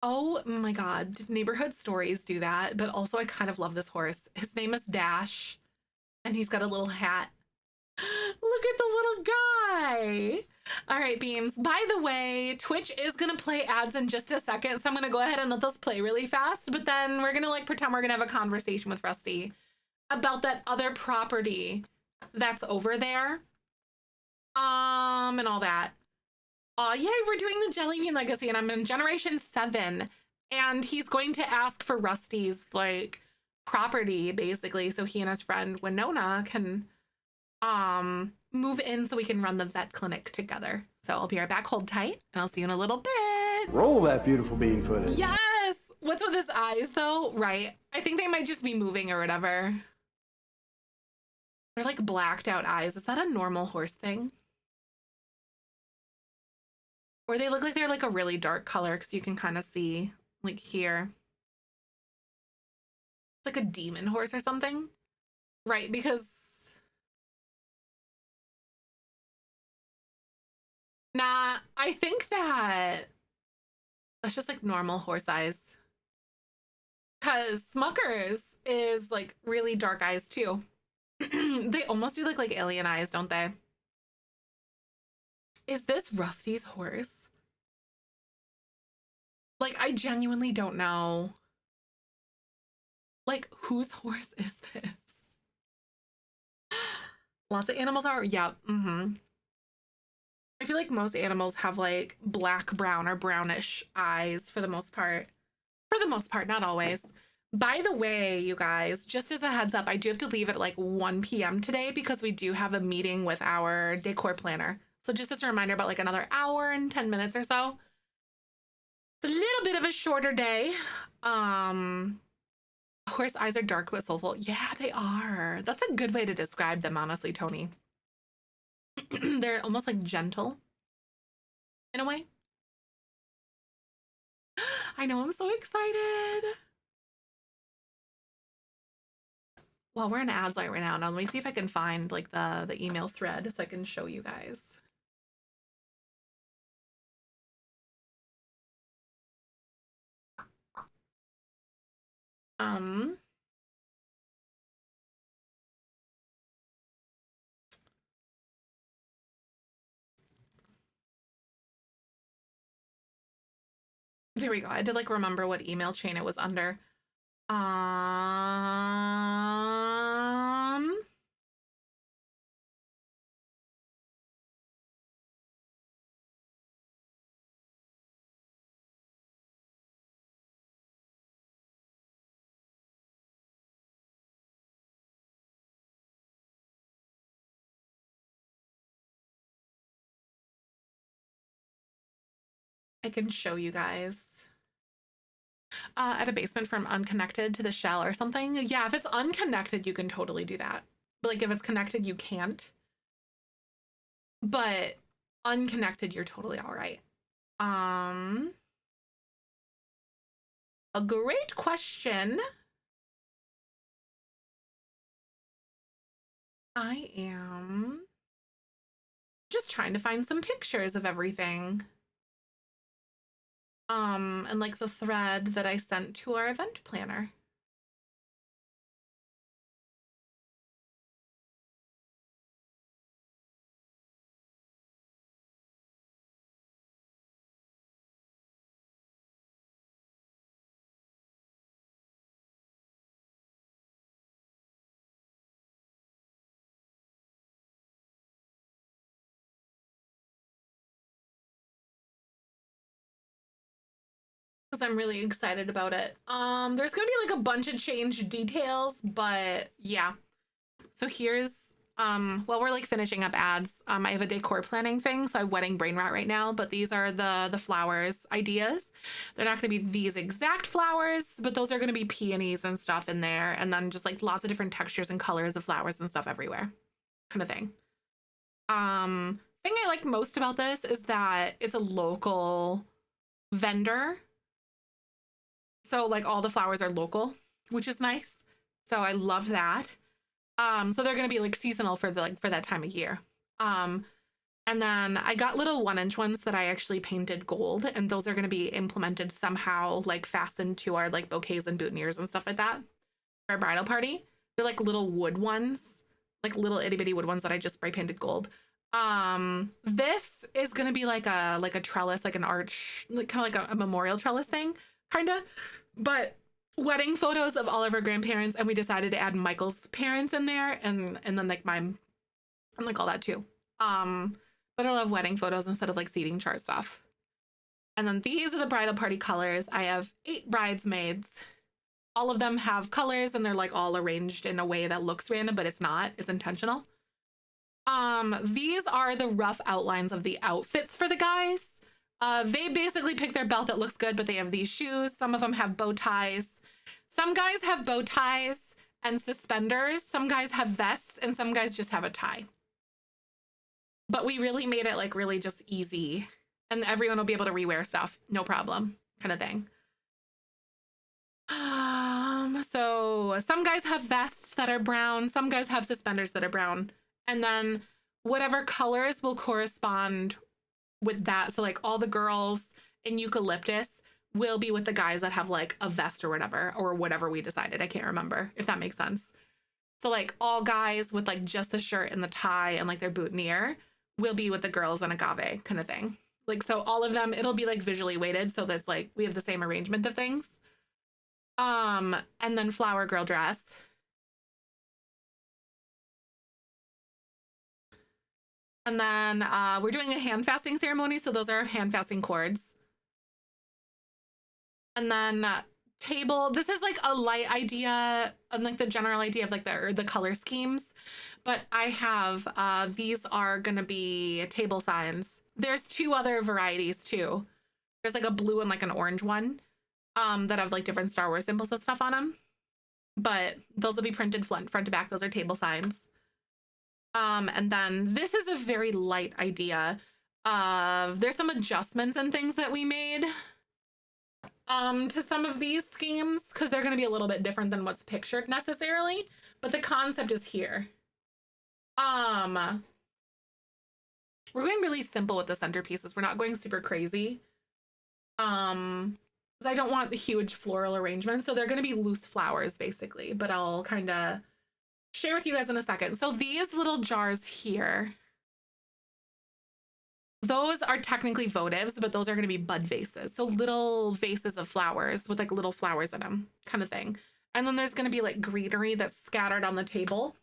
Oh my God. Did Neighborhood Stories do that? But also, I kind of love this horse. His name is Dash, and he's got a little hat. Look at the little guy. All right, Beans. By the way, Twitch is going to play ads in just a second, so I'm going to go ahead and let those play really fast, but then we're going to like pretend we're going to have a conversation with Rusty about that other property that's over there. And all that. Yeah, we're doing the Jellybean Legacy, and I'm in Generation 7, and he's going to ask for Rusty's like property, basically, so he and his friend Winona can move in so we can run the vet clinic together. So I'll be right back. Hold tight, and I'll see you in a little bit. Roll that beautiful bean footage. Yes. What's with his eyes though? Right. I think they might just be moving or whatever. They're like blacked out eyes. Is that a normal horse thing? Or they look like they're like a really dark color because you can kind of see like here. It's like a demon horse or something. Right, because nah, I think that's just like normal horse eyes. Because Smucker's is like really dark eyes too. They almost do look like alien eyes, don't they? Is this Rusty's horse? Like, I genuinely don't know. Like, whose horse is this? Lots of animals are, yeah, I feel like most animals have like black, brown, or brownish eyes for the most part. For the most part, not always. By the way, you guys, just as a heads up, I do have to leave at like 1 p.m. today because we do have a meeting with our decor planner. So just as a reminder, about like another hour and 10 minutes or so. It's a little bit of a shorter day. Horse eyes are dark but soulful. Yeah, they are. That's a good way to describe them, honestly, Tony. They're almost like gentle in a way. I know, I'm so excited. Well, we're in ads light right now. Now let me see if I can find like the email thread so I can show you guys. There we go. I did like remember what email chain it was under. I can show you guys. At a basement from unconnected to the shell or something. Yeah, if it's unconnected, you can totally do that. But like if it's connected, you can't. But unconnected, you're totally all right. A great question. I am just trying to find some pictures of everything. And like the thread that I sent to our event planner. because I'm really excited about it. There's gonna be like a bunch of changed details, but yeah. So here's while we're like finishing up ads, I have a decor planning thing, so I have wedding brain rot right now, but these are the flowers ideas. They're not gonna be these exact flowers, but those are gonna be peonies and stuff in there, and then just like lots of different textures and colors of flowers and stuff everywhere, kind of thing. Thing I like most about this is that it's a local vendor. So like all the flowers are local, which is nice. So I love that. So they're gonna be like seasonal for the for that time of year. And then I got little 1-inch ones that I actually painted gold, and those are gonna be implemented somehow, like fastened to our like bouquets and boutonnieres and stuff like that for our bridal party. They're like little wood ones, like little itty bitty wood ones that I just spray painted gold. This is gonna be like a trellis, like an arch, like kind of like a memorial trellis thing, kind of. But wedding photos of all of our grandparents, and we decided to add Michael's parents in there, and then like mine and like all that too. But I'll have wedding photos instead of like seating chart stuff. And then these are the bridal party colors. I have 8 bridesmaids. All of them have colors, and they're like all arranged in a way that looks random, but it's not. It's intentional. These are the rough outlines of the outfits for the guys. They basically pick their belt that looks good, but they have these shoes. Some of them have bow ties. Some guys have bow ties and suspenders. Some guys have vests, and some guys just have a tie. But we really made it like really just easy, and everyone will be able to rewear stuff, no problem, kind of thing. So some guys have vests that are brown. Some guys have suspenders that are brown. And then whatever colors will correspond with that. So like all the girls in eucalyptus will be with the guys that have like a vest or whatever we decided. I can't remember, if that makes sense. So like all guys with like just the shirt and the tie and like their boutonniere will be with the girls in agave kind of thing. Like, so all of them, it'll be like visually weighted. So that's like, we have the same arrangement of things. And then flower girl dress. And then we're doing a hand fasting ceremony. So those are hand fasting cords. And then table, this is like a light idea and like the general idea of like the color schemes. But I have, these are gonna be table signs. There's 2 other varieties too. There's like a blue and like an orange one that have like different Star Wars symbols and stuff on them. But those will be printed front to back. Those are table signs. And then this is a very light idea. There's some adjustments and things that we made to some of these schemes because they're going to be a little bit different than what's pictured necessarily, but the concept is here. We're going really simple with the centerpieces. We're not going super crazy. Because I don't want the huge floral arrangement, so they're going to be loose flowers basically, but I'll kind of share with you guys in a second. So these little jars here, those are technically votives, but those are going to be bud vases. So little vases of flowers with like little flowers in them kind of thing. And then there's going to be like greenery that's scattered on the table.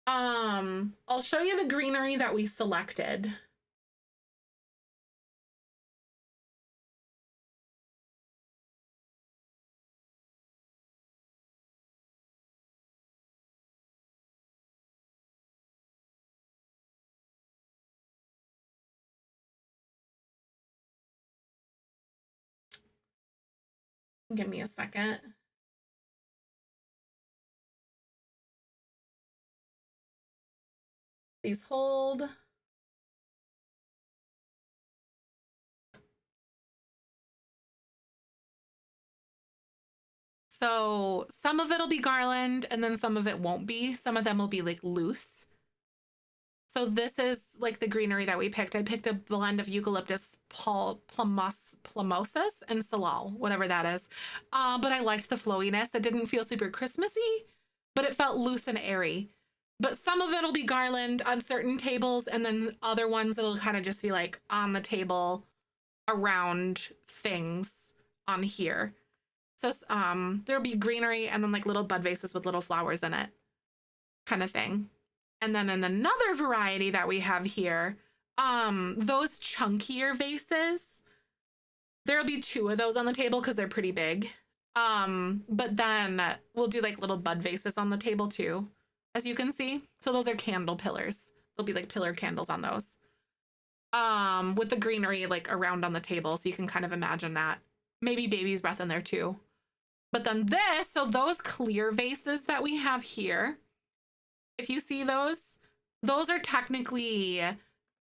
I'll show you the greenery that we selected. Give me a second. Please hold. So some of it'll be garland and then some of it won't be. Some of them will be like loose. So this is like the greenery that we picked. I picked a blend of eucalyptus, plumosus, and salal, whatever that is. But I liked the flowiness. It didn't feel super Christmassy, but it felt loose and airy. But some of it'll be garland on certain tables, and then other ones it'll kind of just be like on the table around things on here. So there'll be greenery and then like little bud vases with little flowers in it kind of thing. And then in another variety that we have here, those chunkier vases, There'll be 2 of those on the table because they're pretty big. But then we'll do like little bud vases on the table too, as you can see. So those are candle pillars. There'll be like pillar candles on those. With the greenery like around on the table, so you can kind of imagine that. Maybe baby's breath in there too. But then this, so those clear vases that we have here, if you see those are technically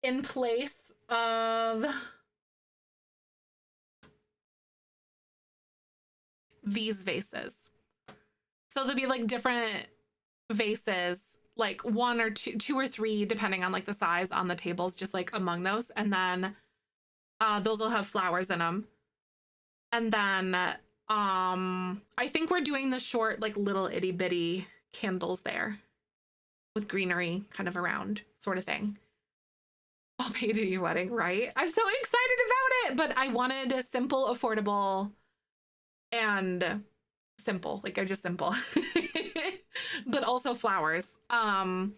in place of these vases. So there'll be like different vases, like 1 or 2 or 3, depending on like the size on the tables, just like among those. And then those will have flowers in them. And then I think we're doing the short, like little itty bitty candles there with greenery kind of around, sort of thing. I'll pay to your wedding, right? I'm so excited about it, but I wanted a simple, affordable, and simple, like just simple, but also flowers. Doing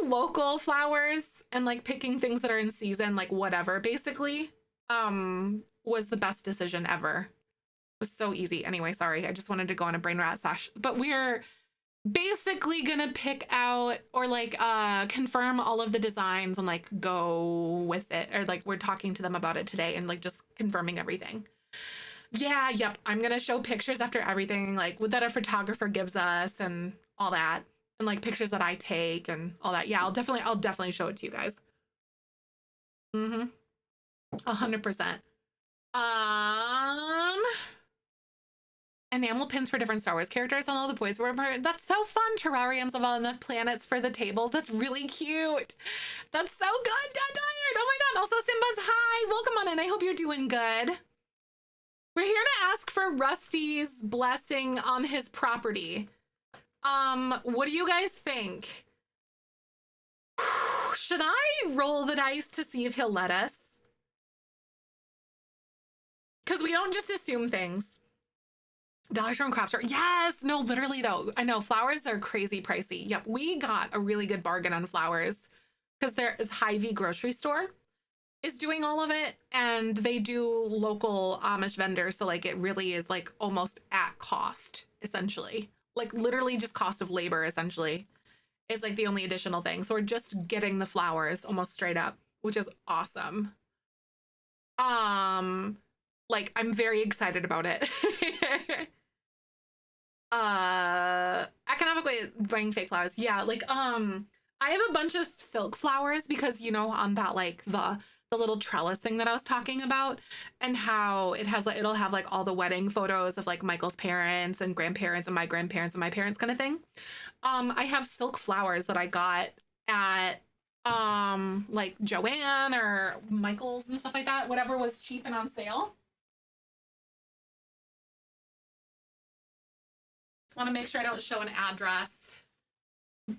local flowers and like picking things that are in season, like whatever, basically, was the best decision ever. It was so easy. Anyway, sorry, I just wanted to go on a brain rat sesh, but we're basically gonna pick out or like confirm all of the designs and like go with it, or like we're talking to them about it today and like just confirming everything. Yeah, yep, I'm gonna show pictures after everything like that a photographer gives us and all that, and like pictures that I take and all that. Yeah, I'll definitely show it to you guys. 100%. Enamel pins for different Star Wars characters on all the boys were. That's so fun. Terrariums of all the planets for the tables. That's really cute. That's so good. Dad Tired. Oh my god. Also Simba's hi. Welcome on in. I hope you're doing good. We're here to ask for Rusty's blessing on his property. What do you guys think? Should I roll the dice to see if he'll let us? Because we don't just assume things. Dollars from craft store. Yes, no, literally though. I know flowers are crazy pricey. Yep, we got a really good bargain on flowers because there is Hy-Vee grocery store is doing all of it, and they do local Amish vendors. So like it really is like almost at cost, essentially. Like literally just cost of labor, essentially, is like the only additional thing. So we're just getting the flowers almost straight up, which is awesome. Like I'm very excited about it. Economic way of buying fake flowers. Yeah, like I have a bunch of silk flowers because, you know, on that like the little trellis thing that I was talking about, and how it has like it'll have like all the wedding photos of like Michael's parents and grandparents and my grandparents and my parents kind of thing. I have silk flowers that I got at like Joanne or Michael's and stuff like that, whatever was cheap and on sale. Just want to make sure I don't show an address,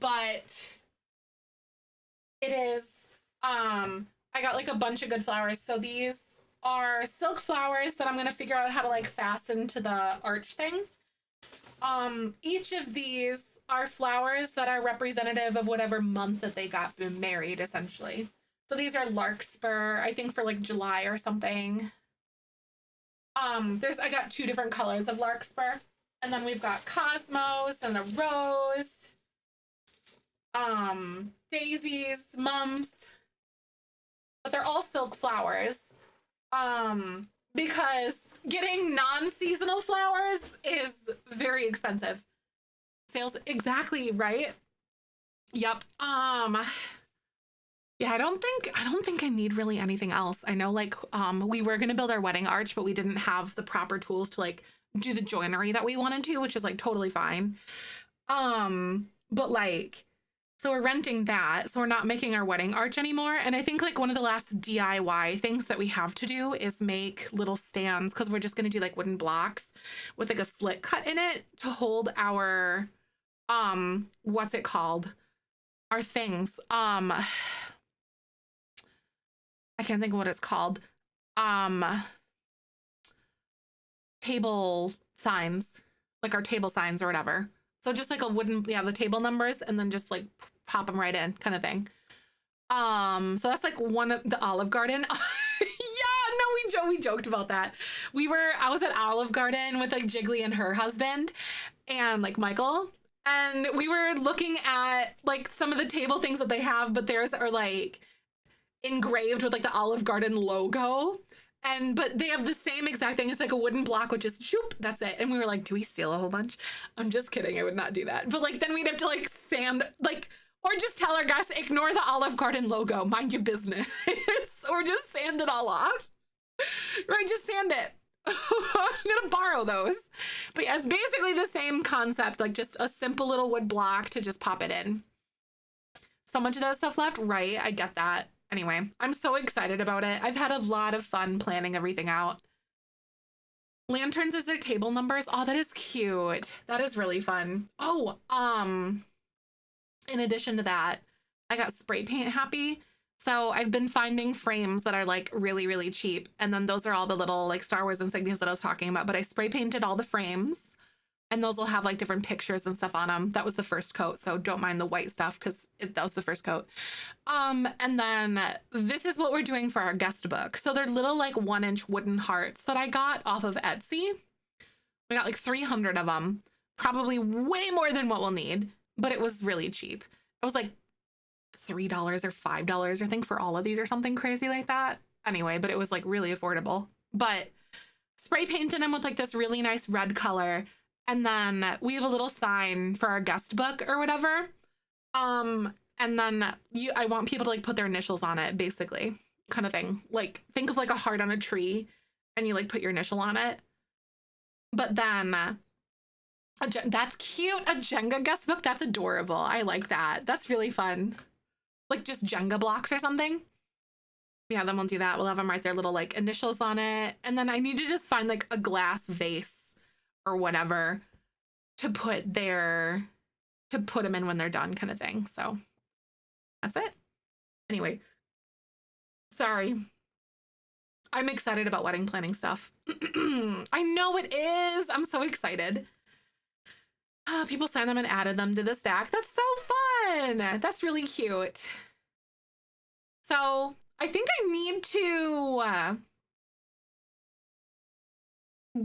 but it is I got like a bunch of good flowers. So these are silk flowers that I'm gonna figure out how to like fasten to the arch thing. Each of these are flowers that are representative of whatever month that they got married, essentially. So these are larkspur, I think for like July or something. I got 2 different colors of larkspur. And then we've got cosmos and a rose. Daisies, mums. But they're all silk flowers. Because getting non-seasonal flowers is very expensive. Sales, exactly, right? Yep. Yeah, I don't think I need really anything else. I know like we were gonna build our wedding arch, but we didn't have the proper tools to like do the joinery that we wanted to, which is like totally fine. But like, so we're renting that, so we're not making our wedding arch anymore. And I think like one of the last DIY things that we have to do is make little stands, because we're just gonna do like wooden blocks with like a slit cut in it to hold our what's it called? Our things. I can't think of what it's called. Table signs, like our table signs or whatever. So just like a wooden, yeah, the table numbers, and then just like pop them right in kind of thing. So that's like one of the Olive Garden. Yeah, no, we we joked about that. I was at Olive Garden with like Jiggly and her husband and like Michael. And we were looking at like some of the table things that they have, but theirs are like engraved with like the Olive Garden logo. But they have the same exact thing. It's like a wooden block with just shoop, that's it. And we were like, do we steal a whole bunch? I'm just kidding. I would not do that. But like then we'd have to like sand like, or just tell our guests, ignore the Olive Garden logo, mind your business. Or just sand it all off. Right, just sand it. I'm gonna borrow those. But yeah, it's basically the same concept, like just a simple little wood block to just pop it in. So much of that stuff left, right? I get that. Anyway, I'm so excited about it. I've had a lot of fun planning everything out. Lanterns is their table numbers. Oh, that is cute. That is really fun. Oh, in addition to that, I got spray paint happy. So I've been finding frames that are like really, really cheap. And then those are all the little like Star Wars insignias that I was talking about. But I spray painted all the frames and those will have like different pictures and stuff on them. That was the first coat. So don't mind the white stuff because that was the first coat. And then this is what we're doing for our guest book. So they're little like 1-inch wooden hearts that I got off of Etsy. We got like 300 of them, probably way more than what we'll need, but it was really cheap. It was like $3 or $5, I think, for all of these or something crazy like that. Anyway, but it was like really affordable. But spray painted them with like this really nice red color. And then we have a little sign for our guest book or whatever. And then I want people to like put their initials on it, basically, kind of thing. Like think of like a heart on a tree and you like put your initial on it. But then that's cute. A Jenga guest book. That's adorable. I like that. That's really fun. Like just Jenga blocks or something. Yeah, then we'll do that. We'll have them write their little like initials on it. And then I need to just find like a glass vase or whatever to put them in when they're done, kind of thing. So that's it. Anyway, sorry. I'm excited about wedding planning stuff. I know it is. I'm so excited. People signed them and added them to the stack. That's so fun. That's really cute. So I think I need to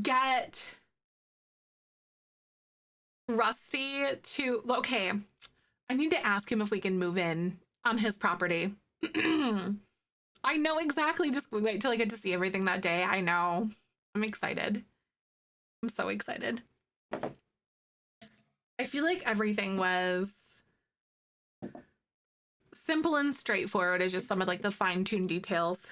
get Rusty to, okay, I need to ask him if we can move in on his property. I know exactly, just wait till I get to see everything that day. I know. I'm excited. I'm so excited. I feel like everything was simple and straightforward. It's just some of like the fine-tuned details.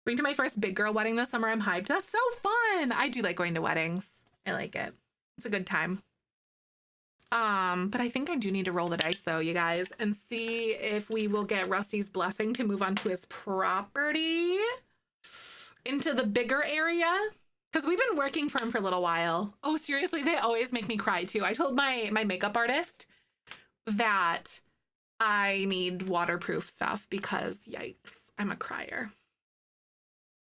Going to my first big girl wedding this summer. I'm hyped. That's so fun. I do like going to weddings. I like it. It's a good time. But I think I do need to roll the dice though, you guys, and see if we will get Rusty's blessing to move on to his property into the bigger area. Because we've been working for him for a little while. Oh, seriously, they always make me cry too. I told my makeup artist that I need waterproof stuff because yikes, I'm a crier.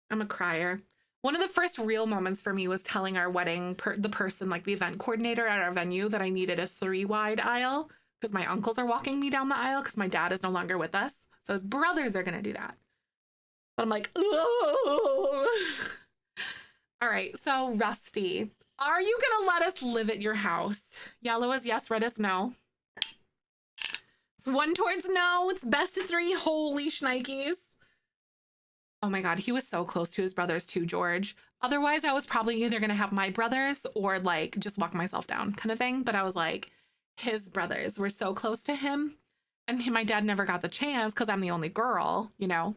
I'm a crier. One of the first real moments for me was telling our wedding, the person, like the event coordinator at our venue, that I needed a 3-wide aisle because my uncles are walking me down the aisle because my dad is no longer with us. So his brothers are going to do that. But I'm like, oh. All right, so Rusty, are you going to let us live at your house? Yellow is yes, red is no. It's 1 towards no. It's best of 3. Holy shnikes. Oh my God, he was so close to his brothers too, George. Otherwise, I was probably either going to have my brothers or like just walk myself down kind of thing. But I was like, his brothers were so close to him. And my dad never got the chance because I'm the only girl, you know.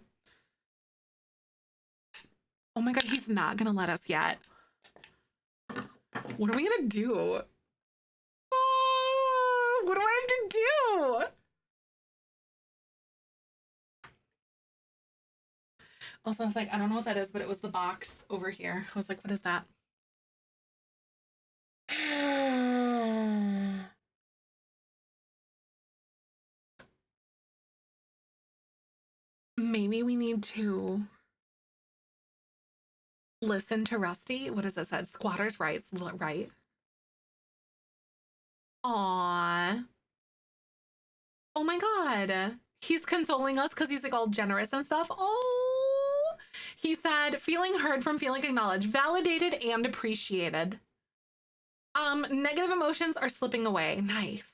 Oh my God, he's not going to let us yet. What are we going to do? Oh, what do I have to do? Also, I was like, I don't know what that is, but it was the box over here. I was like, what is that? Maybe we need to listen to Rusty. What is it said? Squatters' rights, right? Aww. Oh my God. He's consoling us because he's like all generous and stuff. Oh, He said, feeling heard from feeling acknowledged, validated, and appreciated. Negative emotions are slipping away. Nice.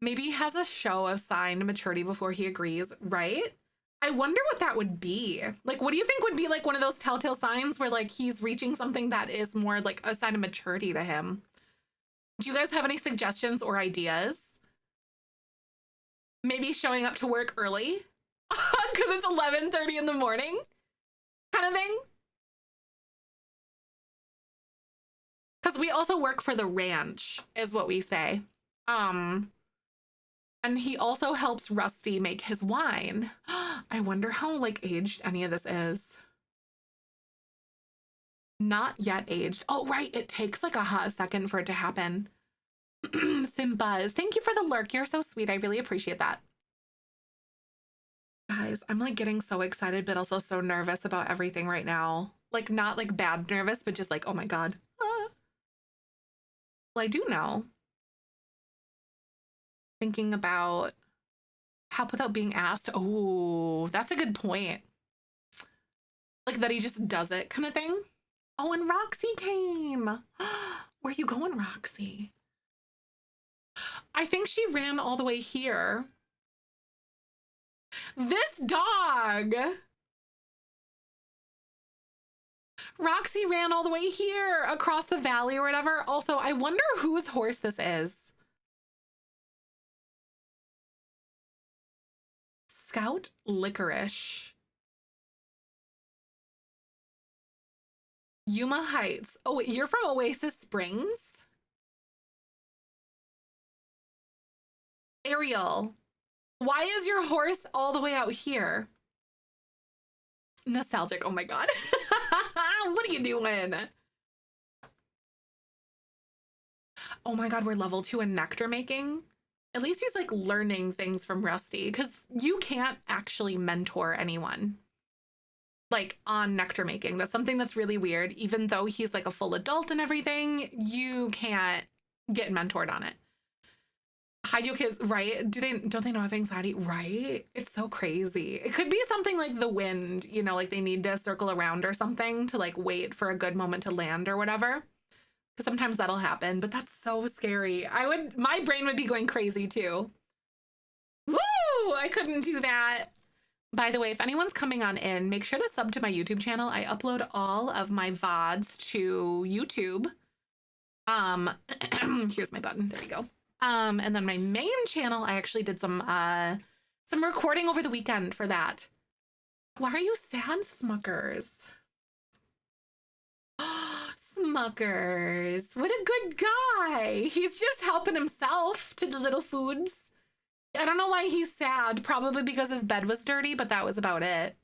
Maybe he has a show of sign maturity before he agrees, right? I wonder what that would be. Like, what do you think would be like one of those telltale signs where like he's reaching something that is more like a sign of maturity to him? Do you guys have any suggestions or ideas? Maybe showing up to work early because it's 11:30 in the morning kind of thing. Because we also work for the ranch is what we say. And he also helps Rusty make his wine. I wonder how like aged any of this is. Not yet aged. Oh, right. It takes like a hot second for it to happen. Simbuzz, thank you for the lurk. You're so sweet. I really appreciate that. Guys, I'm like getting so excited, but also so nervous about everything right now. Like not like bad nervous, but just like, oh my God. Well, I do know. Thinking about help without being asked. Oh, that's a good point. Like that he just does it kind of thing. Oh, and Roxy came. Where you going, Roxy? I think she ran all the way here. This dog. Roxy ran all the way here across the valley or whatever. Also, I wonder whose horse this is. Scout Licorice. Yuma Heights. Oh, wait, you're from Oasis Springs? Ariel, why is your horse all the way out here? Nostalgic. Oh my God. What are you doing? Oh my God, we're level 2 in nectar making. At least he's like learning things from Rusty because you can't actually mentor anyone like on nectar making. That's something that's really weird. Even though he's like a full adult and everything, you can't get mentored on it. Hide your kids, right? Don't they not have anxiety? Right? It's so crazy. It could be something like the wind, you know, like they need to circle around or something to like wait for a good moment to land or whatever. Because sometimes that'll happen, but that's so scary. My brain would be going crazy too. Woo! I couldn't do that. By the way, if anyone's coming on in, make sure to sub to my YouTube channel. I upload all of my VODs to YouTube. Here's my button. There we go. And then my main channel, I actually did some recording over the weekend for that. Why are you sad, Smuckers? Smuckers, what a good guy. He's just helping himself to the little foods. I don't know why he's sad. Probably because his bed was dirty, but that was about it.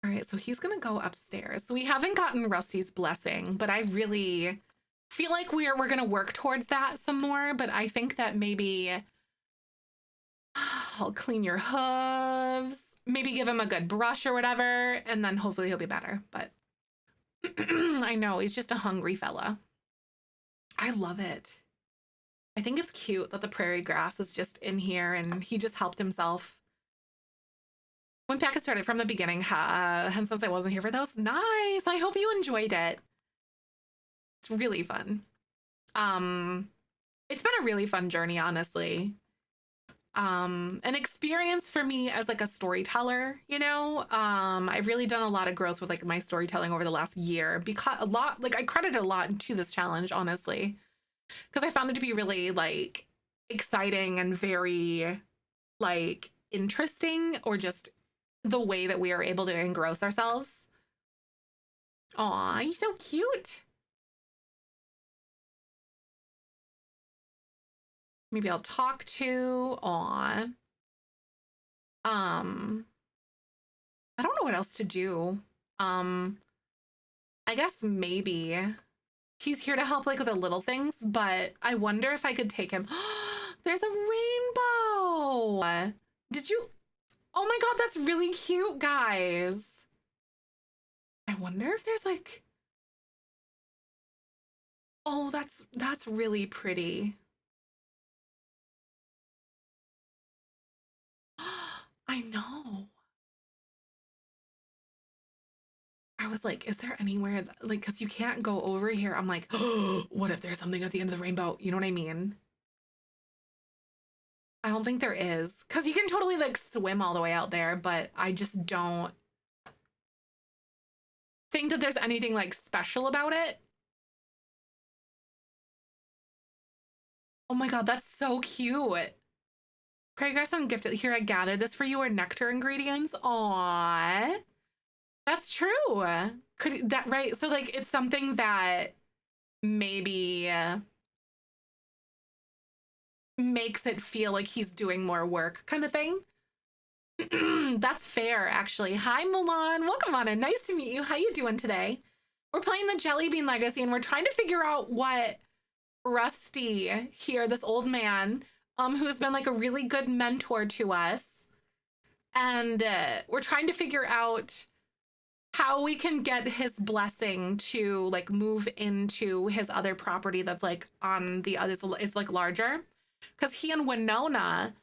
All right, so he's gonna go upstairs. So we haven't gotten Rusty's blessing, but I really feel like we're gonna work towards that some more. But I think that maybe I'll clean your hooves, maybe give him a good brush or whatever, and then hopefully he'll be better. But I know he's just a hungry fella. I love it. I think it's cute that the prairie grass is just in here and he just helped himself. When packet started from the beginning, and since I wasn't here for those, nice. I hope you enjoyed it. It's really fun. It's been a really fun journey, honestly. An experience for me as like a storyteller, you know. I've really done a lot of growth with like my storytelling over the last year because I credit a lot to this challenge, honestly, because I found it to be really like exciting and very like interesting, or just the way that we are able to engross ourselves. Aw, you're so cute. Maybe I'll talk to. Aw. I don't know what else to do. I guess maybe he's here to help like with the little things, but I wonder if I could take him. There's a rainbow. Did you? Oh my God, that's really cute, guys. I wonder if there's like, oh, that's really pretty. I know. was like, is there anywhere that, like, because you can't go over here. I'm like, oh, what if there's something at the end of the rainbow? You know what I mean? I don't think there is, because he can totally like swim all the way out there, but I just don't think that there's anything like special about it. Oh my God, that's so cute. Craygrass ungifted. Here, I gathered this for you are nectar ingredients. Aww. That's true. Could that, right? So like it's something that maybe makes it feel like he's doing more work kind of thing. That's fair, actually. Hi, Milan. Welcome on in. Nice to meet you. How you doing today? We're playing the Jellybean Legacy, and we're trying to figure out what Rusty here, this old man, who's been like a really good mentor to us. And we're trying to figure out how we can get his blessing to like move into his other property that's like on the other, it's like larger. Because he and Winona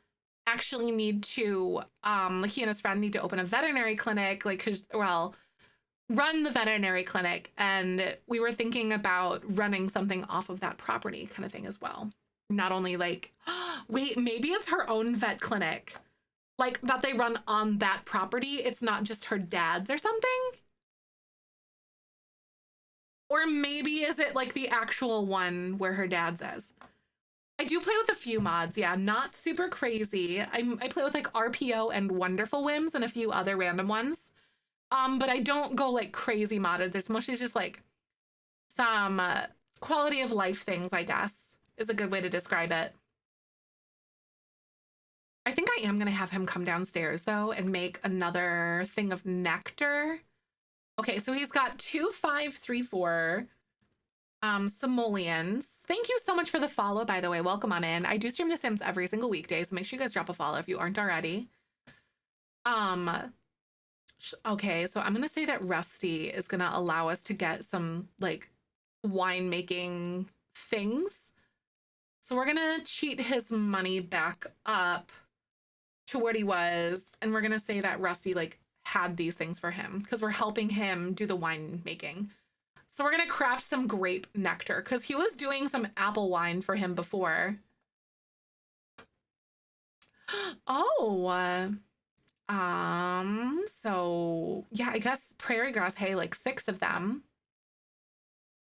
actually need to, he and his friend need to open a veterinary clinic, like, well, run the veterinary clinic. And we were thinking about running something off of that property kind of thing as well. Not only like, wait, maybe it's her own vet clinic, like that they run on that property. It's not just her dad's or something. Or maybe is it like the actual one where her dad's is? I do play with a few mods, yeah, not super crazy. I play with like RPO and Wonderful Whims and a few other random ones. But I don't go like crazy modded. There's mostly just like some quality of life things, I guess, is a good way to describe it. I think I am gonna have him come downstairs though and make another thing of nectar. Okay, so he's got 2534 simoleons. Thank you so much for the follow, by the way. Welcome on in. I do stream The Sims every single weekday, so make sure you guys drop a follow if you aren't already. Okay, so I'm gonna say that Rusty is gonna allow us to get some like winemaking things. So we're gonna cheat his money back up to what he was, and we're gonna say that Rusty like had these things for him because we're helping him do the wine making. So we're gonna craft some grape nectar because he was doing some apple wine for him before. Oh, so yeah, I guess prairie grass hay, like 6 of them.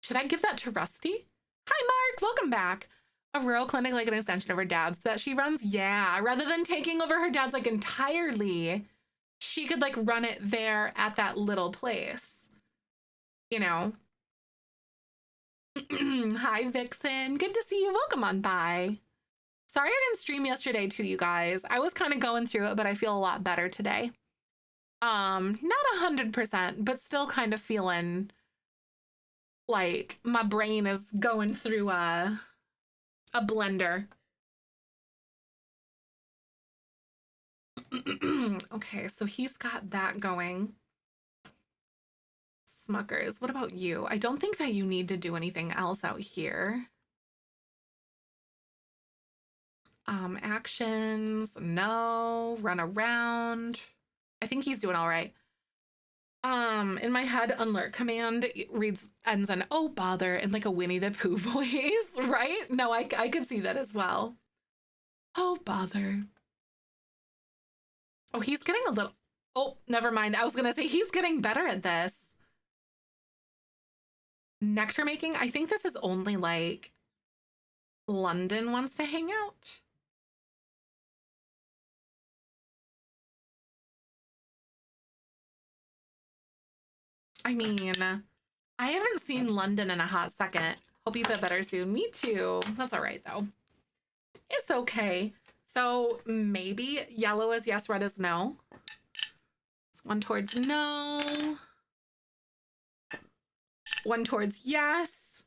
Should I give that to Rusty? Hi, Mark, welcome back. A rural clinic, like an extension of her dad's that she runs. Yeah, rather than taking over her dad's like entirely, she could like run it there at that little place, you know. Hi, Vixen. Good to see you. Welcome on by. Sorry I didn't stream yesterday too, you guys. I was kind of going through it, but I feel a lot better today. Not 100%, but still kind of feeling like my brain is going through a blender. Okay, so he's got that going. Smuckers, what about you? I don't think that you need to do anything else out here. Actions, no. Run around. I think he's doing all right. In my head, unlurk command ends in oh bother in like a Winnie the Pooh voice, right? No, I could see that as well. Oh bother. Oh, he's getting a little, oh, never mind. I was gonna say he's getting better at this. Nectar making, I think this is only like London wants to hang out. I mean, I haven't seen London in a hot second. Hope you feel better soon. Me too. That's all right though. It's okay. So maybe yellow is yes, red is no. It's one towards no. One towards yes.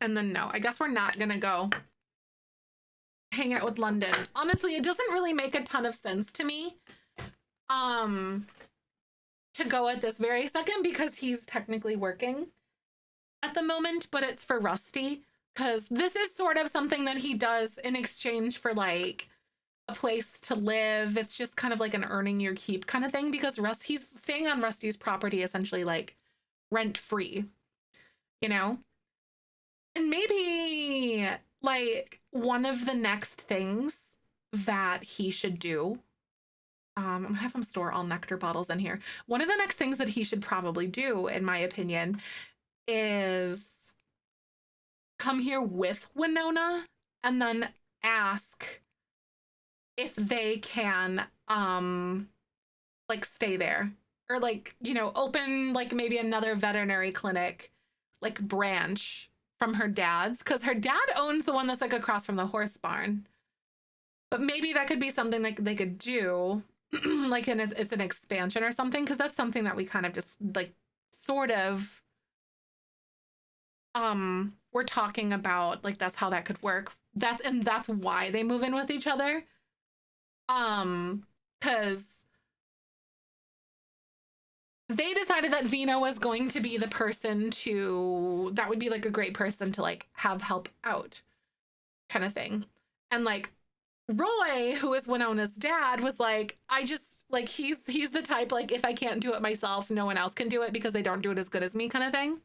And then no. I guess we're not gonna go hang out with London. Honestly, it doesn't really make a ton of sense to me to go at this very second because he's technically working at the moment, but it's for Rusty because this is sort of something that he does in exchange for like a place to live. It's just kind of like an earning your keep kind of thing because he's staying on Rusty's property essentially like rent free, you know? And maybe like one of the next things that he should do, I'm gonna have him store all nectar bottles in here. One of the next things that he should probably do, in my opinion, is come here with Winona and then ask if they can like stay there or like, you know, open like maybe another veterinary clinic like branch from her dad's, because her dad owns the one that's like across from the horse barn. But maybe that could be something like they could do like it's an expansion or something, because that's something that we kind of just like sort of we're talking about, like that's how that could work. That's why they move in with each other. Because they decided that Vino was going to be the person that would be like a great person to like have help out kind of thing. And like Roy, who is Winona's dad, was like, I just like he's the type like if I can't do it myself, no one else can do it because they don't do it as good as me kind of thing.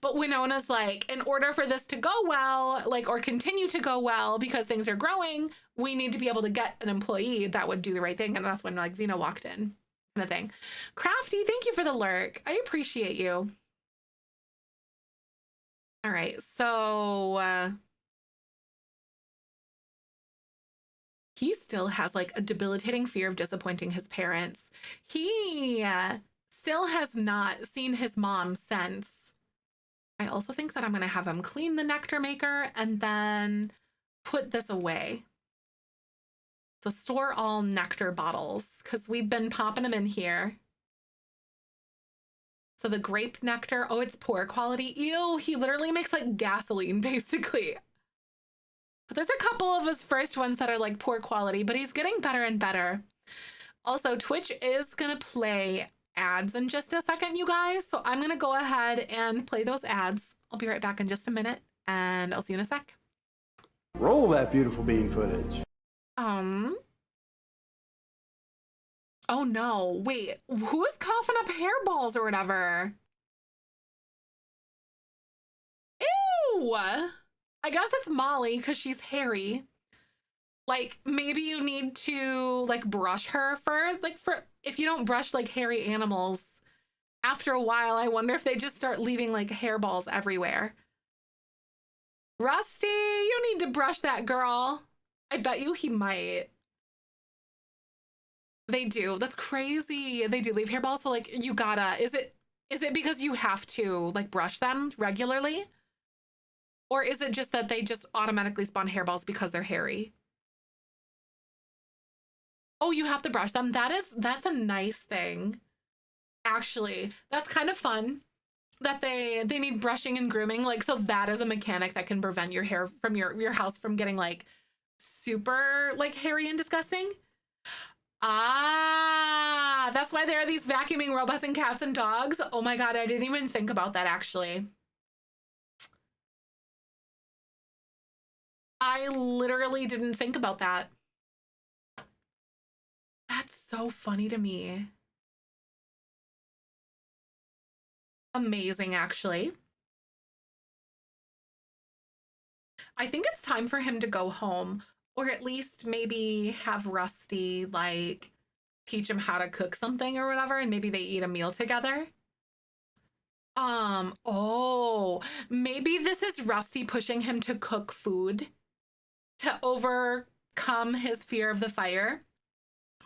But Winona's like, in order for this to go well, like or continue to go well because things are growing, we need to be able to get an employee that would do the right thing. And that's when like Vino walked in kind of thing. Crafty, thank you for the lurk. I appreciate you. All right, so he still has like a debilitating fear of disappointing his parents. He still has not seen his mom since. I also think that I'm going to have him clean the nectar maker and then put this away. So store all nectar bottles because we've been popping them in here. So the grape nectar, oh, it's poor quality. Ew, he literally makes like gasoline basically. But there's a couple of his first ones that are like poor quality, but he's getting better and better. Also, Twitch is gonna play ads in just a second, you guys. So I'm gonna go ahead and play those ads. I'll be right back in just a minute and I'll see you in a sec. Roll that beautiful bean footage. Oh no, wait, who is coughing up hairballs or whatever? Ew! I guess it's Molly because she's hairy. Like maybe you need to like brush her first. Like if you don't brush like hairy animals, after a while, I wonder if they just start leaving like hairballs everywhere. Rusty, you need to brush that girl. I bet you he might. They do. That's crazy. They do leave hairballs. So like you gotta, is it because you have to like brush them regularly? Or is it just that they just automatically spawn hairballs because they're hairy? Oh, you have to brush them. That's a nice thing. Actually, that's kind of fun that they need brushing and grooming. Like, so that is a mechanic that can prevent your hair from your house from getting like super like hairy and disgusting. Ah, that's why there are these vacuuming robots and cats and dogs. Oh my God, I didn't even think about that actually. I literally didn't think about that. That's so funny to me. Amazing, actually. I think it's time for him to go home, or at least maybe have Rusty like teach him how to cook something or whatever, and maybe they eat a meal together. Oh, maybe this is Rusty pushing him to cook food to overcome his fear of the fire.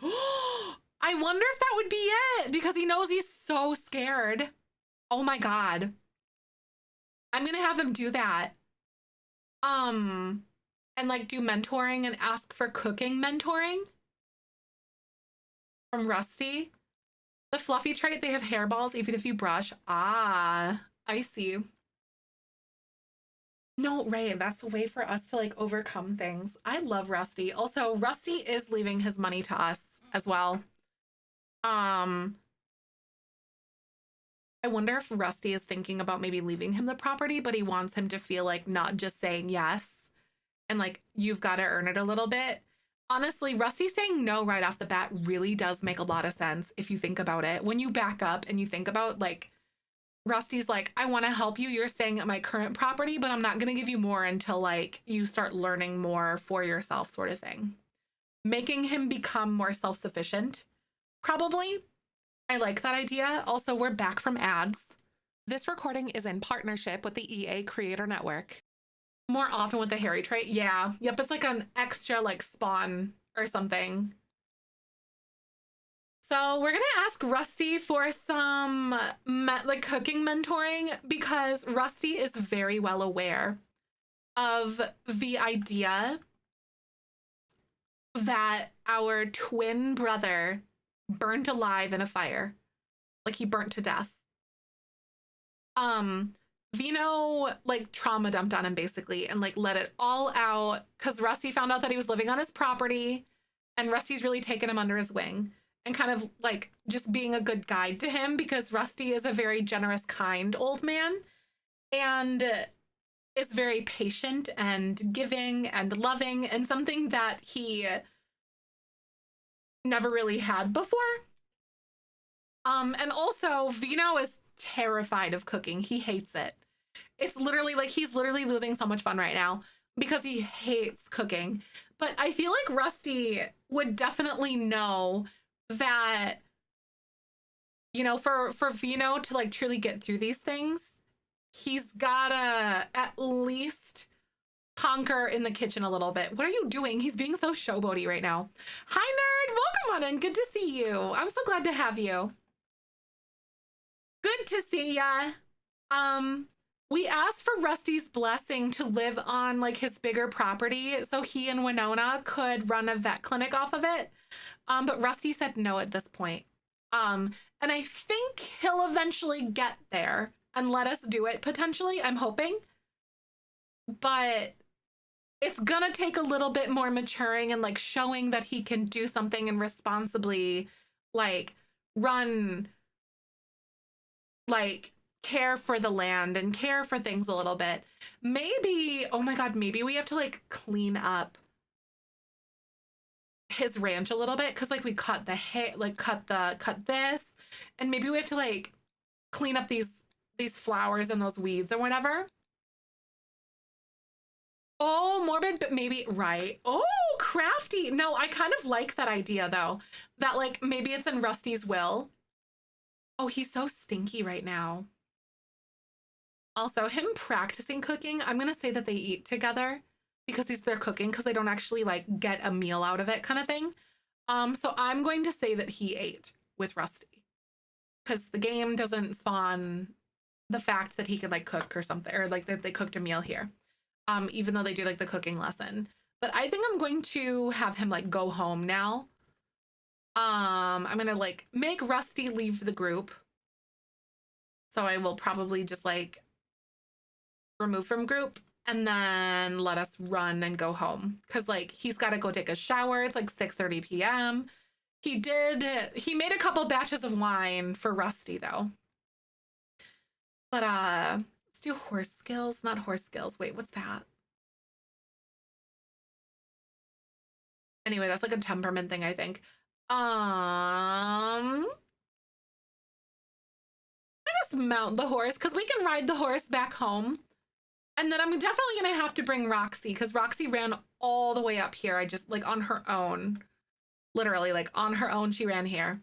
I wonder if that would be it because he knows he's so scared. Oh my God. I'm gonna have him do that. And like do mentoring and ask for cooking mentoring from Rusty. The fluffy trait, they have hairballs even if you brush. Ah, I see. No, right. That's a way for us to like overcome things. I love Rusty. Also, Rusty is leaving his money to us as well. I wonder if Rusty is thinking about maybe leaving him the property, but he wants him to feel like not just saying yes and like you've got to earn it a little bit. Honestly, Rusty saying no right off the bat really does make a lot of sense if you think about it. When you back up and you think about like, Rusty's like, I want to help you. You're staying at my current property, but I'm not going to give you more until like you start learning more for yourself, sort of thing. Making him become more self-sufficient, probably. I like that idea. Also, we're back from ads. This recording is in partnership with the EA Creator Network. More often with the Harry trait. Yeah. Yep. It's like an extra like spawn or something. So we're going to ask Rusty for some like cooking mentoring because Rusty is very well aware of the idea that our twin brother burnt alive in a fire. Like he burnt to death. Vino like trauma dumped on him basically and like let it all out because Rusty found out that he was living on his property and Rusty's really taken him under his wing and kind of like just being a good guide to him because Rusty is a very generous, kind old man and is very patient and giving and loving and something that he never really had before. And also Vino is terrified of cooking. He hates it. It's literally like he's literally losing so much fun right now because he hates cooking. But I feel like Rusty would definitely know that, you know, for Vino to like truly get through these things, he's gotta at least conquer in the kitchen a little bit. What are you doing? He's being so showboaty right now. Hi, nerd. Welcome on in. Good to see you. I'm so glad to have you. Good to see ya. We asked for Rusty's blessing to live on like his bigger property so he and Winona could run a vet clinic off of it. But Rusty said no at this point. And I think he'll eventually get there and let us do it potentially, I'm hoping. But it's gonna take a little bit more maturing and like showing that he can do something and responsibly like run, like care for the land and care for things a little bit. Maybe, oh my God, maybe we have to like clean up his ranch a little bit because like we cut the hay, like cut this, and maybe we have to like clean up these flowers and those weeds or whatever. Oh, morbid, but maybe, right. Oh, crafty. No, I kind of like that idea though, that like maybe it's in Rusty's will. Oh, he's so stinky right now. Also, him practicing cooking, I'm gonna say that they eat together because they're cooking because they don't actually like get a meal out of it kind of thing. So I'm going to say that he ate with Rusty because the game doesn't spawn the fact that he could like cook or something, or like that they cooked a meal here. Even though they do like the cooking lesson. But I think I'm going to have him like go home now. I'm gonna like make Rusty leave the group. So I will probably just like remove from group and then let us run and go home. Cause like he's gotta go take a shower. It's like 6:30 p.m. He made a couple batches of wine for Rusty though. But let's do horse skills, not horse skills. Wait, what's that? Anyway, that's like a temperament thing, I think. I guess mount the horse because we can ride the horse back home. And then I'm definitely gonna have to bring Roxy because Roxy ran all the way up here. I just like on her own, literally like on her own, she ran here.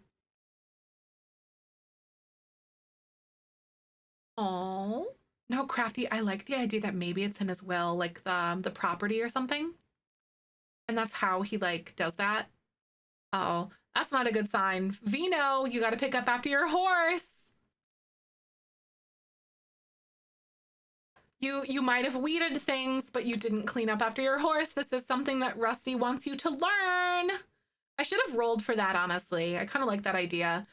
Oh. No, Crafty, I like the idea that maybe it's in his will, like the property or something. And that's how he like does that. Uh-oh, that's not a good sign. Vino, you got to pick up after your horse. You might have weeded things, but you didn't clean up after your horse. This is something that Rusty wants you to learn. I should have rolled for that, honestly. I kind of like that idea.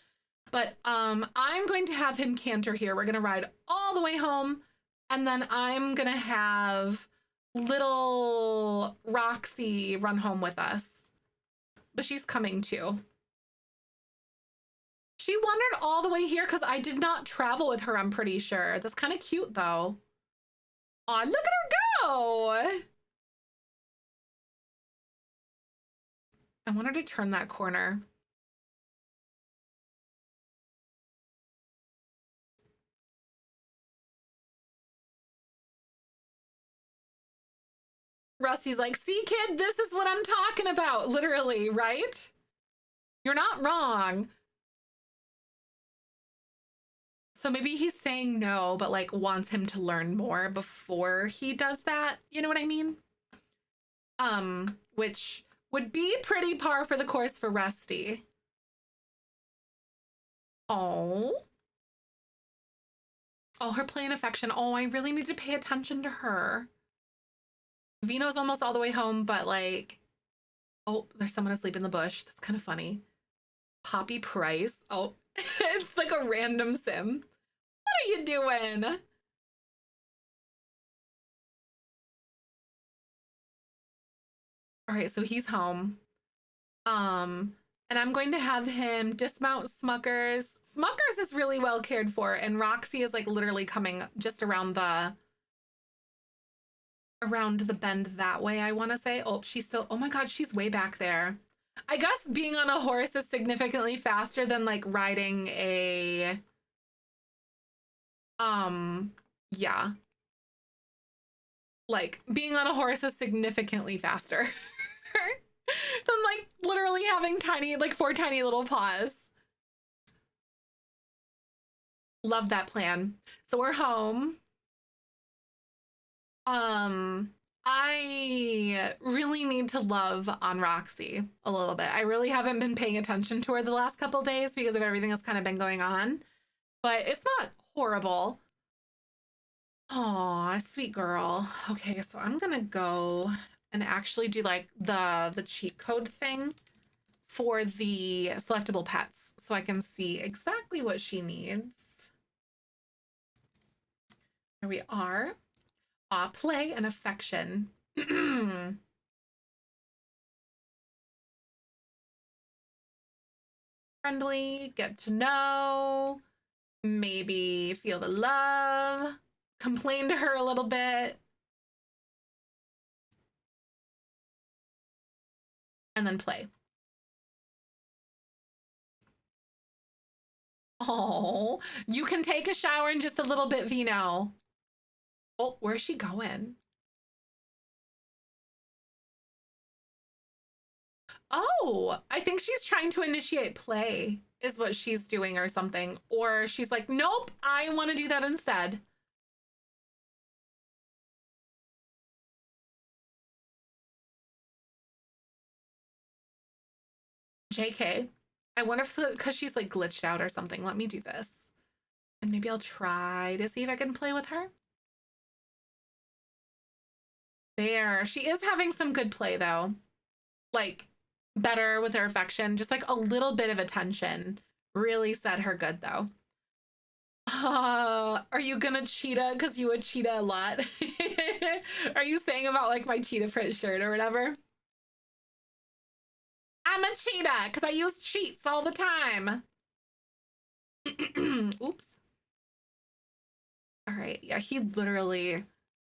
But I'm going to have him canter here. We're going to ride all the way home. And then I'm going to have little Roxy run home with us. But she's coming too. She wandered all the way here because I did not travel with her, I'm pretty sure. That's kind of cute, though. Aw, look at her go! I want her to turn that corner. Rusty's like, see, kid, this is what I'm talking about. Literally, right? You're not wrong. So maybe he's saying no, but like wants him to learn more before he does that. You know what I mean? Which would be pretty par for the course for Rusty. Oh. Oh, her play and affection. Oh, I really need to pay attention to her. Vino's almost all the way home, but like, oh, there's someone asleep in the bush. That's kind of funny. Poppy Price. Oh, it's like a random sim. What are you doing? All right, so he's home. And I'm going to have him dismount Smuckers. Smuckers is really well cared for, and Roxy is like literally coming just around the bend that way, I want to say. Oh, she's still, oh my God, she's way back there. I guess being on a horse is significantly faster than like riding a, yeah. Like being on a horse is significantly faster than like literally having tiny, like 4 tiny little paws. Love that plan. So we're home. I really need to love on Roxy a little bit. I really haven't been paying attention to her the last couple days because of everything that's kind of been going on, but it's not horrible. Aw, sweet girl. Okay, so I'm gonna go and actually do like the cheat code thing for the selectable pets so I can see exactly what she needs. Here we are. Play and affection. Friendly, get to know, maybe feel the love, complain to her a little bit, and then play. Oh, you can take a shower in just a little bit, Vino. Oh, where's she going? Oh, I think she's trying to initiate play is what she's doing or something. Or she's like, nope, I want to do that instead. JK. I wonder if it's because she's like glitched out or something. Let me do this. And maybe I'll try to see if I can play with her. There. She is having some good play though. Like better with her affection. Just like a little bit of attention. Really set her good though. Are you gonna cheetah? Because you would cheetah a lot. Are you saying about like my cheetah print shirt or whatever? I'm a cheetah because I use cheats all the time. Oops. All right. Yeah, he literally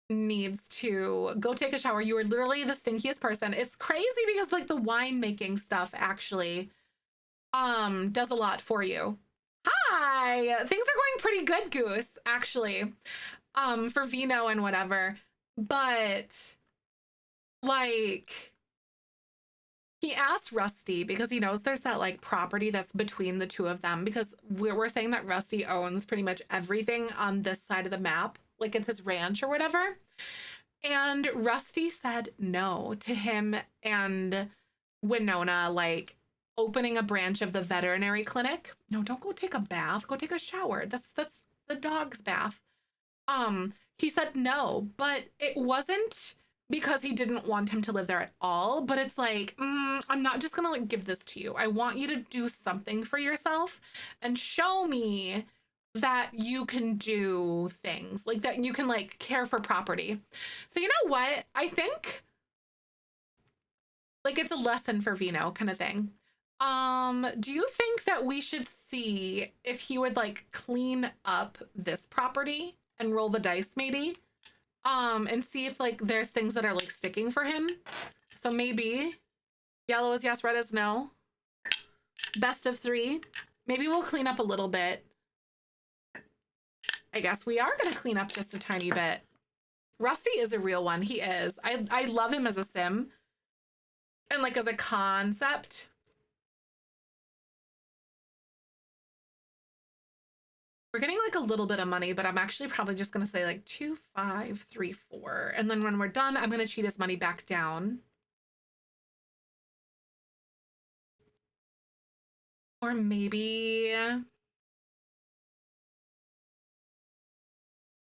needs to go take a shower. You are literally the stinkiest person. It's crazy because like the wine making stuff actually does a lot for you. Hi. Things are going pretty good, Goose, actually. For Vino and whatever. But like he asked Rusty because he knows there's that like property that's between the two of them because we're saying that Rusty owns pretty much everything on this side of the map. Like it's his ranch or whatever. And Rusty said no to him and Winona like opening a branch of the veterinary clinic. No, don't go take a bath. Go take a shower. That's the dog's bath. He said no, but it wasn't because he didn't want him to live there at all, but it's like, I'm not just gonna like give this to you. I want you to do something for yourself and show me that you can do things like that. You can like care for property. So you know what? I think like it's a lesson for Vino kind of thing. Do you think that we should see if he would like clean up this property and roll the dice maybe? And see if like there's things that are like sticking for him. So maybe Yellow is yes, red is no. Best of 3. Maybe we'll clean up a little bit. I guess we are going to clean up just a tiny bit. Rusty is a real one. He is. I love him as a sim. And like as a concept. We're getting like a little bit of money, but I'm actually probably just going to say like 2, 5, 3, 4. And then when we're done, I'm going to cheat his money back down. Or maybe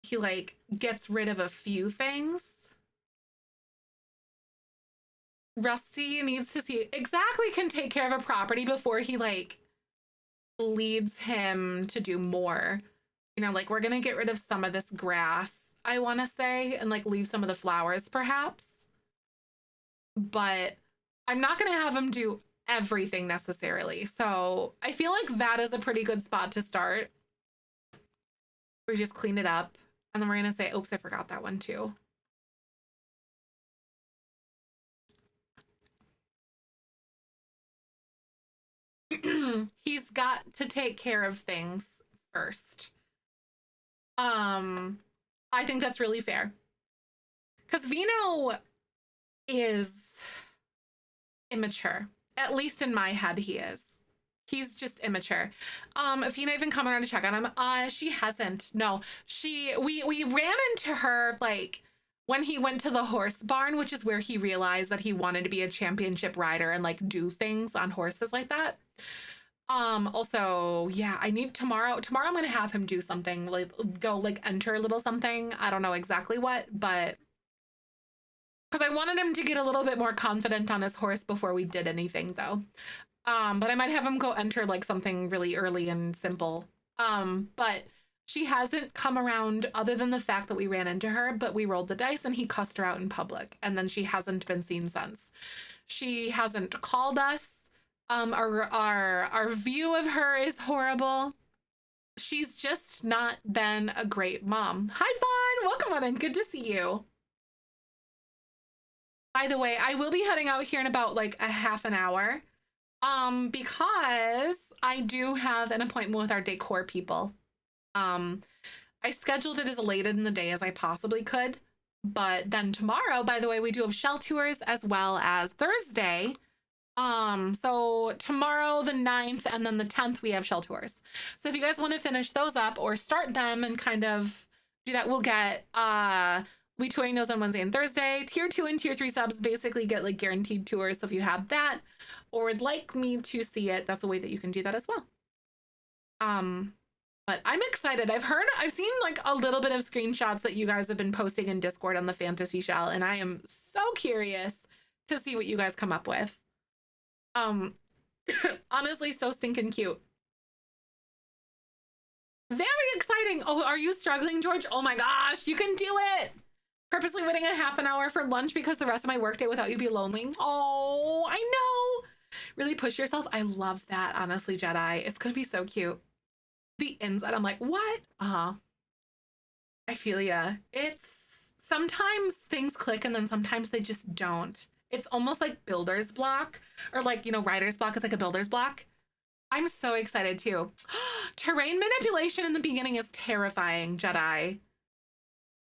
he like gets rid of a few things. Rusty needs to see exactly, can take care of a property before he like leads him to do more. You know, like we're gonna get rid of some of this grass, I want to say, and like leave some of the flowers perhaps. But I'm not gonna have him do everything necessarily. So I feel like that is a pretty good spot to start. We just clean it up. And then we're gonna say, oops, I forgot that one too. He's got to take care of things first. I think that's really fair. Because Vino is immature. At least in my head, he is. He's just immature. Vina even come around to check on him. She hasn't. No, we ran into her like when he went to the horse barn, which is where he realized that he wanted to be a championship rider and like do things on horses like that. Also, yeah, I need tomorrow I'm gonna have him do something, like go like enter a little something. I don't know exactly what, but because I wanted him to get a little bit more confident on his horse before we did anything though. But I might have him go enter like something really early and simple. But she hasn't come around other than the fact that we ran into her, but we rolled the dice and he cussed her out in public, and then she hasn't been seen since. She hasn't called us. Our view of her is horrible. She's just not been a great mom. Hi, Vaughn. Welcome on in. Good to see you. By the way, I will be heading out here in about like a half an hour. Because I do have an appointment with our decor people. I scheduled it as late in the day as I possibly could. But then tomorrow, by the way, we do have shell tours as well as Thursday. So tomorrow the 9th and then the 10th we have shell tours. So if you guys want to finish those up or start them and kind of do that, we'll get we touring those on Wednesday and Thursday. Tier 2 and tier 3 subs basically get like guaranteed tours. So if you have that or would like me to see it, that's a way that you can do that as well. But I'm excited. I've seen like a little bit of screenshots that you guys have been posting in Discord on the fantasy shell, and I am so curious to see what you guys come up with. Honestly, so stinking cute. Very exciting. Oh, are you struggling, George? Oh my gosh, you can do it. Purposely waiting a half an hour for lunch because the rest of my workday without you be lonely. Oh, I know. Really push yourself. I love that, honestly, Jedi. It's gonna be so cute. The inside, I'm like, what? I feel ya. It's sometimes things click and then sometimes they just don't. It's almost like builder's block, or like, you know, writer's block is like a builder's block. I'm so excited too. Terrain manipulation in the beginning is terrifying, Jedi.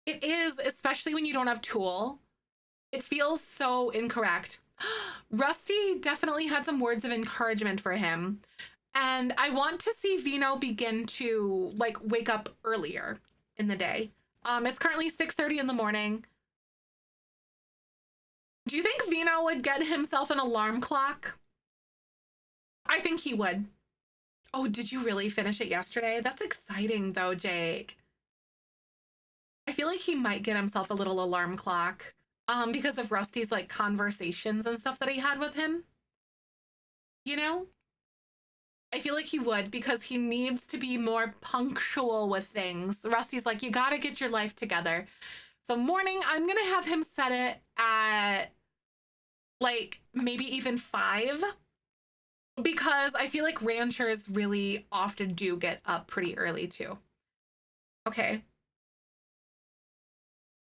It is, especially when you don't have tool. It feels so incorrect. Rusty definitely had some words of encouragement for him. And I want to see Vino begin to like wake up earlier in the day. It's currently 6:30 in the morning. Do you think Vino would get himself an alarm clock? I think he would. Oh, did you really finish it yesterday? That's exciting though, Jake. I feel like he might get himself a little alarm clock because of Rusty's like conversations and stuff that he had with him. You know? I feel like he would, because he needs to be more punctual with things. Rusty's like, you gotta get your life together. So morning, I'm gonna have him set it at like maybe even 5, because I feel like ranchers really often do get up pretty early too. Okay.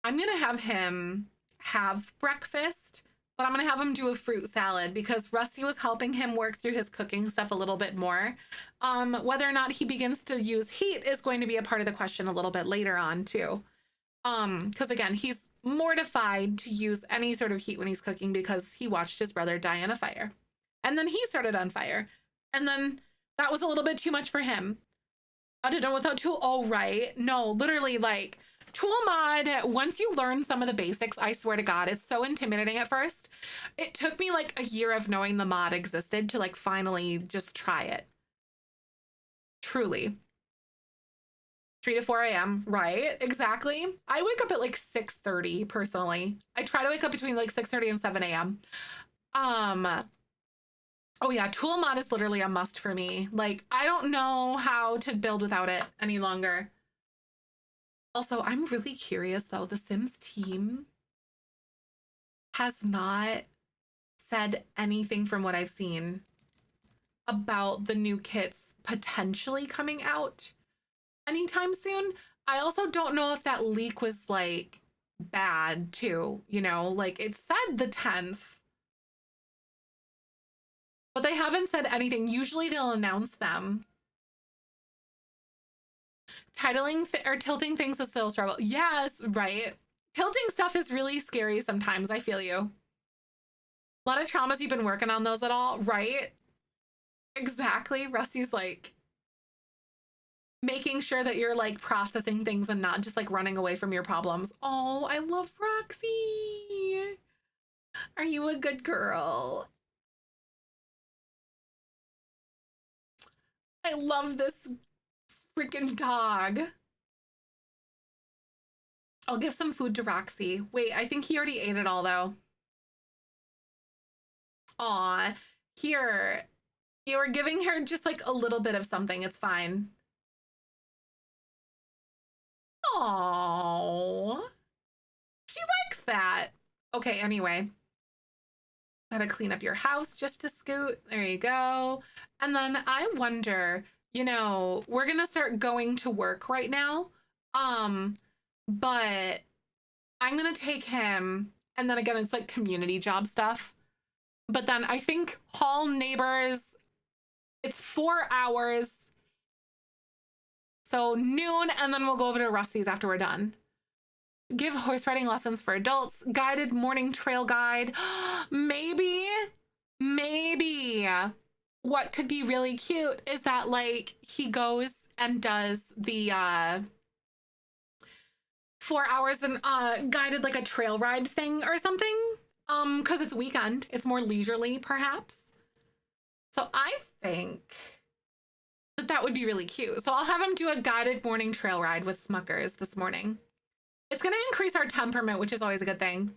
I'm gonna have him have breakfast but I'm gonna have him do a fruit salad because Rusty was helping him work through his cooking stuff a little bit more. Whether or not he begins to use heat is going to be a part of the question a little bit later on too. Because again, he's mortified to use any sort of heat when he's cooking because he watched his brother die in a fire. And then he started on fire. And then that was a little bit too much for him. I don't know without tool. Oh, right. No, literally like tool mod. Once you learn some of the basics, I swear to God, it's so intimidating at first. It took me like a year of knowing the mod existed to like finally just try it. Truly. 3 to 4 a.m. Right, exactly. I wake up at like 6:30 personally. I try to wake up between like 6:30 and 7 a.m. Oh yeah, tool mod is literally a must for me. Like, I don't know how to build without it any longer. Also, I'm really curious though. The Sims team has not said anything from what I've seen about the new kits potentially coming out anytime soon. I also don't know if that leak was like bad too, you know, like it said the 10th, but they haven't said anything. Usually they'll announce them. Titling or tilting things is still a struggle. Yes, right. Tilting stuff is really scary sometimes. I feel you. A lot of traumas. You've been working on those at all, right? Exactly. Rusty's like making sure that you're like processing things and not just like running away from your problems. Oh, I love Roxy. Are you a good girl? I love this freaking dog. I'll give some food to Roxy. Wait, I think he already ate it all though. Aw, here. You were giving her just like a little bit of something. It's fine. Oh, she likes that. Okay, anyway. Gotta clean up your house just to scoot. There you go. And then I wonder, you know, we're gonna start going to work right now. But I'm gonna take him, and then again, it's like community job stuff. But then I think hall neighbors, it's 4 hours. So noon, and then we'll go over to Rusty's after we're done. Give horse riding lessons for adults. Guided morning trail guide. Maybe. What could be really cute is that like he goes and does the 4 hours and guided like a trail ride thing or something. Because it's weekend. It's more leisurely, perhaps. So I think that would be really cute. So I'll have him do a guided morning trail ride with Smuckers this morning. It's going to increase our temperament, which is always a good thing.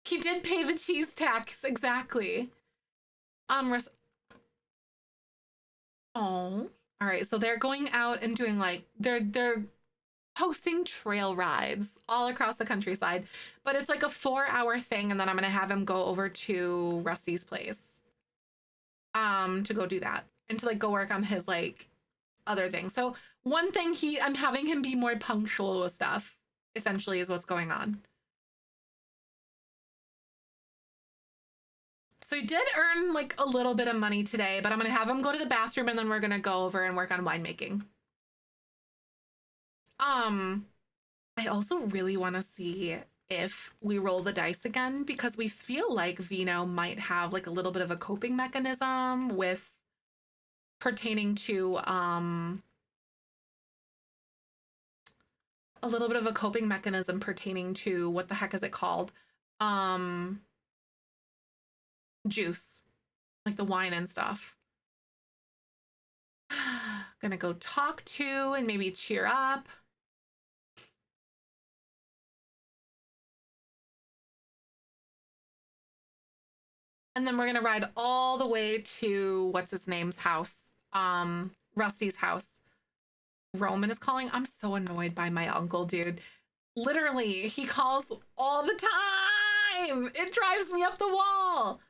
He did pay the cheese tax, exactly. Oh, all right. So they're going out and doing like they're hosting trail rides all across the countryside, but it's like a 4-hour thing, and then I'm gonna have him go over to Rusty's place, to go do that and to like go work on his like other thing. So one thing I'm having him be more punctual with stuff. Essentially, is what's going on. So he did earn like a little bit of money today, but I'm gonna have him go to the bathroom, and then we're gonna go over and work on winemaking. I also really want to see if we roll the dice again, because we feel like Vino might have like a little bit of a coping mechanism with pertaining to a little bit of a coping mechanism pertaining to what the heck is it called? Juice, like the wine and stuff. Gonna go talk to and maybe cheer up. And then we're gonna ride all the way to what's his name's house, Rusty's house. Roman is calling. I'm so annoyed by my uncle, dude. Literally, he calls all the time. It drives me up the wall.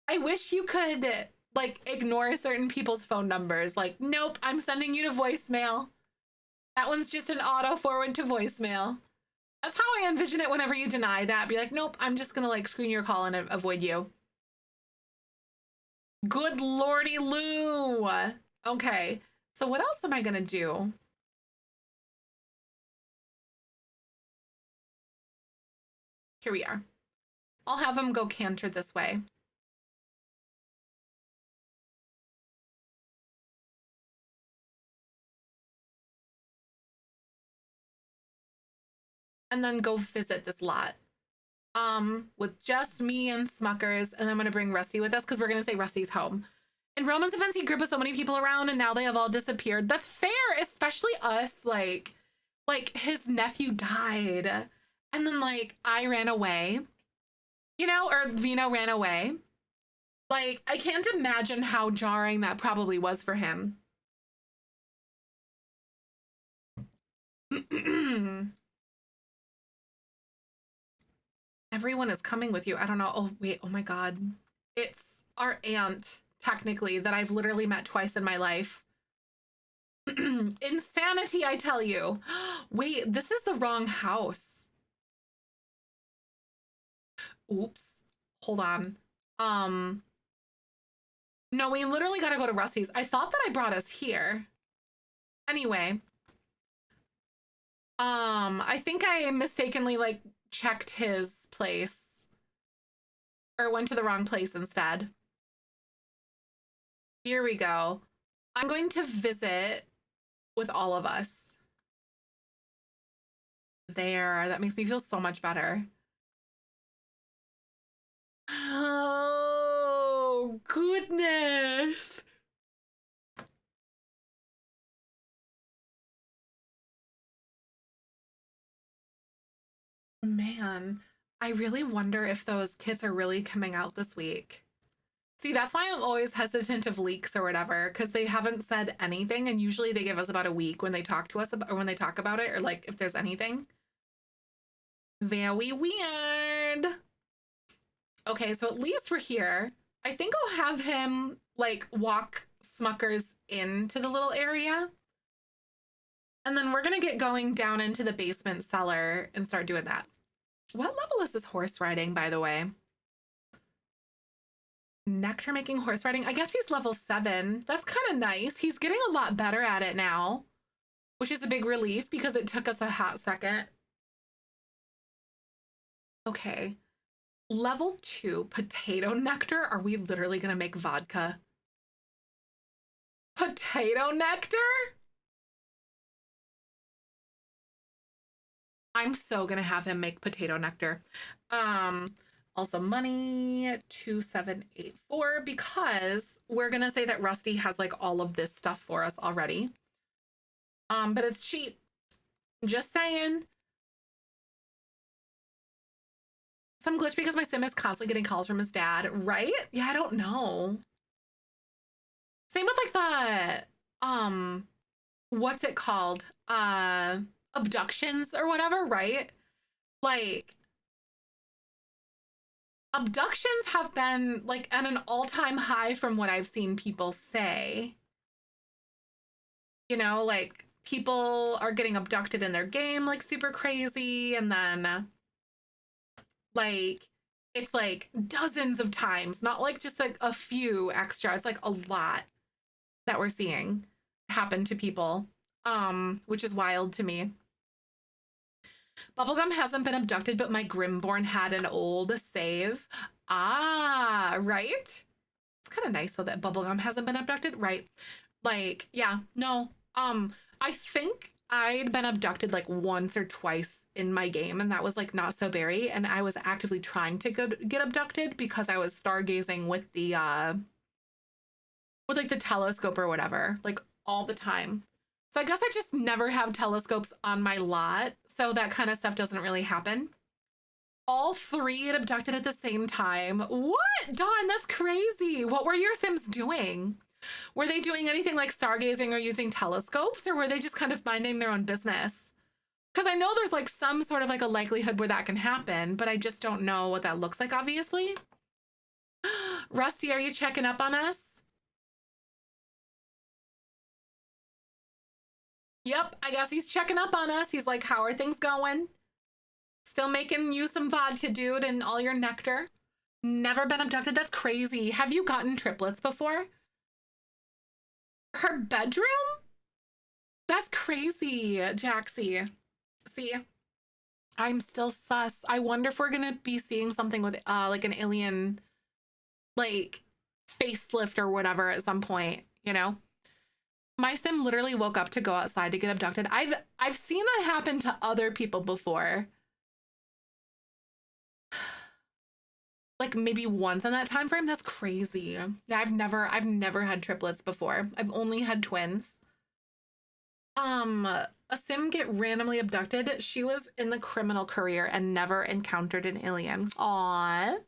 I wish you could like ignore certain people's phone numbers. Like, nope, I'm sending you to voicemail. That one's just an auto forward to voicemail. That's how I envision it whenever you deny that. Be like, nope, I'm just gonna like screen your call and avoid you. Good lordy Lou. Okay, so what else am I gonna do? Here we are. I'll have him go canter this way. And then go visit this lot. With just me and Smuckers, and I'm gonna bring Rusty with us because we're gonna say Rusty's home. In Roman's defense, he grew up with so many people around and now they have all disappeared. That's fair, especially us, like his nephew died. And then like I ran away, you know, or Vino ran away. Like, I can't imagine how jarring that probably was for him. Everyone is coming with you. I don't know. Oh, wait. Oh my God. It's our aunt, technically, that I've literally met twice in my life. Insanity, I tell you. Wait, this is the wrong house. Oops. Hold on. No, we literally gotta go to Rusty's. I thought that I brought us here. Anyway. I think I mistakenly like checked his place. Or went to the wrong place instead. Here we go. I'm going to visit with all of us. There, that makes me feel so much better. Oh, goodness. Man, I really wonder if those kits are really coming out this week. See, that's why I'm always hesitant of leaks or whatever, because they haven't said anything, and usually they give us about a week when they talk to us about, or when they talk about it, or like if there's anything. Very weird. Okay, so at least we're here. I think I'll have him like walk Smuckers into the little area. And then we're gonna get going down into the basement cellar and start doing that. What level is this horse riding, by the way? Nectar making horse riding. I guess he's level 7. That's kind of nice. He's getting a lot better at it now, which is a big relief because it took us a hot second. Okay. Level 2 potato nectar. Are we literally gonna make vodka? Potato nectar? I'm so gonna have him make potato nectar. Also money 2784 because we're gonna say that Rusty has like all of this stuff for us already. But it's cheap. Just saying. Some glitch because my sim is constantly getting calls from his dad, right? Yeah, I don't know. Same with like the what's it called? Abductions or whatever, right? Like abductions have been like at an all-time high from what I've seen people say. You know, like people are getting abducted in their game like super crazy, and then like it's like dozens of times, not like just like a few extra. It's like a lot that we're seeing happen to people, which is wild to me. Bubblegum hasn't been abducted, but my Grimborn had an old save. Ah, right? It's kind of nice though that Bubblegum hasn't been abducted, right? Like, yeah, no. I think I'd been abducted like once or twice in my game, and that was like not so berry, and I was actively trying to get abducted because I was stargazing with the with like the telescope or whatever, like all the time. So I guess I just never have telescopes on my lot, so that kind of stuff doesn't really happen. All 3 get abducted at the same time. What? Dawn, that's crazy. What were your Sims doing? Were they doing anything like stargazing or using telescopes, or were they just kind of minding their own business? Because I know there's like some sort of like a likelihood where that can happen, but I just don't know what that looks like, obviously. Rusty, are you checking up on us? Yep, I guess he's checking up on us. He's like, how are things going? Still making you some vodka, dude, and all your nectar. Never been abducted. That's crazy. Have you gotten triplets before? Her bedroom? That's crazy, Jaxie. See, I'm still sus. I wonder if we're gonna be seeing something with like an alien, like facelift or whatever at some point, you know? My sim literally woke up to go outside to get abducted. I've seen that happen to other people before. Like maybe once in that time frame. That's crazy. Yeah, I've never had triplets before. I've only had twins. A sim get randomly abducted. She was in the criminal career and never encountered an alien. Aww.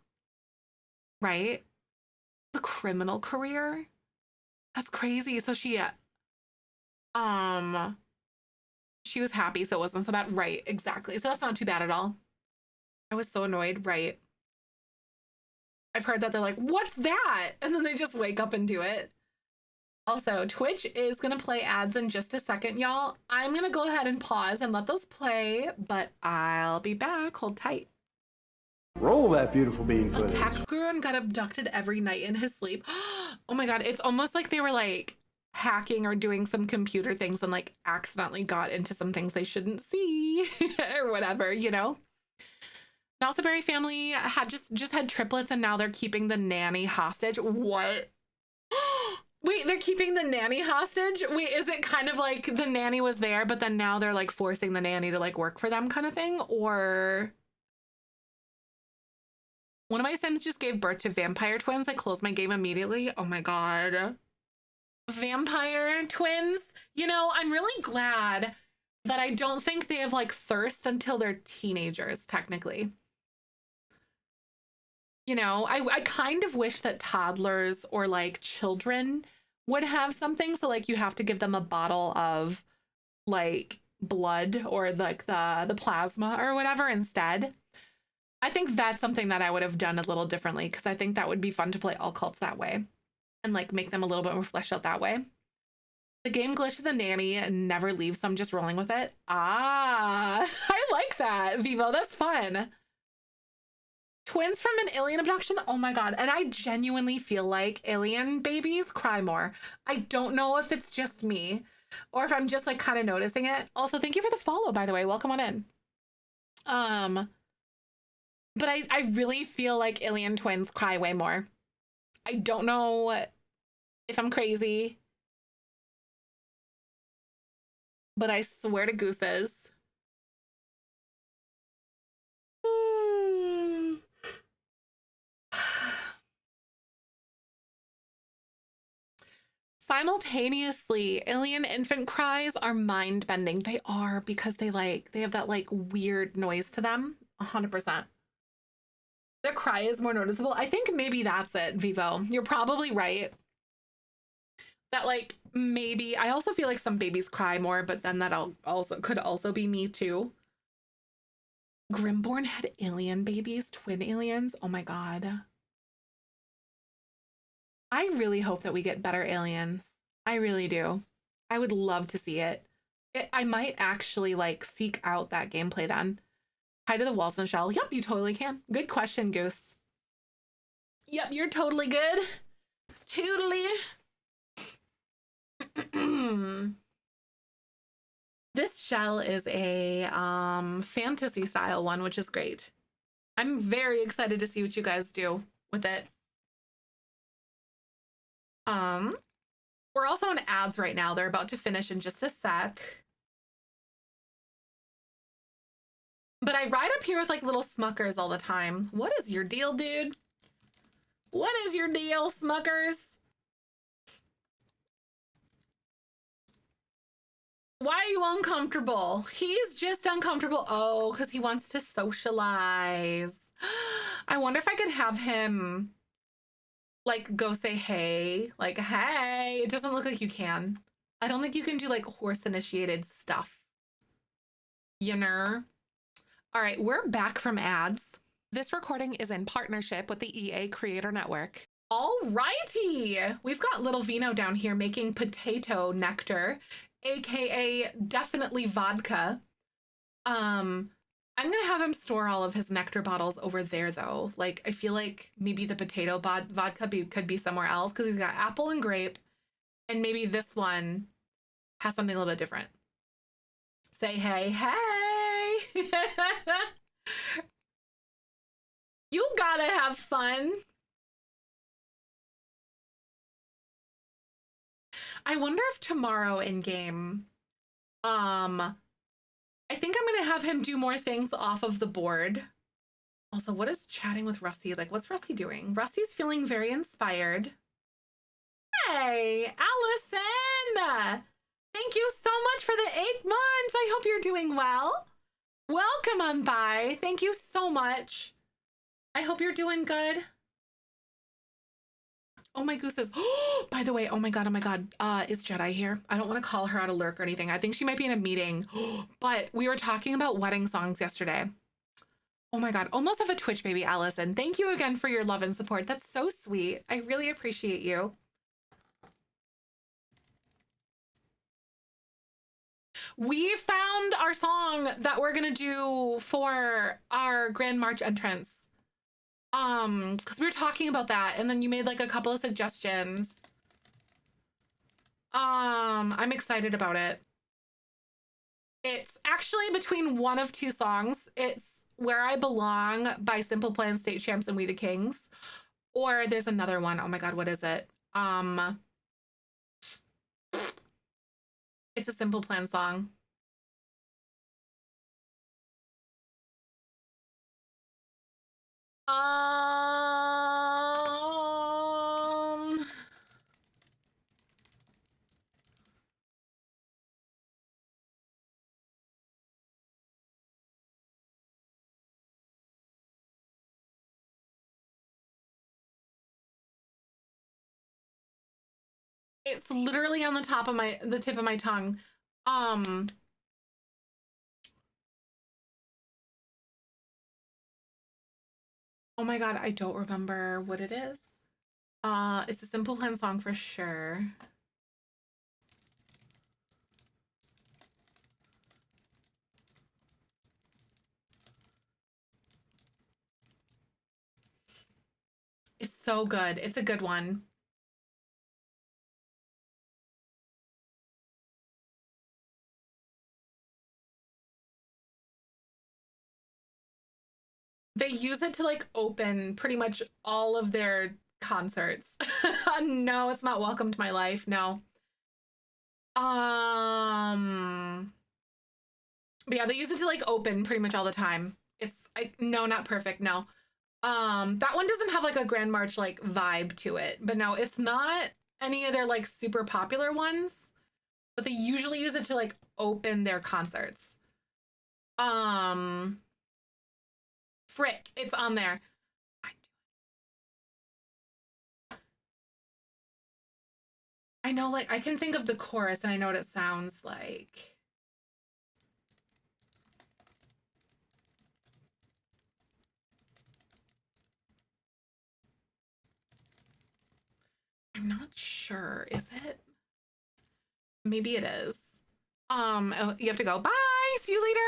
Right? The criminal career? That's crazy. So she was happy, so it wasn't so bad. Right, exactly. So that's not too bad at all. I was so annoyed, right? I've heard that they're like, what's that? And then they just wake up and do it. Also, Twitch is going to play ads in just a second, y'all. I'm going to go ahead and pause and let those play, but I'll be back. Hold tight. Roll that beautiful bean footage. Attack Guru got abducted every night in his sleep. Oh my God. It's almost like they were like hacking or doing some computer things and like accidentally got into some things they shouldn't see or whatever, you know? Nalsaberry family had just had triplets and now they're keeping the nanny hostage. What? Wait, they're keeping the nanny hostage? Wait, is it kind of like the nanny was there, but then now they're like forcing the nanny to like work for them kind of thing? Or one of my sims just gave birth to vampire twins. I closed my game immediately. Oh my God. Vampire twins? You know, I'm really glad that I don't think they have like thirst until they're teenagers, technically. You know, I kind of wish that toddlers or like children would have something. So like you have to give them a bottle of like blood or like the plasma or whatever instead. I think that's something that I would have done a little differently because I think that would be fun to play all cults that way and like make them a little bit more fleshed out that way. The game glitches the nanny and never leaves, so I'm just rolling with it. Ah, I like that, Vivo. That's fun. Twins from an alien abduction? Oh my God. And I genuinely feel like alien babies cry more. I don't know if it's just me or if I'm just like kind of noticing it. Also, thank you for the follow, by the way. Welcome on in. But I really feel like alien twins cry way more. I don't know if I'm crazy, but I swear to gooses. Simultaneously, alien infant cries are mind-bending. They are because they have that like weird noise to them. 100%. Their cry is more noticeable. I think maybe that's it, Vivo. You're probably right. That like maybe I also feel like some babies cry more, but then that could also be me too. Grimborn had alien babies, twin aliens. Oh my God. I really hope that we get better aliens. I really do. I would love to see it. I might actually like seek out that gameplay then. Hi to the walls and shell. Yep, you totally can. Good question, Goose. Yep, you're totally good. Totally. This shell is a fantasy style one, which is great. I'm very excited to see what you guys do with it. We're also on ads right now. They're about to finish in just a sec. But I ride up here with like little Smuckers all the time. What is your deal, dude? What is your deal, Smuckers? Why are you uncomfortable? He's just uncomfortable. Oh, because he wants to socialize. I wonder if I could have him like go say hey, like hey. It doesn't look like you can. I don't think you can do like horse initiated stuff, you know. All right, we're back from ads. This recording is in partnership with the EA Creator Network. All righty, we've got little Vino down here making potato nectar, aka definitely vodka. I'm gonna have him store all of his nectar bottles over there though. Like I feel like maybe the potato vodka could be somewhere else because he's got apple and grape, and maybe this one has something a little bit different. Say hey, hey. You gotta have fun. I wonder if tomorrow in game, I think I'm gonna have him do more things off of the board. Also, what is chatting with Rusty? Like, what's Rusty doing? Rusty's feeling very inspired. Hey, Allison! Thank you so much for the 8 months. I hope you're doing well. Welcome on by. Thank you so much. I hope you're doing good. Oh, my goose is. Oh, by the way, oh my God. Is Jedi here? I don't want to call her out of lurk or anything. I think she might be in a meeting, but we were talking about wedding songs yesterday. Oh my God, almost have a Twitch baby, Allison. Thank you again for your love and support. That's so sweet. I really appreciate you. We found our song that we're gonna do for our Grand March entrance. Because we were talking about that, and then you made like a couple of suggestions. I'm excited about it. It's actually between one of 2 songs. It's Where I Belong by Simple Plan, State Champs, and We the Kings. Or there's another one. Oh my God, what is it? It's a Simple Plan song. It's literally on the tip of my tongue. Oh my God, I don't remember what it is. It's a Simple Plan song for sure. It's so good. It's a good one. They use it to like open pretty much all of their concerts. No, it's not Welcome to My Life. No. But yeah, they use it to like open pretty much all the time. It's like, no, not Perfect. No. That one doesn't have like a Grand March like vibe to it, but no, it's not any of their like super popular ones, but they usually use it to like open their concerts. Frick, it's on there. I know, like, I can think of the chorus and I know what it sounds like. I'm not sure. Is it? Maybe it is. Oh, you have to go. Bye. See you later.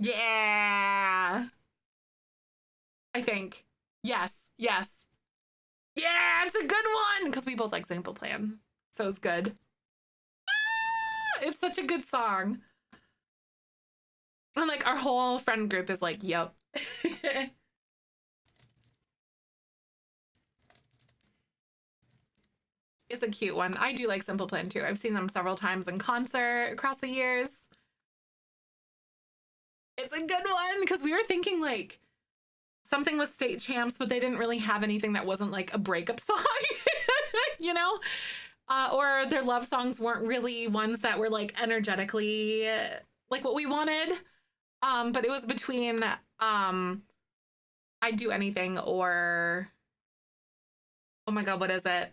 Yeah. I think. Yes. Yes. Yeah, it's a good one because we both like Simple Plan. So it's good. Ah, it's such a good song. And like our whole friend group is like, yep. It's a cute one. I do like Simple Plan too. I've seen them several times in concert across the years. It's a good one because we were thinking like something with State Champs, but they didn't really have anything that wasn't like a breakup song, you know? Or their love songs weren't really ones that were like energetically like what we wanted. But it was between I'd Do Anything or, oh my God, what is it?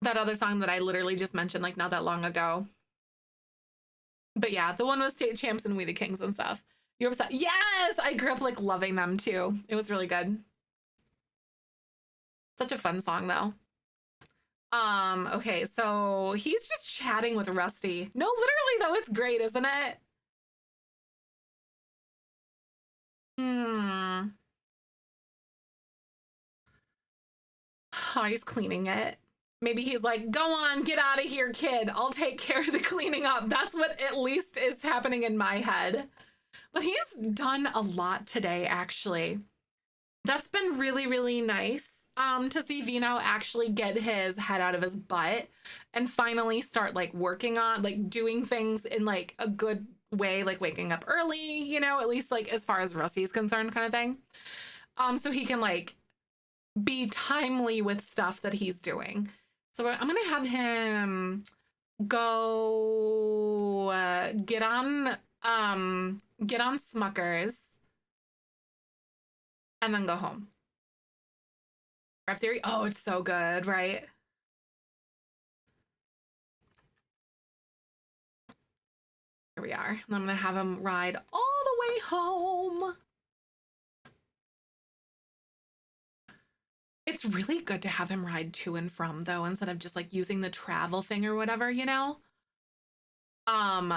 That other song that I literally just mentioned like not that long ago. But yeah, the one with State Champs and We the Kings and stuff. You're upset. Yes, I grew up like loving them too. It was really good. Such a fun song though. Okay, so he's just chatting with Rusty. No, literally though, it's great, isn't it? Hmm. Oh, he's cleaning it. Maybe he's like, go on, get out of here, kid. I'll take care of the cleaning up. That's what at least is happening in my head. But he's done a lot today, actually. That's been really, really nice to see Vino actually get his head out of his butt and finally start like working on like doing things in like a good way, like waking up early, you know, at least like as far as Rusty's concerned, kind of thing. So he can like be timely with stuff that he's doing. So I'm gonna have him go get on Smuckers and then go home. Rep Theory. Oh, it's so good, right? Here we are. And I'm gonna have him ride all the way home. It's really good to have him ride to and from though, instead of just like using the travel thing or whatever, you know? Um,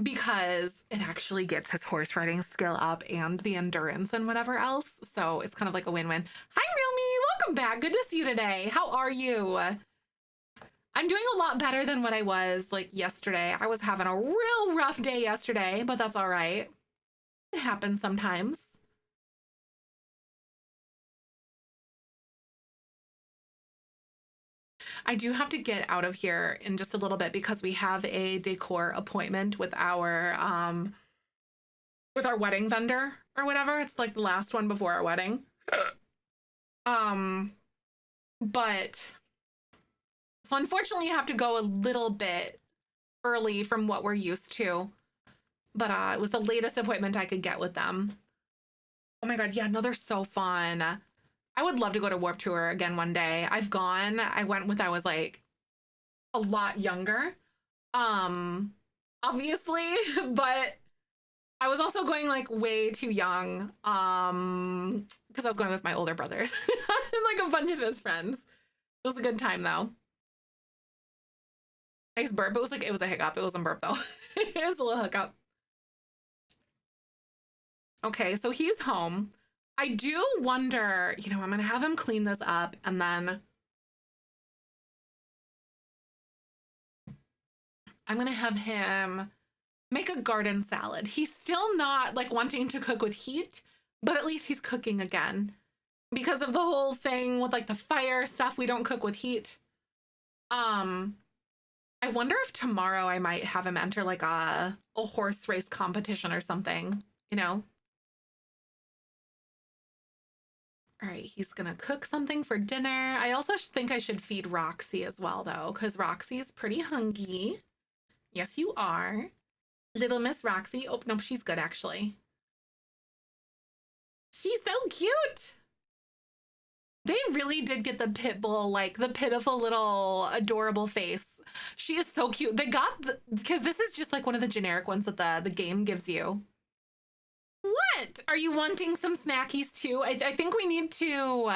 because it actually gets his horse riding skill up and the endurance and whatever else. So it's kind of like a win-win. Hi, Rumi. Welcome back. Good to see you today. How are you? I'm doing a lot better than what I was like yesterday. I was having a real rough day yesterday, but that's all right. It happens sometimes. I do have to get out of here in just a little bit because we have a decor appointment with our wedding vendor or whatever. It's like the last one before our wedding. But so unfortunately, you have to go a little bit early from what we're used to. But it was the latest appointment I could get with them. Oh my God, yeah, no, they're so fun. I would love to go to Warped Tour again one day. I've gone. I went when I was like a lot younger. Obviously, but I was also going like way too young. Because I was going with my older brothers and like a bunch of his friends. It was a good time though. Nice burp. It was like it was a hiccup. It wasn't burp though. It was a little hiccup. Okay, so he's home. I do wonder, you know, I'm gonna have him clean this up and then I'm gonna have him make a garden salad. He's still not like wanting to cook with heat, but at least he's cooking again. Because of the whole thing with like the fire stuff, we don't cook with heat. I wonder if tomorrow I might have him enter like a horse race competition or something, you know? All right, he's gonna cook something for dinner. I also think I should feed Roxy as well though, because Roxy's pretty hungry. Yes, you are. Little Miss Roxy. Oh, no, she's good actually. She's so cute. They really did get the pit bull, like the pitiful little adorable face. She is so cute. They got because this is just like one of the generic ones that the game gives you. What? Are you wanting some snackies too? I think we need to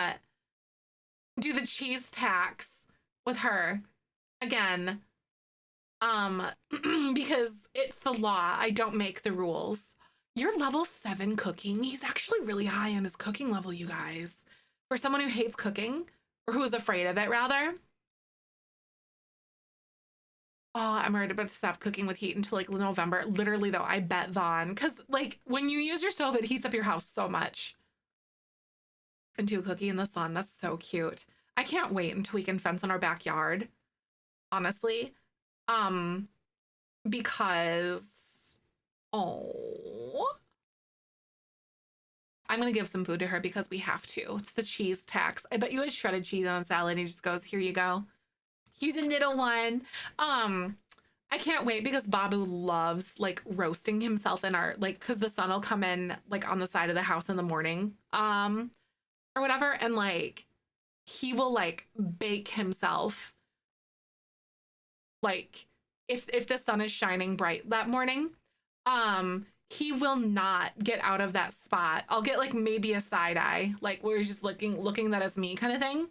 do the cheese tax with her again. Because it's the law. I don't make the rules. You're level 7 cooking. He's actually really high on his cooking level, you guys. For someone who hates cooking, or who is afraid of it, rather. Oh, I'm worried about to stop cooking with heat until like November. Literally, though, I bet Vaughn. Because, like, when you use your stove, it heats up your house so much. And do a cookie in the sun. That's so cute. I can't wait until we can fence on our backyard. Honestly. Because... Oh... I'm gonna give some food to her because we have to. It's the cheese tax. I bet you had shredded cheese on a salad and he just goes, here you go. Here's a little one. I can't wait because Babu loves like roasting himself in our, like, cause the sun will come in like on the side of the house in the morning, or whatever. And like, he will like bake himself. Like if the sun is shining bright that morning, he will not get out of that spot. I'll get like maybe a side eye, like where he's just looking that it's me kind of thing.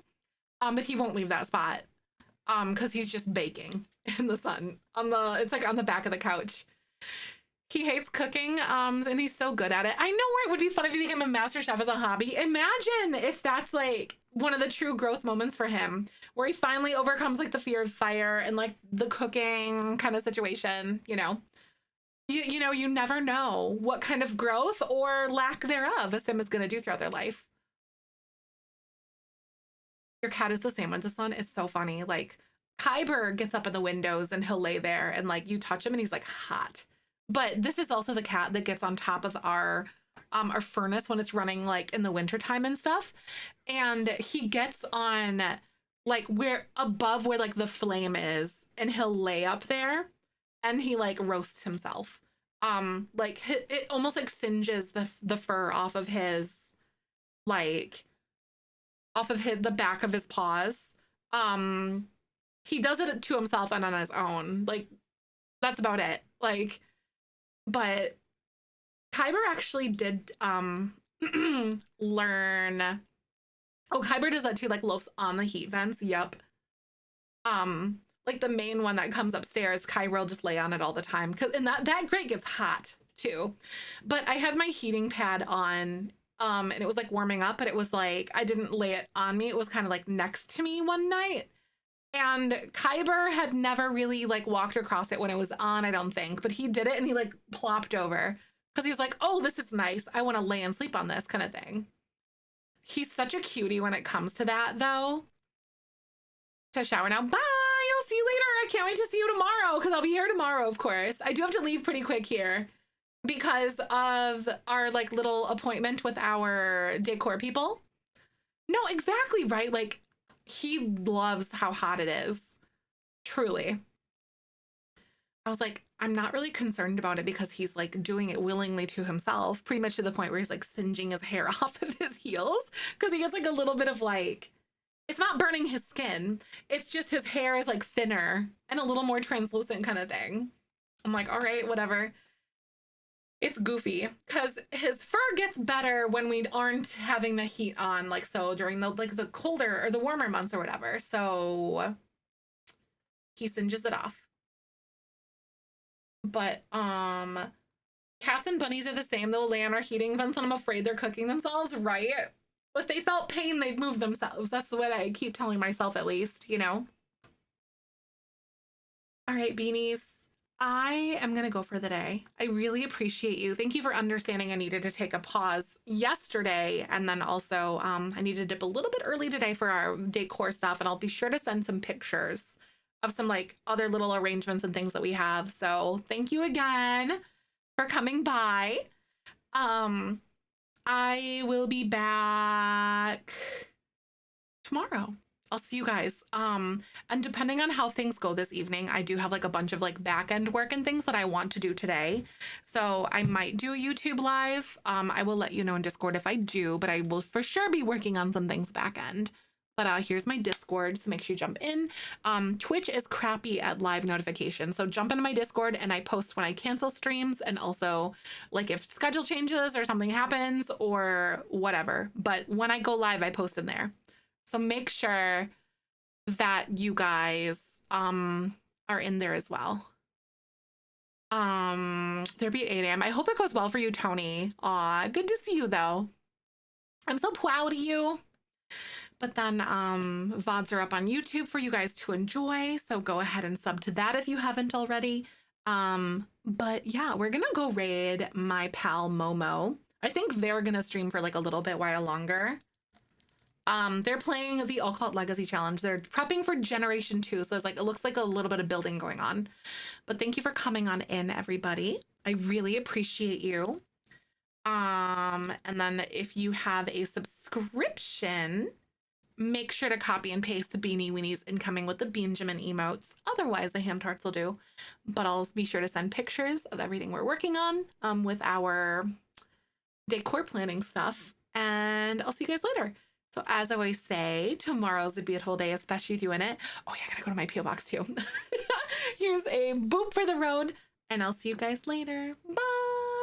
But he won't leave that spot. Because he's just baking in the sun it's like on the back of the couch. He hates cooking, and he's so good at it. I know where it would be fun if he became a master chef as a hobby. Imagine if that's like one of the true growth moments for him, where he finally overcomes like the fear of fire and like the cooking kind of situation, you know. You know, you never know what kind of growth or lack thereof a sim is going to do throughout their life. Your cat is the same with the sun. It's so funny. Like, Kyber gets up in the windows and he'll lay there and like you touch him and he's like hot. But this is also the cat that gets on top of our furnace when it's running like in the wintertime and stuff. And he gets on like where above where like the flame is, and he'll lay up there and he like roasts himself. Like it almost like singes the fur off of his like the back of his paws. He does it to himself and on his own. Like, that's about it. Like, but Kyber actually did learn. Oh, Kyber does that too, like loafs on the heat vents. Yep. Like the main one that comes upstairs, Kyber will just lay on it all the time. And that grate gets hot too. But I had my heating pad on, and it was like warming up, but it was like I didn't lay it on me. It was kind of like next to me one night. And Kyber had never really like walked across it when it was on, I don't think, but he did it and he like plopped over because he was like, oh, this is nice. I want to lay and sleep on this kind of thing. He's such a cutie when it comes to that though. To shower now. Bye. I'll see you later. I can't wait to see you tomorrow because I'll be here tomorrow, of course. I do have to leave pretty quick here because of our like little appointment with our decor people. No, exactly, right? Like, he loves how hot it is. Truly. I was like, I'm not really concerned about it because he's like doing it willingly to himself, pretty much to the point where he's like singeing his hair off of his heels because he gets like a little bit of like, it's not burning his skin. It's just his hair is like thinner and a little more translucent kind of thing. I'm like, all right, whatever. It's goofy because his fur gets better when we aren't having the heat on, like so during the like the colder or the warmer months or whatever. So he singes it off. But cats and bunnies are the same. They'll lay on our heating vents and I'm afraid they're cooking themselves, right? If they felt pain, they'd move themselves. That's the way I keep telling myself, at least, you know. All right, beanies. I am going to go for the day. I really appreciate you. Thank you for understanding I needed to take a pause yesterday. And then also I needed to dip a little bit early today for our decor stuff. And I'll be sure to send some pictures of some like other little arrangements and things that we have. So thank you again for coming by. I will be back tomorrow. I'll see you guys. And depending on how things go this evening, I do have like a bunch of like back end work and things that I want to do today. So I might do YouTube live. I will let you know in Discord if I do, but I will for sure be working on some things back end. But here's my Discord, so make sure you jump in. Twitch is crappy at live notifications, so jump into my Discord and I post when I cancel streams and also like if schedule changes or something happens or whatever. But when I go live, I post in there. So make sure that you guys are in there as well. There'll be 8 a.m. I hope it goes well for you, Tony. Aw, good to see you though. I'm so proud of you. But then VODs are up on YouTube for you guys to enjoy. So go ahead and sub to that if you haven't already. But yeah, we're gonna go raid my pal Momo. I think they're gonna stream for like a little bit while longer. They're playing the All Cult Legacy Challenge. They're prepping for Generation 2, so it's like it looks like a little bit of building going on. But thank you for coming on in, everybody. I really appreciate you. And then if you have a subscription, make sure to copy and paste the Beanie Weenies incoming with the Benjamin emotes. Otherwise, the hand tarts will do. But I'll be sure to send pictures of everything we're working on with our decor planning stuff. And I'll see you guys later. So as I always say, tomorrow's a beautiful day, especially with you in it. Oh yeah, I gotta go to my P.O. box too. Here's a boop for the road, and I'll see you guys later. Bye.